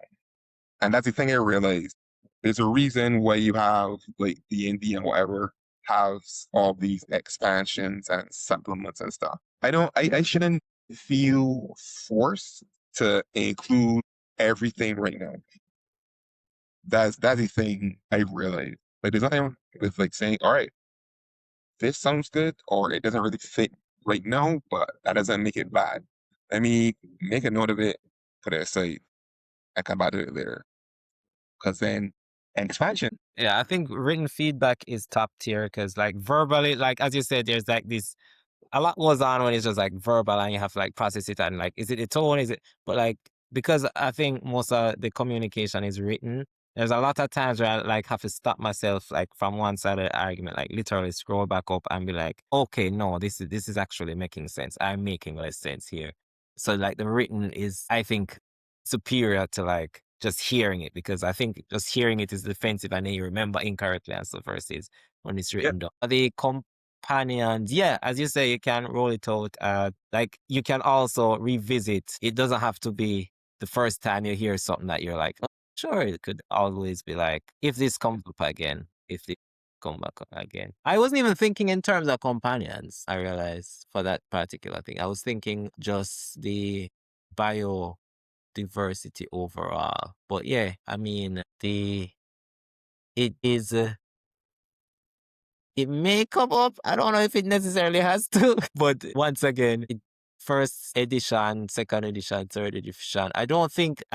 And that's the thing I realized. There's a reason why you have like D&D and whatever has all these expansions and supplements and stuff. I shouldn't feel forced to include everything right now. That's the thing I realized. Like there's nothing wrong with like saying, all right, this sounds good, or it doesn't really fit right now, but that doesn't make it bad. Let me make a note of it, put it aside, and come back to it later. Because then expansion. Yeah, I think written feedback is top tier because, like, verbally, like as you said, there's like this a lot goes on when it's just like verbal and you have to like process it and like, is it a tone? Is it, but like, because I think most of the communication is written, there's a lot of times where I like have to stop myself like from one side of the argument, like literally scroll back up and be like, okay, no, this is actually making sense. I'm making less sense here. So like the written is, I think, superior to like just hearing it because I think just hearing it is defensive and then you remember incorrectly and stuff versus when it's written down. The companions, yeah, as you say, you can roll it out. Like you can also revisit. It doesn't have to be the first time you hear something that you're like, oh, sure, it could always be like, if this comes up again, if this come back up again. I wasn't even thinking in terms of companions, I realized for that particular thing. I was thinking just the biodiversity overall. But yeah, I mean, it is it may come up. I don't know if it necessarily has to, but once again, first edition, second edition, third edition. I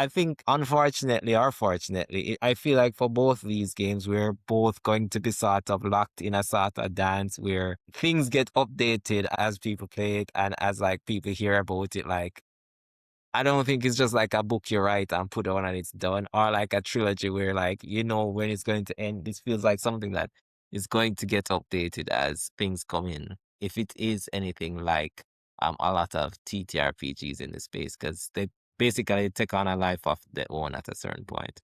think unfortunately or fortunately, I feel like for both these games, we're both going to be sort of locked in a sort of dance where things get updated as people play it and as like people hear about it. Like, I don't think it's just like a book you write and put on and it's done, or like a trilogy where like you know when it's going to end. This feels like something that is going to get updated as things come in. If it is anything like a lot of TTRPGs in the space, because they basically take on a life of their own at a certain point.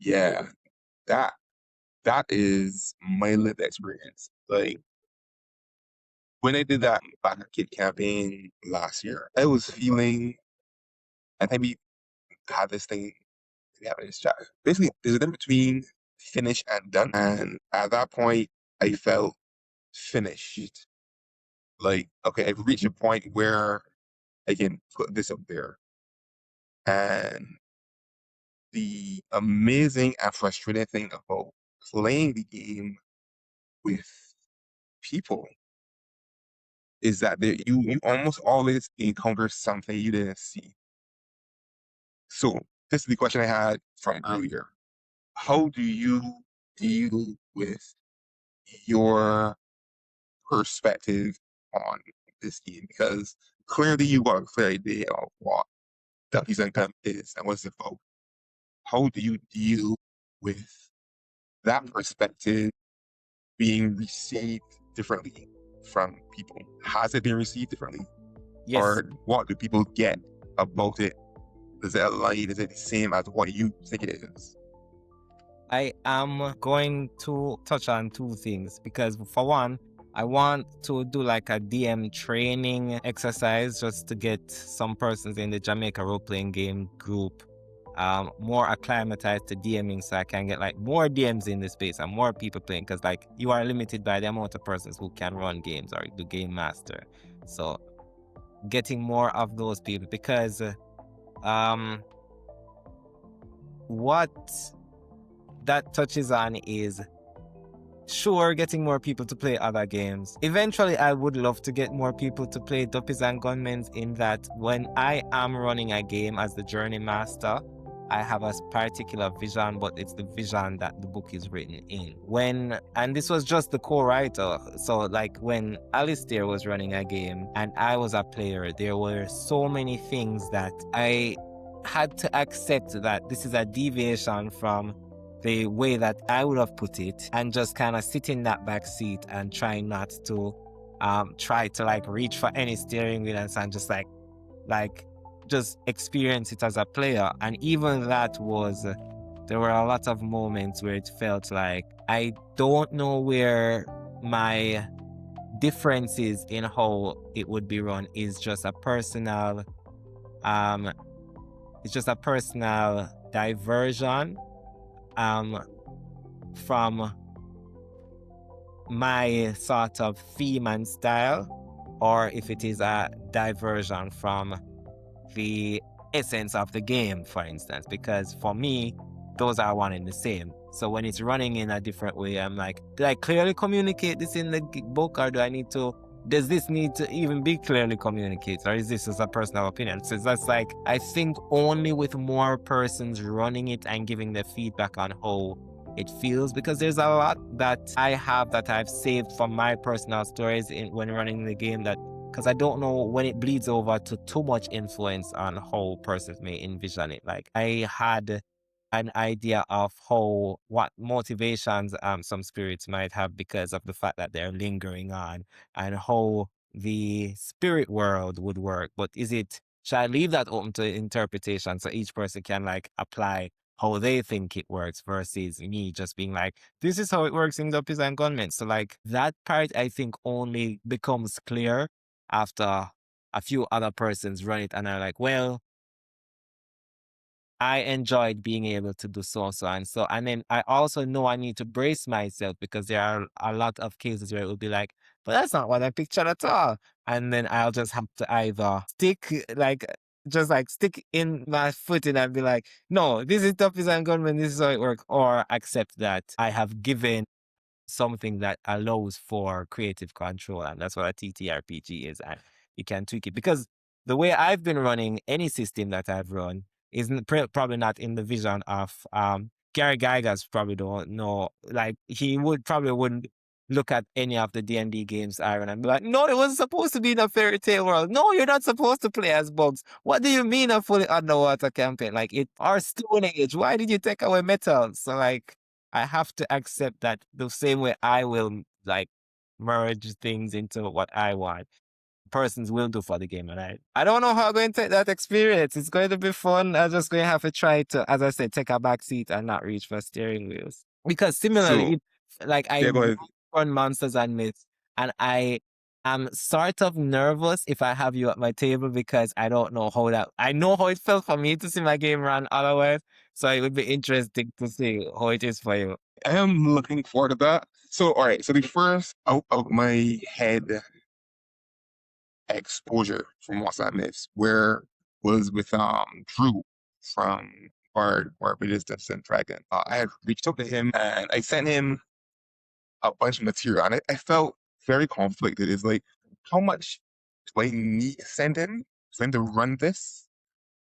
Yeah, that is my lived experience. Like when I did that back kid campaign last year, I was feeling, and maybe had this thing we have in this chat. Basically, there's a difference between finish and done. And at that point, I felt finished. Like, okay, I've reached a point where I can put this up there. And the amazing and frustrating thing about playing the game with people is that you almost always encounter something you didn't see. So this is the question I had from earlier. How do you deal with your perspective on this game? Because clearly you got a clear idea of what Duppies and Gunmen is and what's it about. How do you deal with that perspective being received differently from people? Has it been received differently? Yes. Or what do people get about it Is it aligned? Is it the same as what you think it is? I am going to touch on two things because, for one, I want to do like a DM training exercise just to get some persons in the Jamaica role-playing game group more acclimatized to DMing, so I can get like more DMs in the space and more people playing, because like you are limited by the amount of persons who can run games or do game master. So getting more of those people, because what that touches on is, sure, getting more people to play other games. Eventually, I would love to get more people to play Duppies and Gunmen, in that when I am running a game as the journey master, I have a particular vision, but it's the vision that the book is written in. And this was just the co-writer. So like when Alistair was running a game and I was a player, there were so many things that I had to accept that this is a deviation from the way that I would have put it, and just kind of sit in that back seat and try not to try to like reach for any steering wheel, and just just experience it as a player. And even that was, there were a lot of moments where it felt like I don't know where my differences in how it would be run is just a personal diversion from my sort of theme and style, or if it is a diversion from the essence of the game, for instance, because for me, those are one and the same. So when it's running in a different way, I'm like, did I clearly communicate this in the book, or does this need to even be clearly communicated, or is this just a personal opinion? So that's like, I think only with more persons running it and giving their feedback on how it feels, because there's a lot that I have that I've saved from my personal stories when running the game, that because I don't know when it bleeds over to too much influence on how persons may envision it. Like I had an idea of what motivations some spirits might have because of the fact that they're lingering on, and how the spirit world would work. But should I leave that open to interpretation so each person can like apply how they think it works, versus me just being like, this is how it works in Duppies and Gunmen. So like that part I think only becomes clear after a few other persons run it and are like, well, I enjoyed being able to do so and so. And then I also know I need to brace myself, because there are a lot of cases where it will be like, but that's not what I pictured at all. And then I'll just have to either stick in my foot in and be like, no, this is Duppies and Gunmen, this is how it works, or accept that I have given something that allows for creative control, and that's what a TTRPG is, and you can tweak it. Because the way I've been running any system that I've run isn't probably not in the vision of Gary Gygax. Probably don't know, like he wouldn't look at any of the D&D games I run and be like, no, it wasn't supposed to be in a fairy tale world. No, you're not supposed to play as bugs. What do you mean a fully underwater campaign? Like it, or Stone Age, why did you take away metal? So like I have to accept that the same way I will like merge things into what I want, persons will do for the game. And I don't know how I'm going to take that experience. It's going to be fun. I'm just going to have to try to, as I said, take a back seat and not reach for steering wheels. Because similarly, like I go ahead. run Monsters and Myths, and I am sort of nervous if I have you at my table, because I don't know I know how it felt for me to see my game run otherwise. So it would be interesting to see how it is for you. I am looking forward to that. So, all right. So the first out of my head exposure from Monsters and Myths was with Drew from Barbadian and Dragon. I had reached out to him and I sent him a bunch of material, and I felt very conflicted. It's like, how much do I need to send him for him to run this,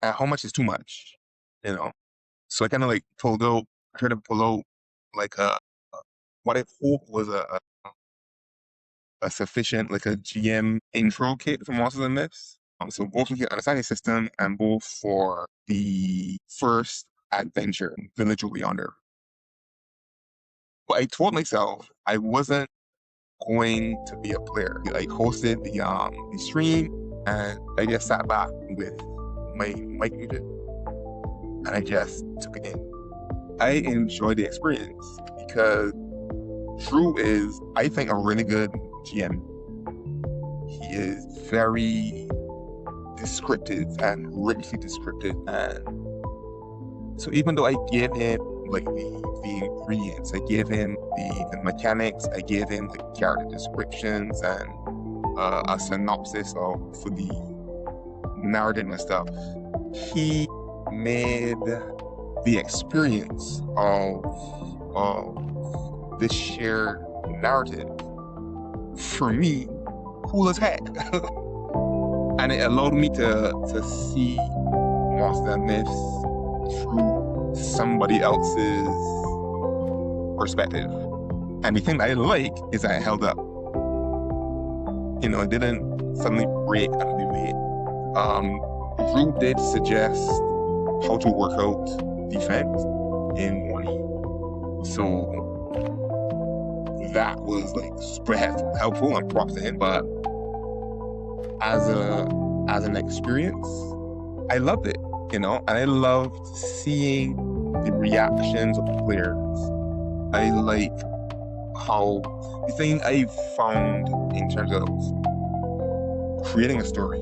and how much is too much, you know? So I kind of like tried to pull out like what I hope was a sufficient like a GM intro kit for Monsters and Myths. So both for the understanding system and both for the first adventure, Village of Yonder. But I told myself I wasn't going to be a player. I hosted the stream, and I just sat back with my mic muted, and I just took it in. I enjoyed the experience because Drew is, I think, a really good GM. He is very descriptive and richly descriptive, and so even though I gave him like the ingredients, I gave him the mechanics, I gave him the character descriptions and a synopsis for the narrative and stuff, he made the experience of this shared narrative for me cool as heck. And it allowed me to see Monsters and Myths through somebody else's perspective. And the thing that I like is that it held up. You know, it didn't suddenly break out of the way. Drew did suggest how to work out defense in 1E. So that was like super helpful and props to him. But as an experience, I loved it, you know, and I loved seeing the reactions of the players. I like how the thing I found in terms of creating a story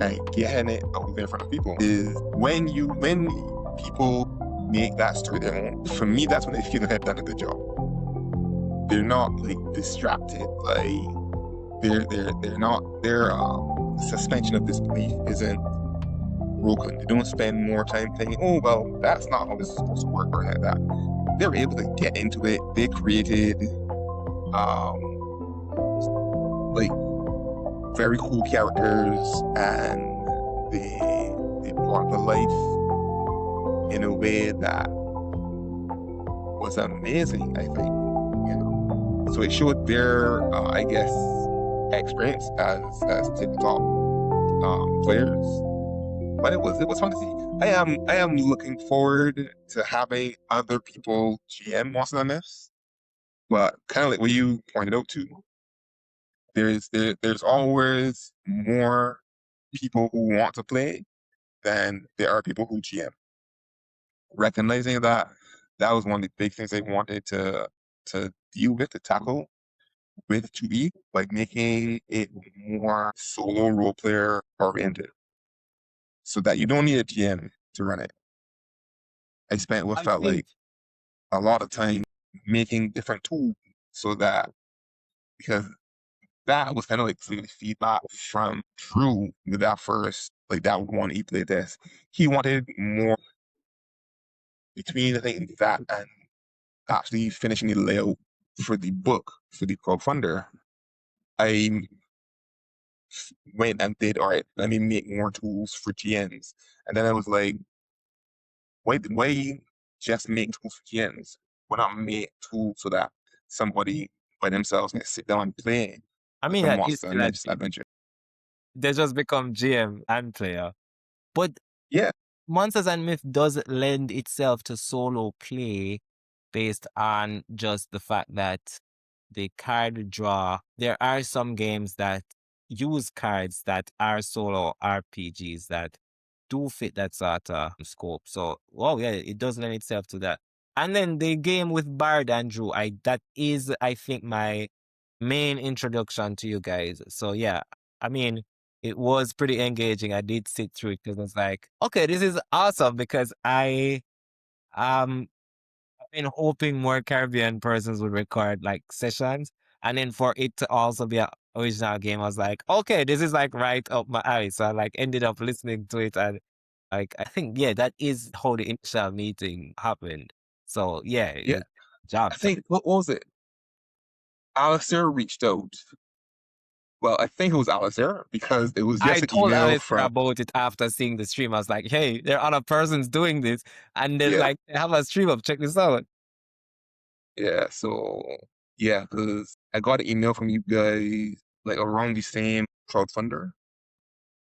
and getting it out there in front of people is when people make that story their own. For me, that's when they feel like they've done a good job. They're not like distracted, like they're not, their suspension of disbelief isn't broken. They don't spend more time thinking, oh well, that's not how this is supposed to work or like that. They're able to get into it. They created like very cool characters, and they brought to life in a way that was amazing, I think, you know. So it showed their I guess experience as tabletop players. But it was fun to see. I am looking forward to having other people GM Monsters and Myths. But kind of like what you pointed out too, there's always more people who want to play than there are people who GM. Recognizing that was one of the big things they wanted to deal with, to tackle with 2E, like making it more solo role player oriented, so that you don't need a GM to run it. I spent what felt like a lot of time making different tools, so that, because that was kind of like the feedback from Drew with that first, like that one E play test. He wanted more between, I think, that and actually finishing the layout for the book for the crowdfunder. I went and did, all right, let me make more tools for GMs. And then I was like, why just make tools for GMs? Why not make tools so that somebody by themselves can sit down and play I mean, the that is Monster and Myths adventure? they just become GM and player. But Yeah. Monsters and Myth does lend itself to solo play based on just the fact that the card draw. There are some games that use cards that are solo RPGs that do fit that sort of scope. So, well, yeah, it does lend itself to that. And then the game with Bard and Drew, that is, I think, my main introduction to you guys. So yeah, I mean, it was pretty engaging. I did sit through it because I was like, okay, this is awesome, because I've been hoping more Caribbean persons would record like sessions, and then for it to also be an original game, I was like, okay, this is like right up my alley. So I like ended up listening to it, and like I think, yeah, that is how the initial meeting happened. So yeah, Yeah. job. I think, what was it? Alistair reached out. Well, I think it was Alistair, because it was I just an told email Alistair from, about it after seeing the stream. I was like, hey, there are other persons doing this, and then yeah. like they have a stream up. Check this out. Yeah, so yeah, because I got an email from you guys like around the same crowdfunder,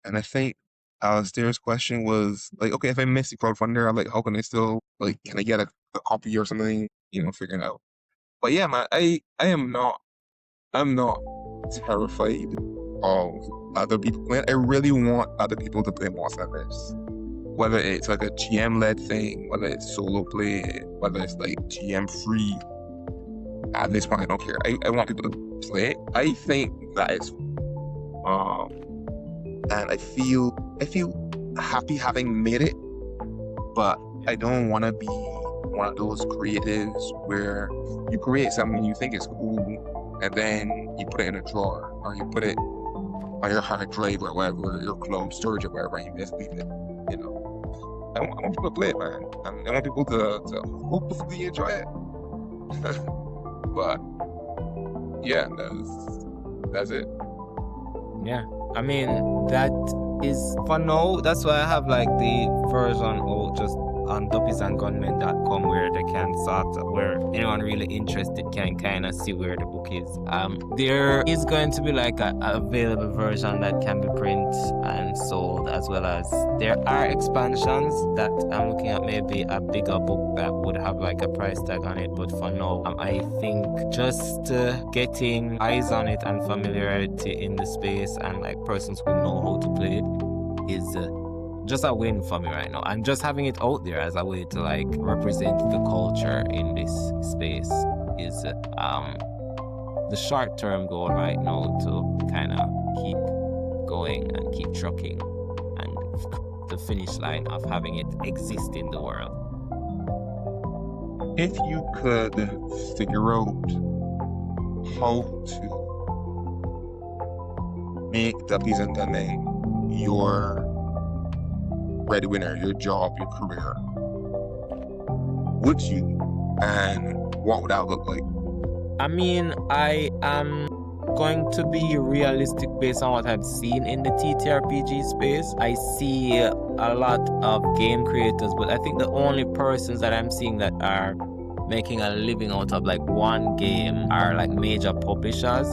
and I think Alistair's question was like, okay, if I miss the crowdfunder, I'm like, how can I still, like, can I get a copy or something? You know, figuring out. But yeah, man, I'm not terrified of other people playing. I really want other people to play Monsters and Myths. whether it's like a GM-led thing, whether it's solo play, whether it's like GM-free. At this point, I don't care. I want people to play. I think that is, and I feel happy having made it, but I don't want to be one of those creatives where you create something you think is cool, and then you put it in a drawer, or you put it on your hard drive or whatever, your cloud storage or wherever, and you just leave it. You know, I want people to play it, man. I want people to hopefully enjoy it. But yeah, that's it. Yeah, I mean, that is for now. That's why I have like the version out just on duppiesandgunmen.com where they can where anyone really interested can kind of see where the book is. There is going to be like a available version that can be printed and sold, as well as there are expansions that I'm looking at, maybe a bigger book that would have like a price tag on it. But for now, I think just getting eyes on it and familiarity in the space and like persons who know how to play it is just a win for me right now. And just having it out there as a way to like represent the culture in this space is the short-term goal right now, to kind of keep going and keep trucking and the finish line of having it exist in the world. If you could figure out how to make Duppies and Gunmen your breadwinner, your job, your career, would you? And what would that look like? I mean, I am going to be realistic based on what I've seen in the TTRPG space. I see a lot of game creators, but I think the only persons that I'm seeing that are making a living out of like one game are like major publishers.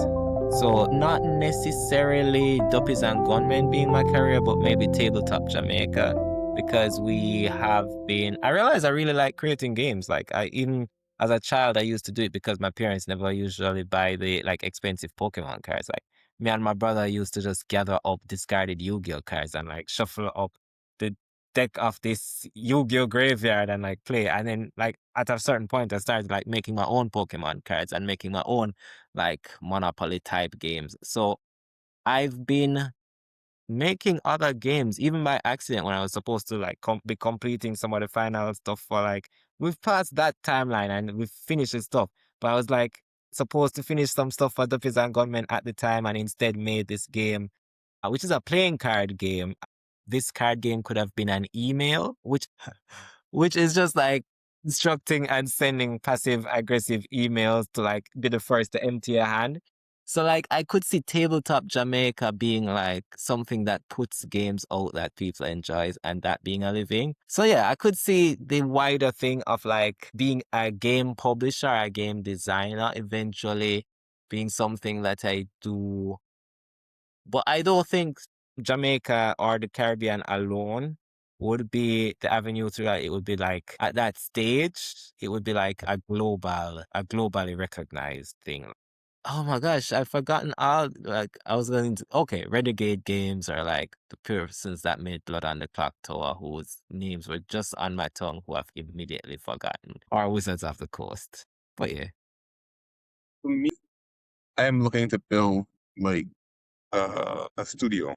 So not necessarily Duppies and Gunmen being my career, but maybe Tabletop Jamaica, because we have been, I realize I really like creating games. Like even as a child, I used to do it because my parents never usually buy the like expensive Pokemon cards. Like me and my brother used to just gather up discarded Yu-Gi-Oh cards and like shuffle up the deck of this Yu-Gi-Oh graveyard and like play. And then like at a certain point, I started like making my own Pokemon cards and making my own like Monopoly type games. So I've been making other games even by accident when I was supposed to like be completing some of the final stuff for like, we've passed that timeline and we've finished the stuff, but I was like supposed to finish some stuff for Duppies and Gunmen at the time and instead made this game, which is a playing card game. This card game could have been an email, which is just like instructing and sending passive aggressive emails to like be the first to empty your hand. So like I could see Tabletop Jamaica being like something that puts games out that people enjoy and that being a living. So yeah, I could see the wider thing of like being a game publisher, a game designer, eventually being something that I do. But I don't think Jamaica or the Caribbean alone would be the avenue to that. It would be like at that stage, it would be like a globally recognized thing. Oh my gosh, I've forgotten all, like I was going to, okay, Renegade Games are like the persons that made Blood on the Clock Tower, whose names were just on my tongue, who I've immediately forgotten. Or Wizards of the Coast. But yeah. For me, I am looking to build like a studio.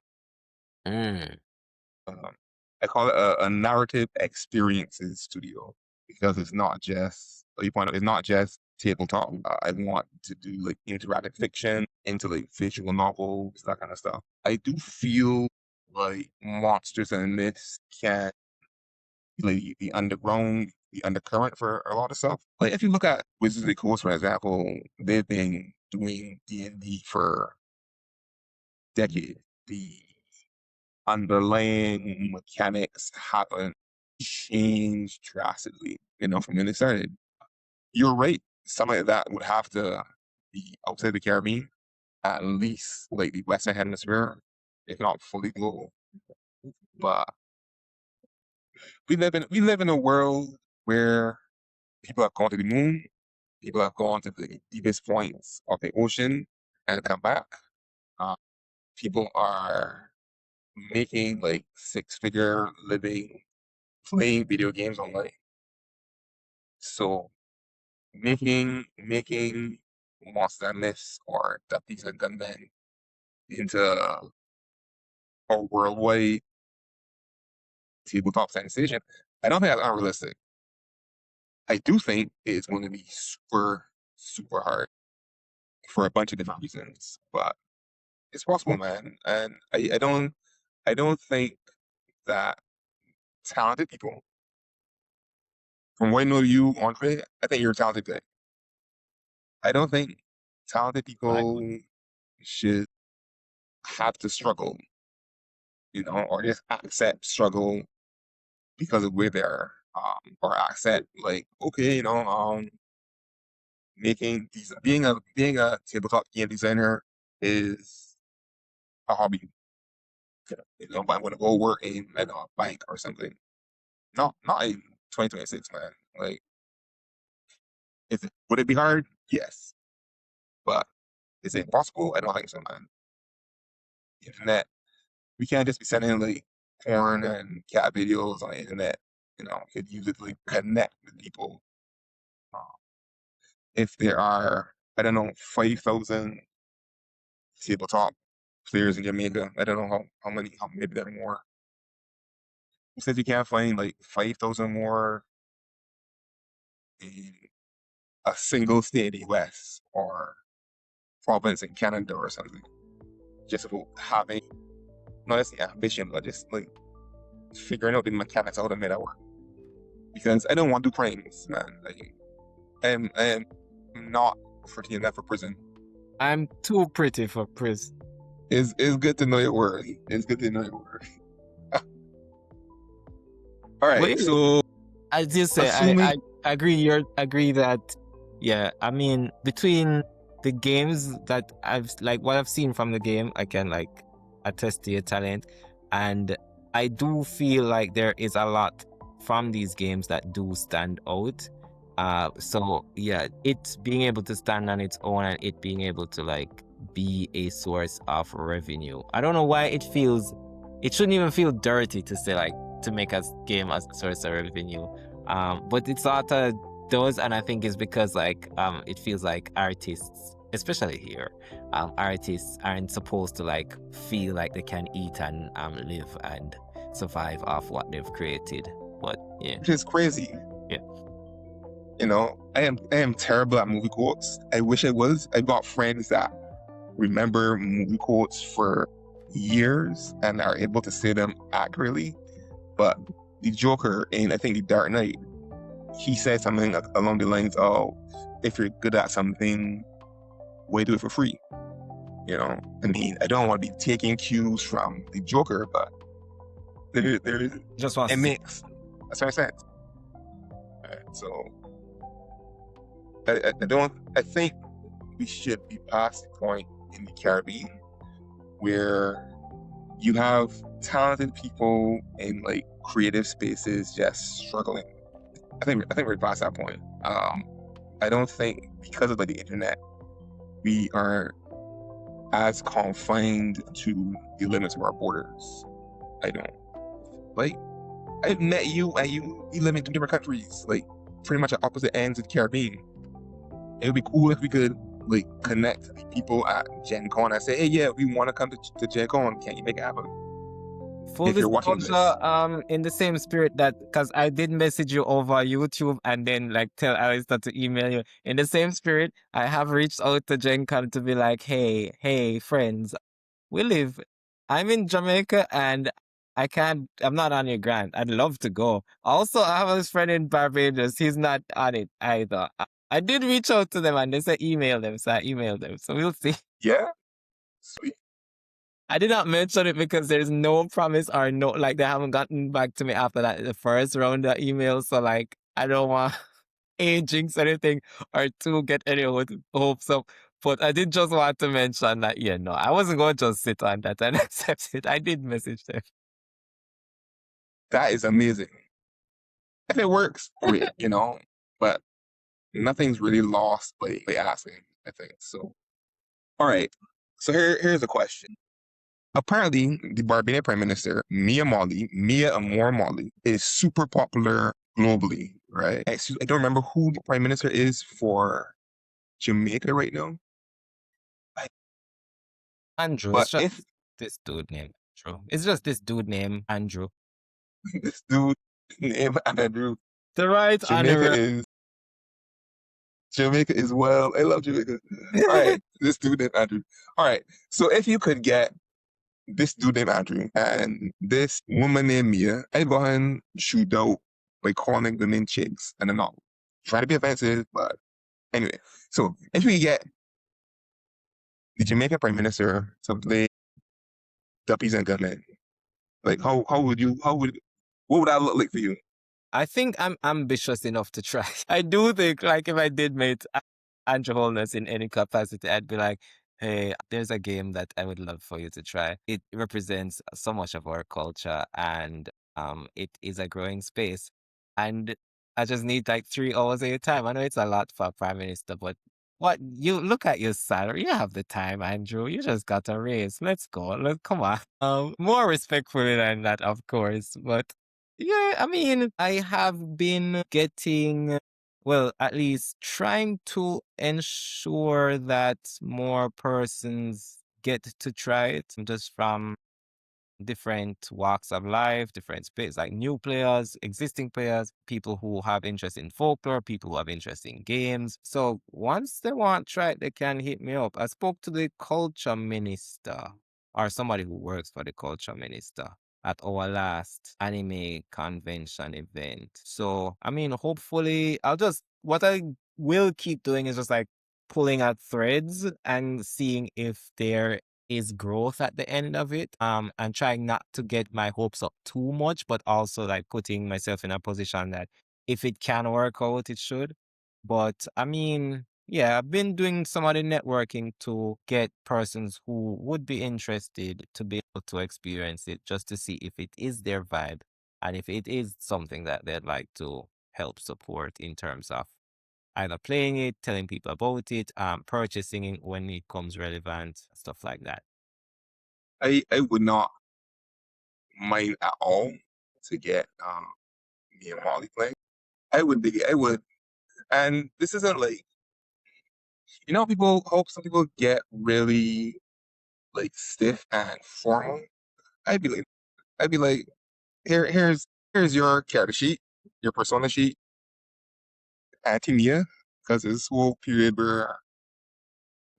Mm. I call it a narrative experiences studio, because it's not just, like you point out, it's not just tabletop. I want to do like interactive fiction, into like visual novels, that kind of stuff. I do feel like Monsters and Myths can be like the underground, the undercurrent for a lot of stuff. Like if you look at Wizards of the Coast, for example, they've been doing D&D for decades. The underlying mechanics haven't changed drastically, from when they started. You're right. Something like that would have to be outside the Caribbean, at least like the Western Hemisphere, if not fully global. But we live in a world where people have gone to the moon, people have gone to the deepest points of the ocean and come back. Uh, People are making like six-figure living playing video games online. So making Monsters and Myths or Duppies and Gunmen into a worldwide tabletop sensation, I don't think that's unrealistic. I do think it's going to be super, super hard for a bunch of different reasons, but it's possible, man. And I don't think that talented people, from what I know of you, Andre, I think you're a talented guy. I don't think talented people should have to struggle, or just accept struggle because of where they are, or accept like, okay, being a tabletop game designer is a hobby. But I'm gonna go work in a bank or something. Not in 2026, man. Like, would it be hard? Yes, but is it possible? I don't think so, man. Internet, we can't just be sending like porn and cat videos on the internet. We could use it to like connect with people. Uh, if there are, I don't know, 5,000 tabletop players in Jamaica, I don't know how many, maybe there are more. Since you can't find like 5,000 more in a single state in the US or province in Canada or something, just about having not just the ambition, but just like figuring out the mechanics of how to make that work. Because I don't want to do crimes, man. Like, I'm not pretty enough for prison. I'm too pretty for prison. It's good to know your word. It's good to know your word. All right, Wait, so as you say, I agree. Agree that, yeah. I mean, between the games that what I've seen from the game, I can like attest to your talent, and I do feel like there is a lot from these games that do stand out. So yeah, it being able to stand on its own and it being able to like be a source of revenue. I don't know why it shouldn't even feel dirty to say like to make a game as a source of revenue. But it sort of does, and I think it's because like it feels like artists, especially here, artists aren't supposed to like feel like they can eat and live and survive off what they've created. But yeah, which is crazy. Yeah. I am terrible at movie quotes. I wish I was. I've got friends that remember movie quotes for years and are able to say them accurately. But the Joker in, I think, The Dark Knight, he said something along the lines of, if you're good at something, why do it for free? I mean, I don't want to be taking cues from the Joker, but it makes a certain sense. So I think we should be past the point in the Caribbean where you have talented people in like creative spaces just struggling. I think we're past that point. I don't think because of like the internet, we are as confined to the limits of our borders. I don't. Like, I've met you and we live in two different countries, like pretty much at opposite ends of the Caribbean. It would be cool if we could like connect people at Gen Con and say, hey, yeah, we want to come to Gen Con. Can you make it happen? If you're watching this, in the same spirit that, because I did message you over YouTube and then like tell Alistair to email you. In the same spirit, I have reached out to Gen Con to be like, hey, friends, I'm in Jamaica and I'm not on your grant. I'd love to go. Also, I have this friend in Barbados. He's not on it either. I did reach out to them and they said email them. So I emailed them. So we'll see. Yeah. Sweet. I did not mention it because there's no promise or no, like they haven't gotten back to me after that, the first round of emails. So like, I don't want A, jinx anything or two, get any hopes up. But I did just want to mention that, yeah, no, I wasn't going to just sit on that and accept it. I did message them. That is amazing. If it works, great, but nothing's really lost by asking, I think. So, all right. So here's a question. Apparently, the Barbadian Prime Minister, Mia Amor Molly, is super popular globally, right? I don't remember who the Prime Minister is for Jamaica right now. Andrew, But it's just if this dude named Andrew. It's just this dude named Andrew. this dude named Andrew, The right Jamaica honorary. is Jamaica is well. I love Jamaica. All right, this dude named Andrew. All right, so if you could get this dude named Andrew and this woman named Mia, I go ahead and shoot out by calling them in chicks and not trying to be offensive, but anyway. So if we get the Jamaican Prime Minister to play Duppies and Gunmen, like how would what would that look like for you? I think I'm ambitious enough to try. I do think, like, if I did meet Andrew Holness in any capacity, I'd be like, hey, there's a game that I would love for you to try. It represents so much of our culture, and it is a growing space. And I just need like 3 hours of your time. I know it's a lot for a prime minister, but what you look at your salary, you have the time, Andrew. You just got a raise. Let's go. Come on. More respectfully than that, of course, but yeah, I mean, I have been getting, well, at least trying to ensure that more persons get to try it just from different walks of life, different space, like new players, existing players, people who have interest in folklore, people who have interest in games. So once they want to try it, they can hit me up. I spoke to the culture minister or somebody who works for the culture minister at our last anime convention event. So, I mean, hopefully what I will keep doing is just like pulling out threads and seeing if there is growth at the end of it. And trying not to get my hopes up too much, but also like putting myself in a position that if it can work out, it should. But I mean, yeah, I've been doing some of the networking to get persons who would be interested to be able to experience it just to see if it is their vibe and if it is something that they'd like to help support in terms of either playing it, telling people about it, purchasing it when it comes relevant, stuff like that. I would not mind at all to get me and Molly playing. I would dig it. I would. And this isn't like people hope some people get really like stiff and formal. I'd be like here's your character sheet, your persona sheet, Auntie Mia, because this whole period where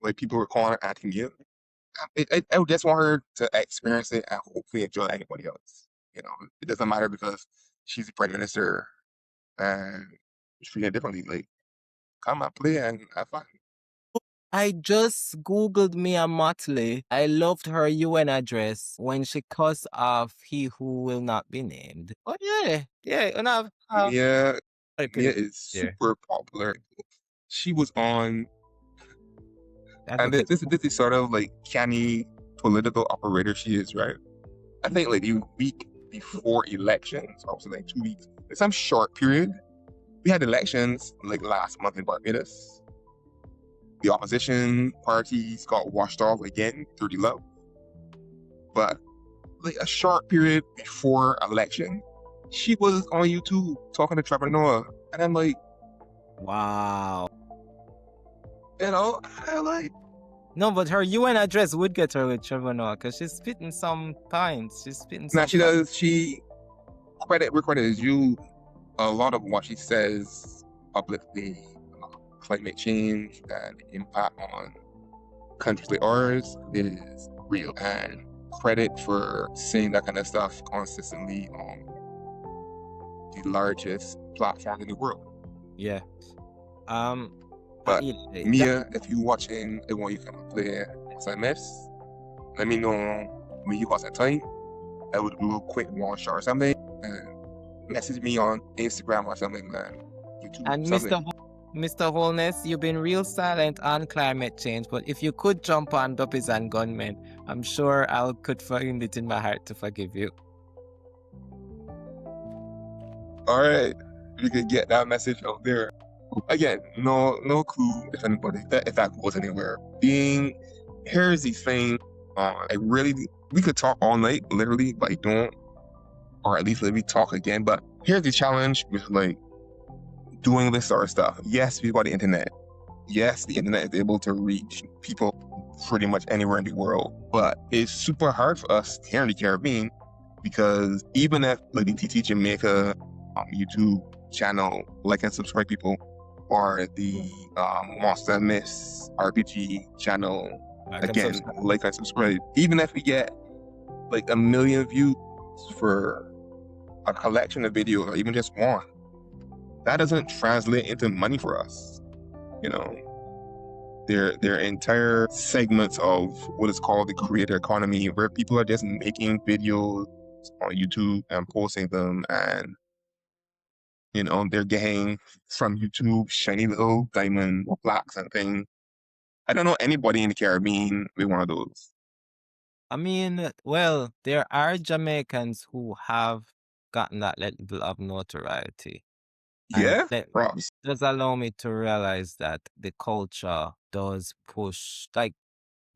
like people were calling her Auntie Mia. I would just want her to experience it and hopefully enjoy like anybody else. It doesn't matter because she's the prime minister and treat her differently. Like, come and play and have fun. I just Googled Mia Motley. I loved her UN address when she cussed off he who will not be named. Oh, yeah. Yeah. And Mia is yeah. super popular. She was on, and Advocate. this is sort of like canny political operator she is, right? I think like the week before elections, also like 2 weeks, in some short period, we had elections like last month in Barbados. The opposition parties got washed off again through the love. But like a short period before election, she was on YouTube talking to Trevor Noah. And I'm like, wow. I like. No, but her UN address would get her with Trevor Noah because she's spitting some pints. She's spitting some. Now she does. Where credit is due. A lot of what she says uplifting climate change and impact on countries like ours is real, and credit for saying that kind of stuff consistently on the largest platform in the world. Yeah. But Mia, if you watching, I want you to come and play Monsters and Myths. Let me know when you got that time. I would do a quick one shot or something, and message me on Instagram or something, man. YouTube. And something. Mr. Holness, you've been real silent on climate change, but if you could jump on Duppies and Gunmen, I'm sure I could find it in my heart to forgive you. All right, you can get that message out there. Again, no clue if anybody if that goes anywhere. Here's the thing. I really we could talk all night, literally, like don't, or at least let me talk again. But here's the challenge with like doing this sort of stuff. Yes, we've got the internet. Yes, the internet is able to reach people pretty much anywhere in the world, but it's super hard for us here in the Caribbean because even if like the TT Jamaica YouTube channel, like and subscribe people, or the Monster and Myths RPG channel, again, like and subscribe, even if we get like 1 million views for a collection of videos or even just one, that doesn't translate into money for us. You know, there are entire segments of what is called the creator economy where people are just making videos on YouTube and posting them, and you know, they're getting from YouTube shiny little diamond plaques and things. I don't know anybody in the Caribbean with one of those. I mean, well, there are Jamaicans who have gotten that level of notoriety. And Yeah, that props. does allow me to realize that the culture does push, like,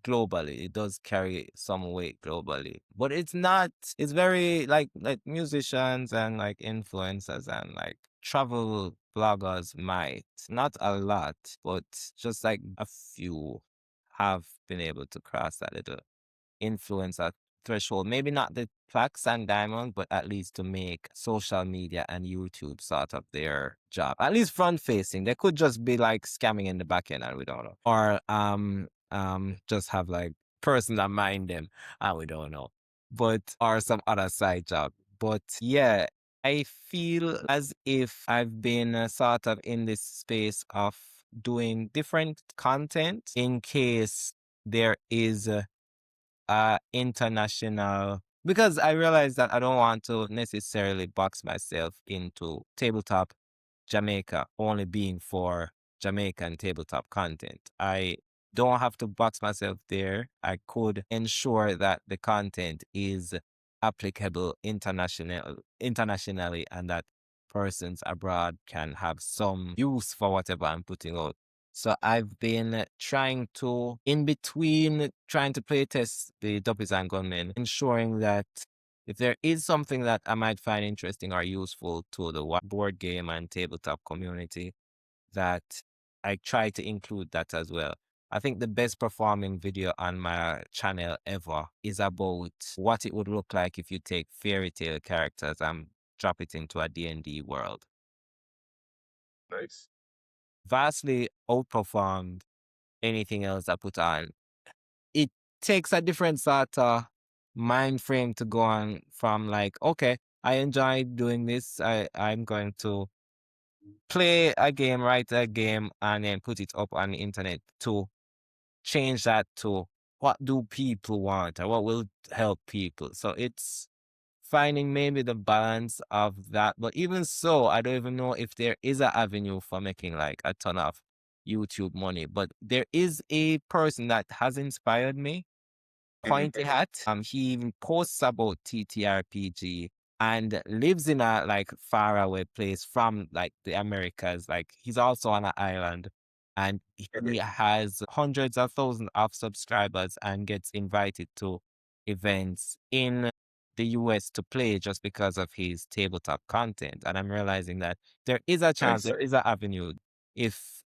globally. It does carry some weight globally. But it's not, it's very like musicians and like influencers and like travel bloggers might. Not a lot, but just like a few have been able to cross that little influencer threshold. Maybe not the plaques and diamond, but at least to make social media and YouTube sort of their job. At least front facing. They could just be like scamming in the back end and we don't know. Or just have like person that mind them and we don't know. But or some other side job. But yeah, I feel as if I've been sort of in this space of doing different content in case there is international, because I realize that I don't want to necessarily box myself into tabletop Jamaica only being for Jamaican tabletop content. I don't have to box myself there. I could ensure that the content is applicable internationally and that persons abroad can have some use for whatever I'm putting out. So I've been trying to, in between trying to play test the Duppies and Gunmen, ensuring that if there is something that I might find interesting or useful to the board game and tabletop community, that I try to include that as well. I think the best performing video on my channel ever is about what it would look like if you take fairy tale characters and drop it into a D&D world. Nice. Vastly outperformed anything else I put on. It takes a different sort of mind frame to go on from like, okay, I enjoy doing this. I'm going to play a game, write a game, and then put it up on the internet to change that to what do people want or what will help people. So it's finding maybe the balance of that. But even so, I don't even know if there is an avenue for making like a ton of YouTube money. But there is a person that has inspired me, Pointy Hat. He even posts about TTRPG and lives in a like faraway place from like the Americas. Like he's also on an island and he has hundreds of thousands of subscribers and gets invited to events in the US to play just because of his tabletop content. And I'm realizing that there is a chance, Nice. there is an avenue if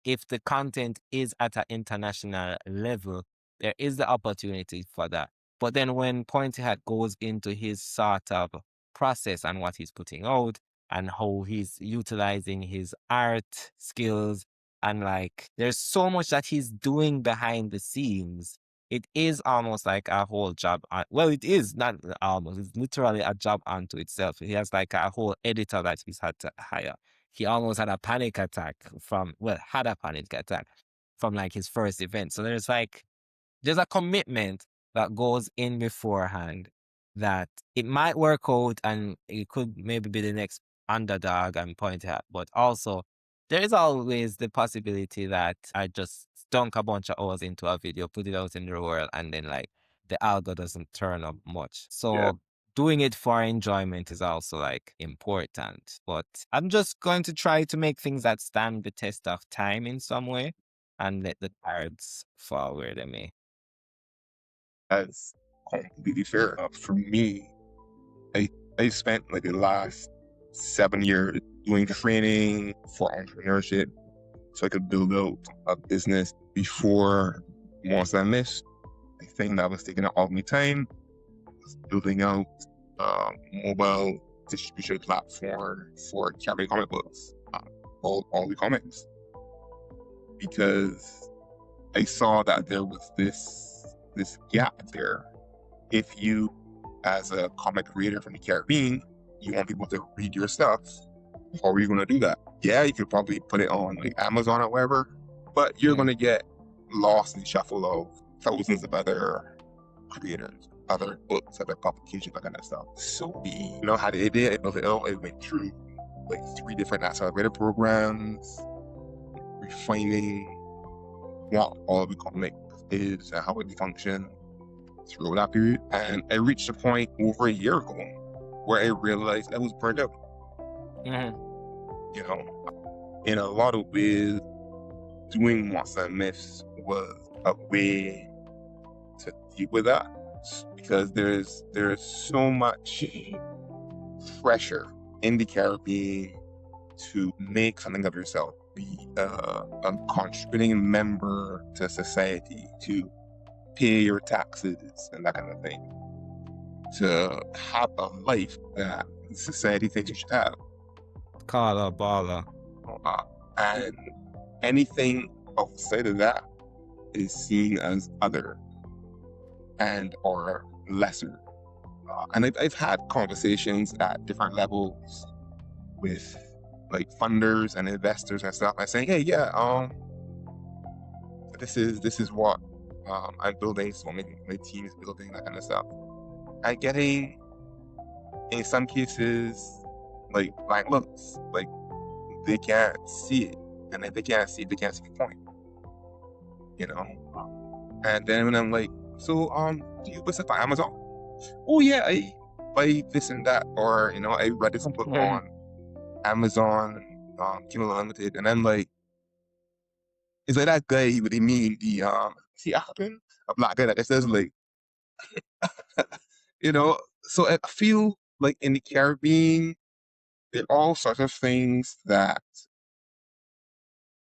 if the content is at an international level, there is the opportunity for that. But then when Pointy Hat goes into his sort of process and what he's putting out and how he's utilizing his art skills and like there's so much that he's doing behind the scenes. It is almost like a whole job. Well, it is not almost. It's literally a job unto itself. He has like a whole editor that he's had to hire. He almost had a panic attack had a panic attack from like his first event. So there's a commitment that goes in beforehand that it might work out and it could maybe be the next underdog and point at, but also there is always the possibility that I just dunk a bunch of hours into a video, put it out in the world, and then like the algo doesn't turn up much. Yeah. So doing it for enjoyment is also like important. But I'm just going to try to make things that stand the test of time in some way and let the cards fall where they may. That's completely fair. For me, I spent like the last 7 years doing training for entrepreneurship so I could build out a business before Monsters and Myths. I think that was taking up all my time, building out a mobile distribution platform for carrying comic books, all the comics, because I saw that there was this gap there. If you, as a comic creator from the Caribbean, you want people to read your stuff, how are you going to do that? Yeah, you could probably put it on like Amazon or wherever, but you're going to get lost in the shuffle of thousands of other creators, other books, other publications, that kind of stuff. So we, how the idea, it went through like 3 different accelerator programs, refining what all the comic is and how it function through that period. And I reached a point over a year ago where I realized I was burned out. In a lot of ways, doing Monsters and Myths was a way to deal with that, because there's so much pressure in the Caribbean to make something of yourself, be a contributing member to society, to pay your taxes and that kind of thing, to have a life that society thinks you should have. Carla, baller. And anything outside of that is seen as other and or lesser. And I've had conversations at different levels with like funders and investors and stuff. I'm saying, hey, yeah, this is what I'm building. So my team is building, that kind of stuff. And getting, in some cases, like blank looks, like they can't see it, and if they can't see it, they can't see the point. And then when I'm like, so do you visit on Amazon? Oh yeah, I buy this and that, or I read this book on Amazon, Kindle Unlimited, and then like, it's like that guy with the meme, the see Heartman, a black guy that just says like, So I feel like in the Caribbean, there are all sorts of things that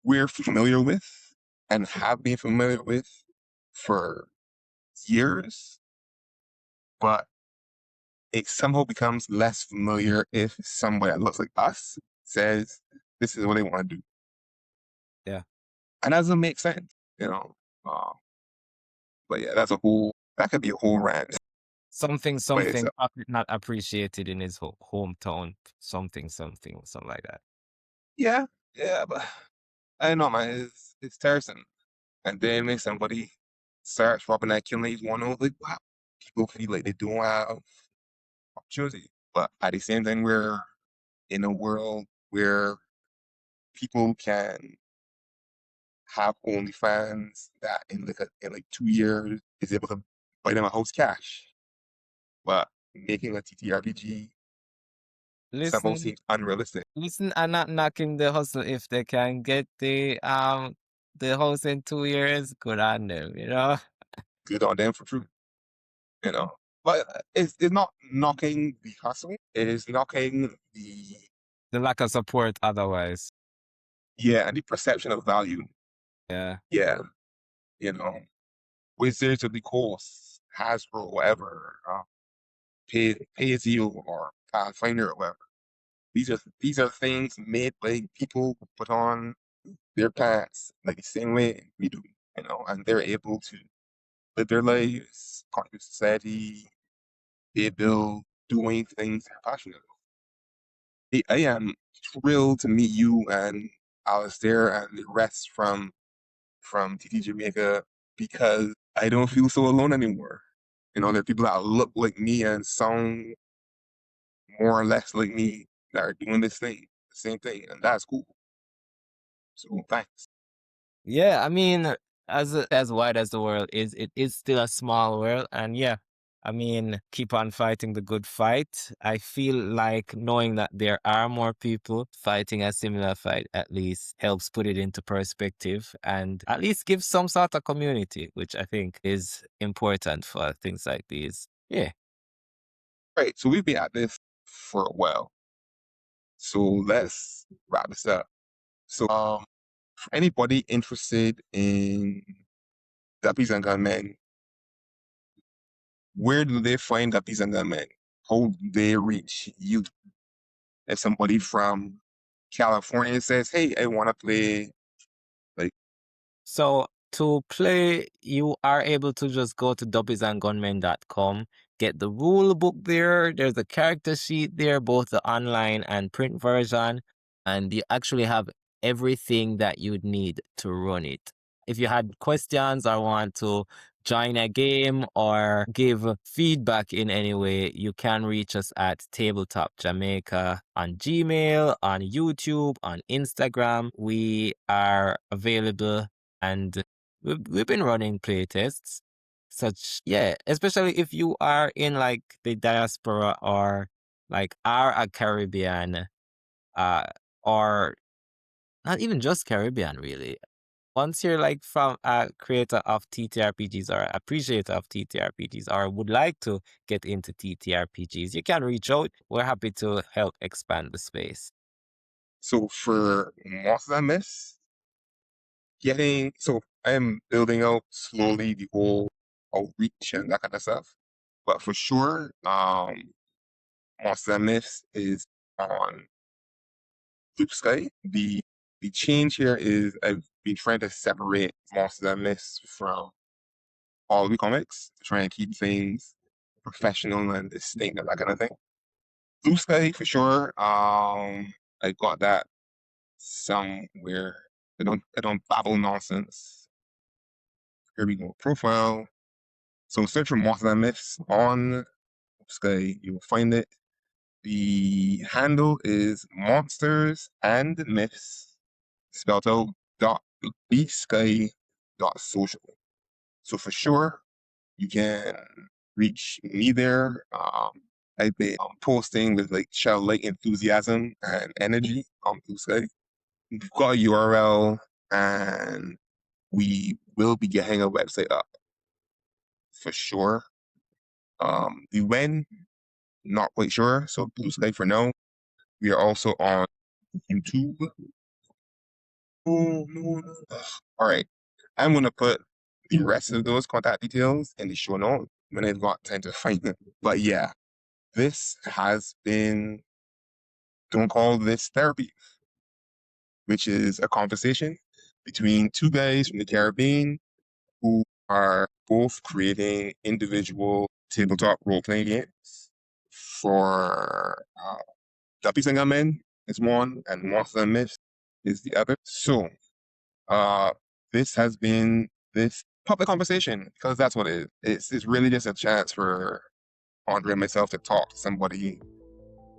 we're familiar with and have been familiar with for years, but it somehow becomes less familiar if somebody that looks like us says this is what they want to do. Yeah. And that doesn't make sense, but yeah, that could be a whole rant. Something not appreciated in his hometown. Something like that. Yeah, but I don't know, man, it's tiresome. And then when somebody starts robbing that killing these one over, like, wow, people feel like they don't have opportunity. But at the same time, we're in a world where people can have OnlyFans that in like 2 years is able to buy them a house cash. But making a TTRPG somehow Listen, seems unrealistic. I'm not knocking the hustle if they can get the house in 2 years. Good on them, Good on them for true, But it's not knocking the hustle. It is knocking the lack of support otherwise. and the perception of value. Yeah. Yeah, Wizards of the Coast, Hasbro, whatever, Pay As You or Pathfinder or whatever. These are things made by people who put on their pants like the same way we do, and they're able to live their lives, contribute to society, pay a bill, doing things they're passionate about. I am thrilled to meet you and Alistair and the rest from TT Jamaica, because I don't feel so alone anymore. There are people that look like me and sound more or less like me that are doing this thing, the same thing, and that's cool. So thanks. Yeah, I mean, as wide as the world is, it is still a small world, and yeah, I mean, keep on fighting the good fight. I feel like knowing that there are more people fighting a similar fight at least helps put it into perspective and at least give some sort of community, which I think is important for things like these. Yeah. Right. So we've been at this for a while. So let's wrap this up. So, for anybody interested in Duppies and Gunmen, where do they find Duppies and Gunmen? How do they reach you? If somebody from California says, "Hey, I want to play," like, So to play, you are able to just go to duppiesandgunmen.com, get the rule book there. There's a character sheet there, both the online and print version, and you actually have everything that you'd need to run it. If you had questions or want to join a game or give feedback in any way, you can reach us at Tabletop Jamaica on Gmail, on YouTube, on Instagram. We are available and we've been running playtests. Especially if you are in like the diaspora or like are a Caribbean, or not even just Caribbean really. Once you're like from a creator of TTRPGs or appreciator of TTRPGs or would like to get into TTRPGs, you can reach out. We're happy to help expand the space. so for Monsters and Myths, I am building out slowly the whole outreach and that kind of stuff. But for sure, Monsters and Myths is on Blue Sky. The change here is I've been trying to separate Monsters and Myths from all the comics to try and keep things professional and distinct and that kind of thing. Blue Sky for sure. I got that somewhere. I don't babble nonsense. Here we go. Profile. So search for Monsters and Myths on Sky. You will find it. The handle is Monsters and Myths, spelled out .bsky.social. So for sure, you can reach me there. I've been posting with like childlike enthusiasm and energy on Blue Sky. We've got a URL and we will be getting a website up for sure. The when, not quite sure. So Blue Sky for now. We are also on YouTube. Oh, no. All right. I'm going to put the rest of those contact details in the show notes when I've got time to find them. But yeah, this has been Don't Call This Therapy, which is a conversation between two guys from the Caribbean who are both creating individual tabletop role-playing games for Duppies and Gunmen is one, and Monsters and Myths is the other. So, this has been this public conversation because that's what it is. It's really just a chance for Andre and myself to talk to somebody,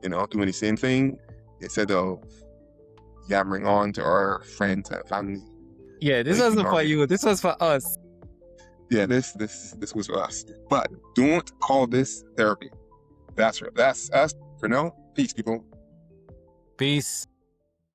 doing the same thing instead of yammering on to our friends and family. Yeah, this Like, wasn't for you. This was for us. Yeah, this was for us. But don't call this therapy. That's us for now. Peace, people. Peace.